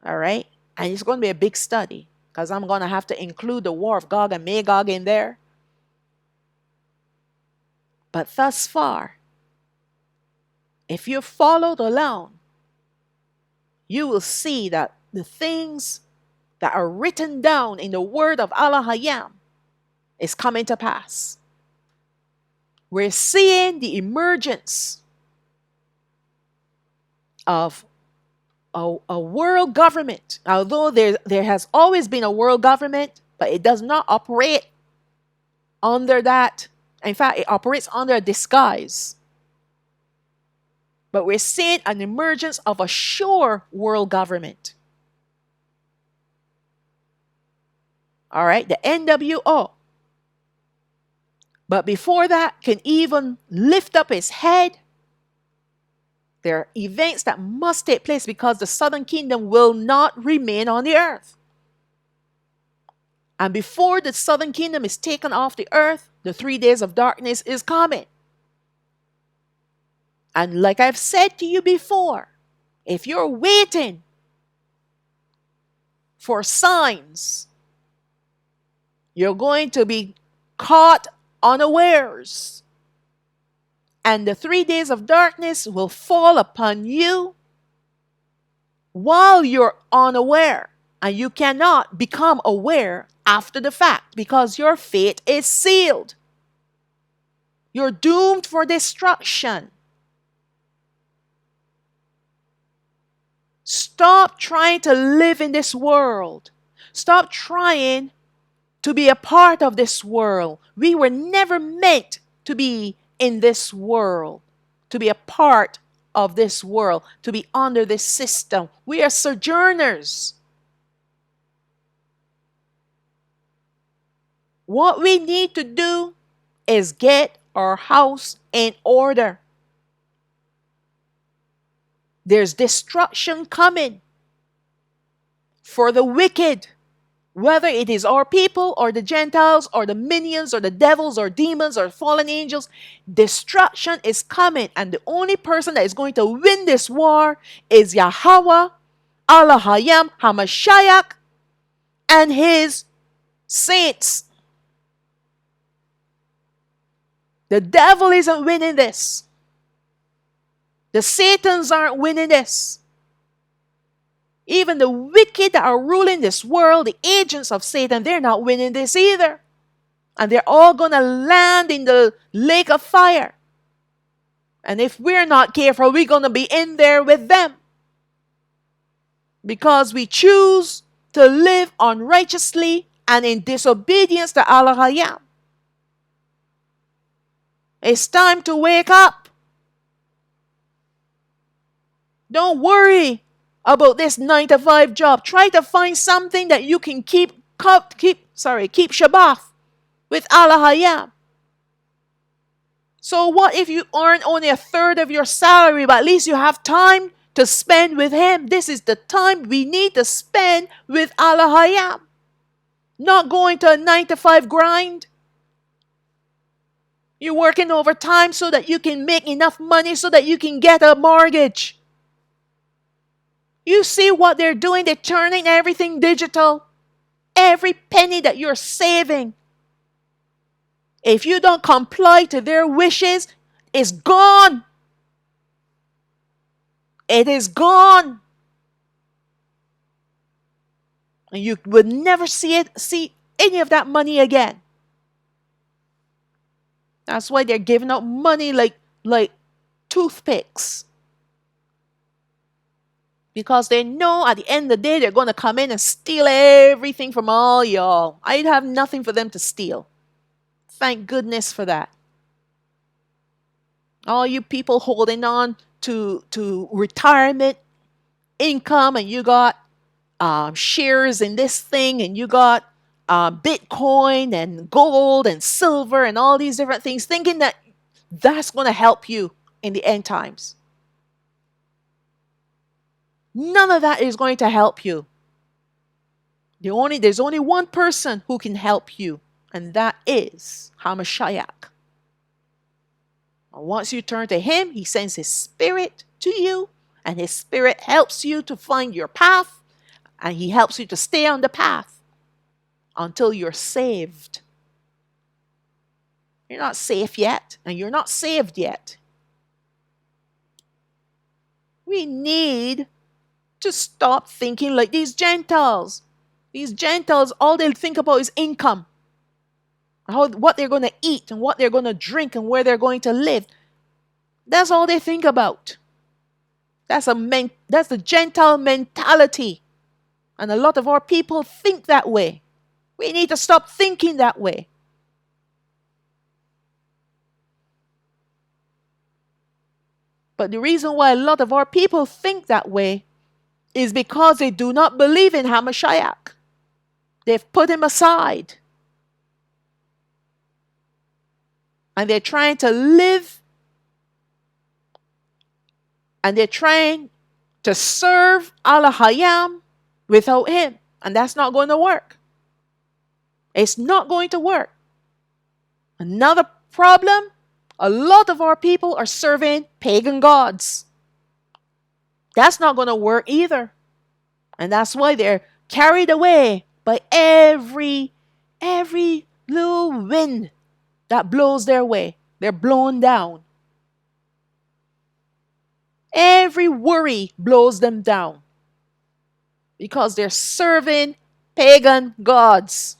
All right? And it's going to be a big study because I'm going to have to include the war of Gog and Magog in there. But thus far, if you followed along, you will see that the things that are written down in the word of Allah Hayam is coming to pass. We're seeing the emergence of a world government. Although there has always been a world government, but it does not operate under that. In fact, it operates under a disguise. But we're seeing an emergence of a sure world government. All right, the NWO. But before that can even lift up its head, there are events that must take place because the southern kingdom will not remain on the earth. And before the southern kingdom is taken off the earth, the 3 days of darkness is coming. And like I've said to you before, if you're waiting for signs You're going to be caught unawares. And the 3 days of darkness will fall upon you while you're unaware. And you cannot become aware after the fact because your fate is sealed. You're doomed for destruction. Stop trying to live in this world. Stop trying to be a part of this world. We were never meant to be in this world, to be a part of this world, to be under this system. We are sojourners. What we need to do is get our house in order. There's destruction coming for the wicked, whether it is our people or the Gentiles or the minions or the devils or demons or fallen angels. Destruction is coming, and the only person that is going to win this war is Yahweh, Elohim, HaMashayach, and his saints. The devil isn't winning this. The Satans aren't winning this. Even the wicked that are ruling this world, the agents of Satan, they're not winning this either. And they're all going to land in the lake of fire. And if we're not careful, we're going to be in there with them. Because we choose to live unrighteously and in disobedience to Elohim. It's time to wake up. Don't worry about this 9 to 5 job. Try to find something that you can keep Shabbat with Elohim. So what if you earn only a third of your salary, but at least you have time to spend with him? This is the time we need to spend with Elohim. Not going to a 9 to 5 grind. You're working overtime so that you can make enough money so that you can get a mortgage. You see what they're doing? They're turning everything digital. Every penny that you're saving, if you don't comply to their wishes, is gone. It is gone. And you would never see any of that money again. That's why they're giving out money like toothpicks. Because they know at the end of the day, they're going to come in and steal everything from all y'all. I'd have nothing for them to steal. Thank goodness for that. All you people holding on to retirement income, and you got shares in this thing, and you got Bitcoin and gold and silver and all these different things, thinking that that's going to help you in the end times. None of that is going to help you. There's only one person who can help you, and that is HaMashayach. Once you turn to him, he sends his spirit to you, and his spirit helps you to find your path, and he helps you to stay on the path until you're saved. You're not safe yet, and you're not saved yet. We need to stop thinking like these Gentiles. These Gentiles, all they think about is income. What they're going to eat and what they're going to drink and where they're going to live. That's all they think about. That's the Gentile mentality. And a lot of our people think that way. We need to stop thinking that way. But the reason why a lot of our people think that way is because they do not believe in HaMashayach. They've put him aside. And they're trying to live, and they're trying to serve Elohim without him. And that's not going to work. It's not going to work. Another problem, a lot of our people are serving pagan gods. That's not going to work either. And that's why they're carried away by every Every little wind that blows their way, they're blown down. Every worry blows them down because they're serving pagan gods.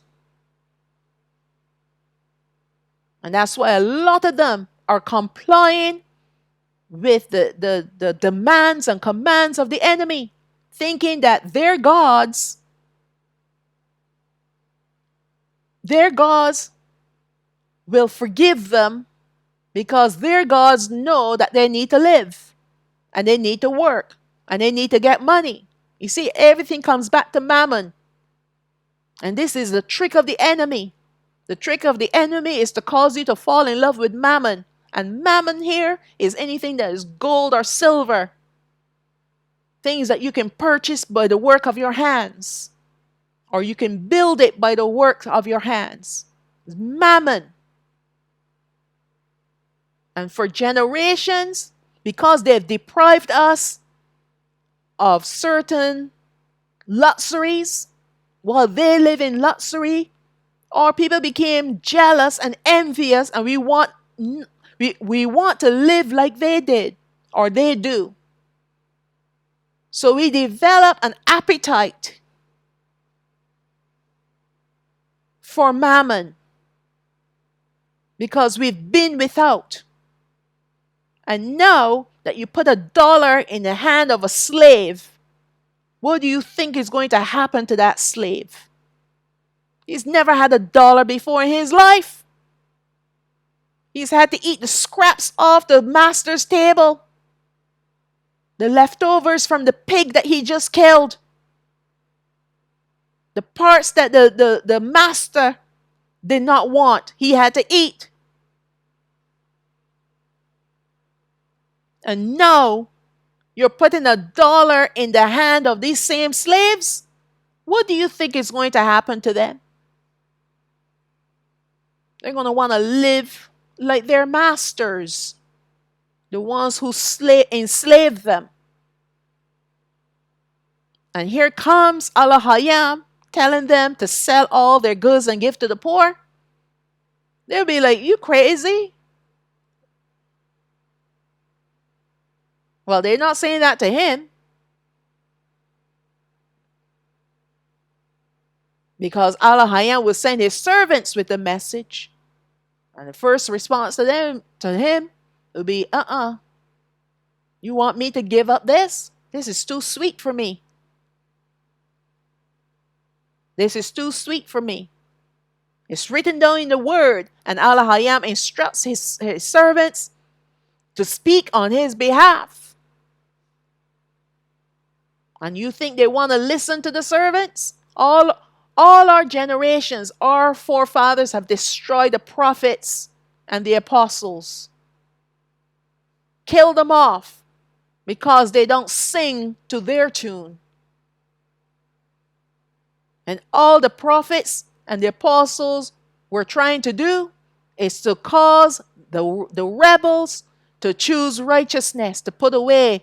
And that's why a lot of them are complying with the demands and commands of the enemy, thinking that their gods will forgive them because their gods know that they need to live and they need to work and they need to get money. You see, everything comes back to mammon. And this is the trick of the enemy. The trick of the enemy is to cause you to fall in love with mammon. And mammon here is anything that is gold or silver. Things that you can purchase by the work of your hands. Or you can build it by the work of your hands. It's mammon. And for generations, because they've deprived us of certain luxuries, while they live in luxury, our people became jealous and envious, and we want to live like they did or they do. So we develop an appetite for mammon because we've been without. And now that you put $1 in the hand of a slave, what do you think is going to happen to that slave? He's never had $1 before in his life. He's had to eat the scraps off the master's table, the leftovers from the pig that he just killed, the parts that the master did not want, he had to eat. And now you're putting $1 in the hand of these same slaves. What do you think is going to happen to them? They're going to want to live like their masters, the ones who enslaved them. And here comes HaMashayach telling them to sell all their goods and give to the poor. They'll be like, you crazy? Well, they're not saying that to him, because HaMashayach will send his servants with the message. And the first response to him will be, you want me to give up this? This is too sweet for me. This is too sweet for me. It's written down in the word, and HaMashayach instructs his servants to speak on his behalf. And you think they want to listen to the servants? All our generations, our forefathers have destroyed the prophets and the apostles. Killed them off because they don't sing to their tune. And all the prophets and the apostles were trying to do is to cause the rebels to choose righteousness, to put away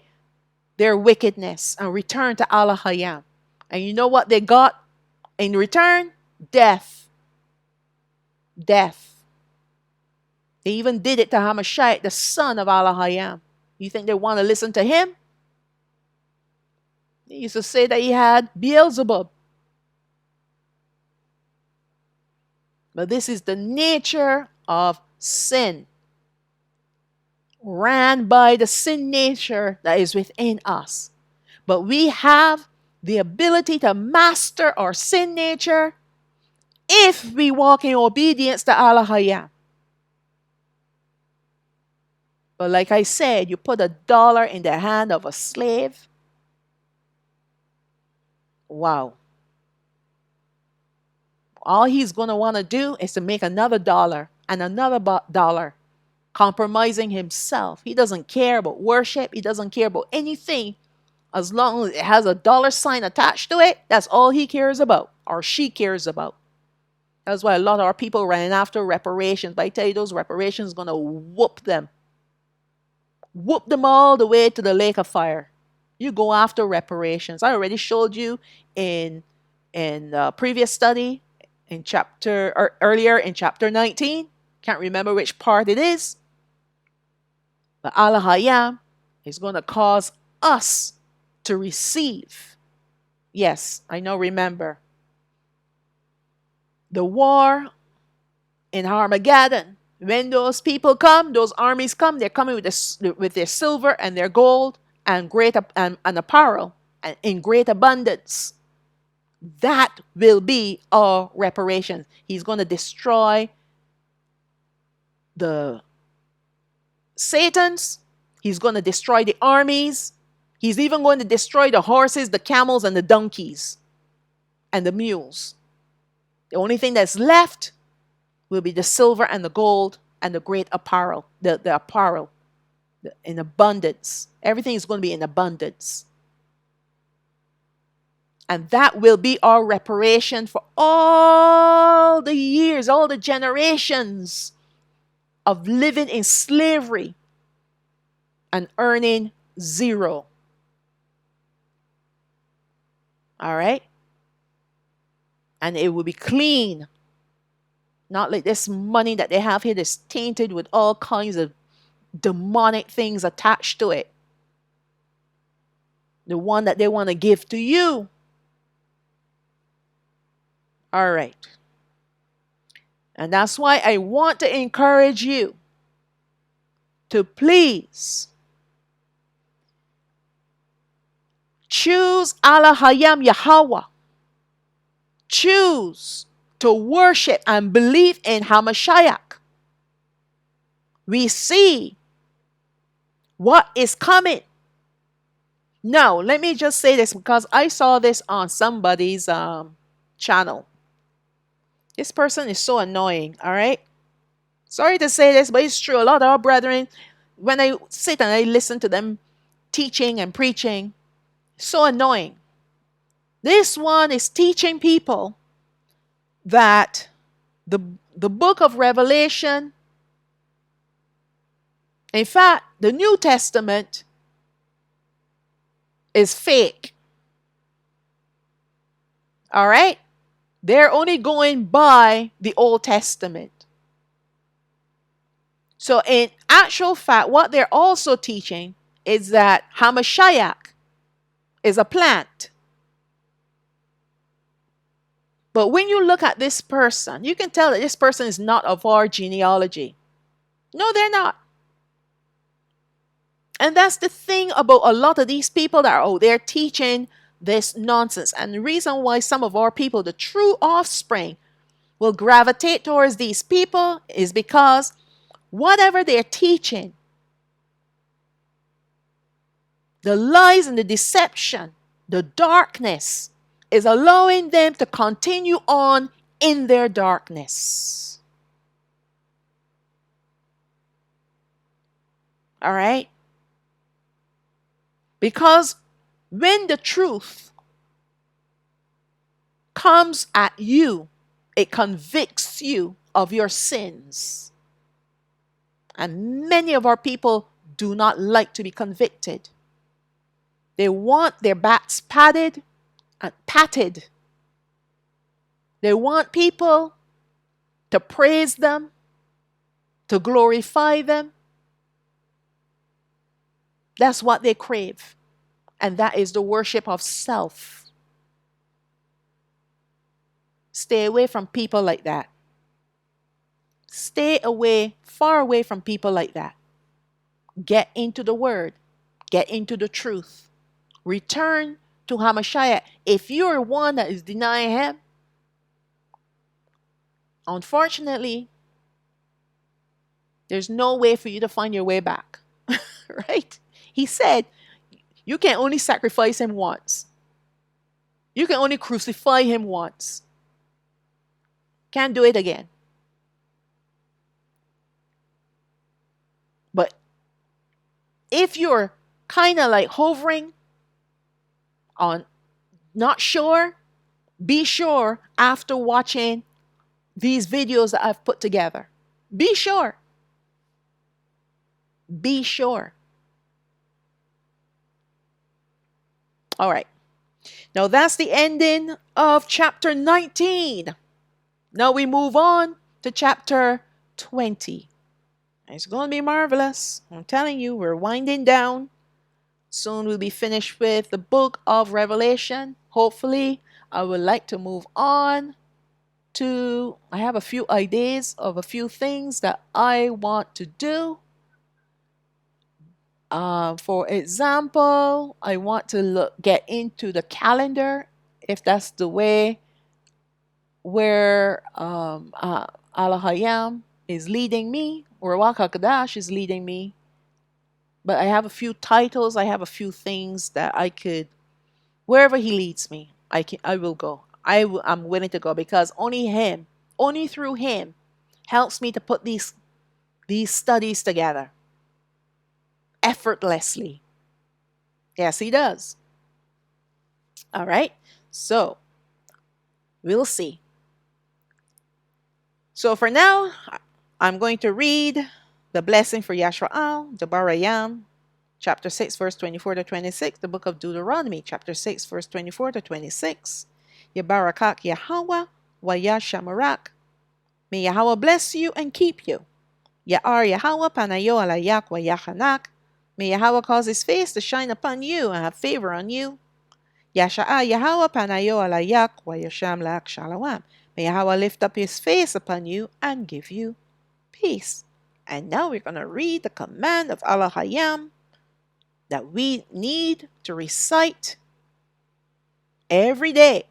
their wickedness and return to HaMashayach. And you know what they got in return? Death. Death. They even did it to HaMashayach, the son of HaMashayach. You think they want to listen to him? They used to say that he had Beelzebub. But this is the nature of sin, ran by the sin nature that is within us. But we have the ability to master our sin nature if we walk in obedience to HaMashayach. But like I said, you put $1 in the hand of a slave. Wow. All he's going to want to do is to make another $1 and another $1, compromising himself. He doesn't care about worship. He doesn't care about anything. As long as it has a $sign attached to it, that's all he cares about, or she cares about. That's why a lot of our people running after reparations. But I tell you, those reparations are going to whoop them. Whoop them all the way to the lake of fire. You go after reparations. I already showed you in previous study, in chapter, or earlier in chapter 19. Can't remember which part it is. But HaMashayach is going to cause us to receive. Yes, I know, remember. The war in Armageddon. When those people come, those armies come, they're coming with their silver and their gold and great and apparel and in great abundance. That will be our reparation. He's going to destroy the Satans. He's going to destroy the armies. He's even going to destroy the horses, the camels, and the donkeys, and the mules. The only thing that's left will be the silver and the gold and the great apparel, the apparel in abundance. Everything is going to be in abundance. And that will be our reparation for all the years, all the generations of living in slavery and earning zero. All right? And it will be clean. Not like this money that they have here that's tainted with all kinds of demonic things attached to it. The one that they want to give to you. All right. And that's why I want to encourage you to please choose Elohim Yahweh. Choose to worship and believe in HaMashayach. We see what is coming. Now, let me just say this because I saw this on somebody's channel. This person is so annoying, all right? Sorry to say this, but it's true. A lot of our brethren, when I sit and I listen to them teaching and preaching, so annoying. This one is teaching people that the book of Revelation, in fact, the New Testament is fake. All right? They're only going by the Old Testament. So in actual fact, what they're also teaching is that HaMashayach is a plant. But when you look at this person, you can tell that this person is not of our genealogy. No, they're not. And that's the thing about a lot of these people that are out there teaching this nonsense. And the reason why some of our people, the true offspring, will gravitate towards these people is because whatever they're teaching, the lies and the deception, the darkness, is allowing them to continue on in their darkness. All right? Because when the truth comes at you, it convicts you of your sins. And many of our people do not like to be convicted. They want their backs patted and patted. They want people to praise them, to glorify them. That's what they crave. And that is the worship of self. Stay away from people like that. Stay away, far away from people like that. Get into the word. Get into the truth. Return to HaMashayach. If you're one that is denying him, unfortunately, there's no way for you to find your way back. Right? He said, you can only sacrifice him once. You can only crucify him once. Can't do it again. But if you're kind of like hovering on not sure, be sure after watching these videos that I've put together. Be sure. Be sure. All right. Now that's the ending of chapter 19. Now we move on to chapter 20. It's going to be marvelous. I'm telling you, we're winding down. Soon we'll be finished with the book of Revelation. Hopefully, I would like to move on to, I have a few ideas of a few things that I want to do. For example, I want to get into the calendar, if that's the way where Alahayam is leading me, or Wakakadash is leading me. But I have a few titles, I have a few things that I could, wherever he leads me, I will go. I'm willing to go because only through him helps me to put these studies together effortlessly. Yes, he does. All right. So we'll see. So for now, I'm going to read the blessing for Yashraal, the Barayam, chapter 6, verse 24 to 26, the book of Deuteronomy, chapter 6, verse 24 to 26. Yabarakak Yahweh, Wayashamarak. May Yahweh bless you and keep you. Ya'ar Yahweh Panayo Alayak Wayachanak. May Yahweh cause his face to shine upon you and have favor on you. Yasha'a Yahweh Panayo Alayak Wayasham Lak Shalawam. May Yahweh lift up his face upon you and give you peace. And now we're going to read the command of Allah Hayam that we need to recite every day.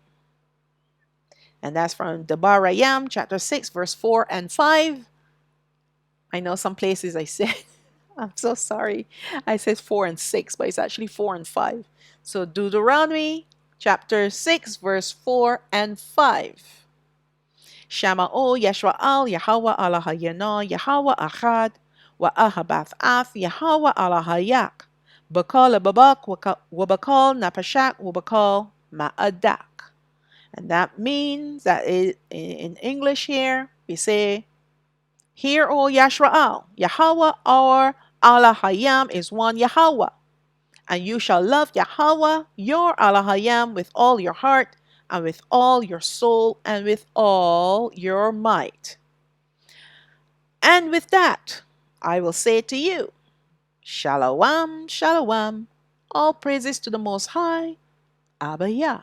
And that's from Debarayam, chapter 6, verse 4 and 5. I know some places I said, I'm so sorry, I said 4 and 6, but it's actually 4 and 5. So Deuteronomy, chapter 6, verse 4 and 5. Shama'o Yashwa'al Yahweh Alahayana Yahweh Achad wa Ahabath Af Yahweh Alahayak Bakal Babak Wabakal Napashak Wabakal Ma'adak. And that means that in English here, we say, Hear, O Yashwa'al, Yahweh our Alahayam is one Yahweh. And you shall love Yahweh, your Alahayam, with all your heart, and with all your soul, and with all your might. And with that, I will say to you, Shalom, Shalom, all praises to the Most High, Abba Yah.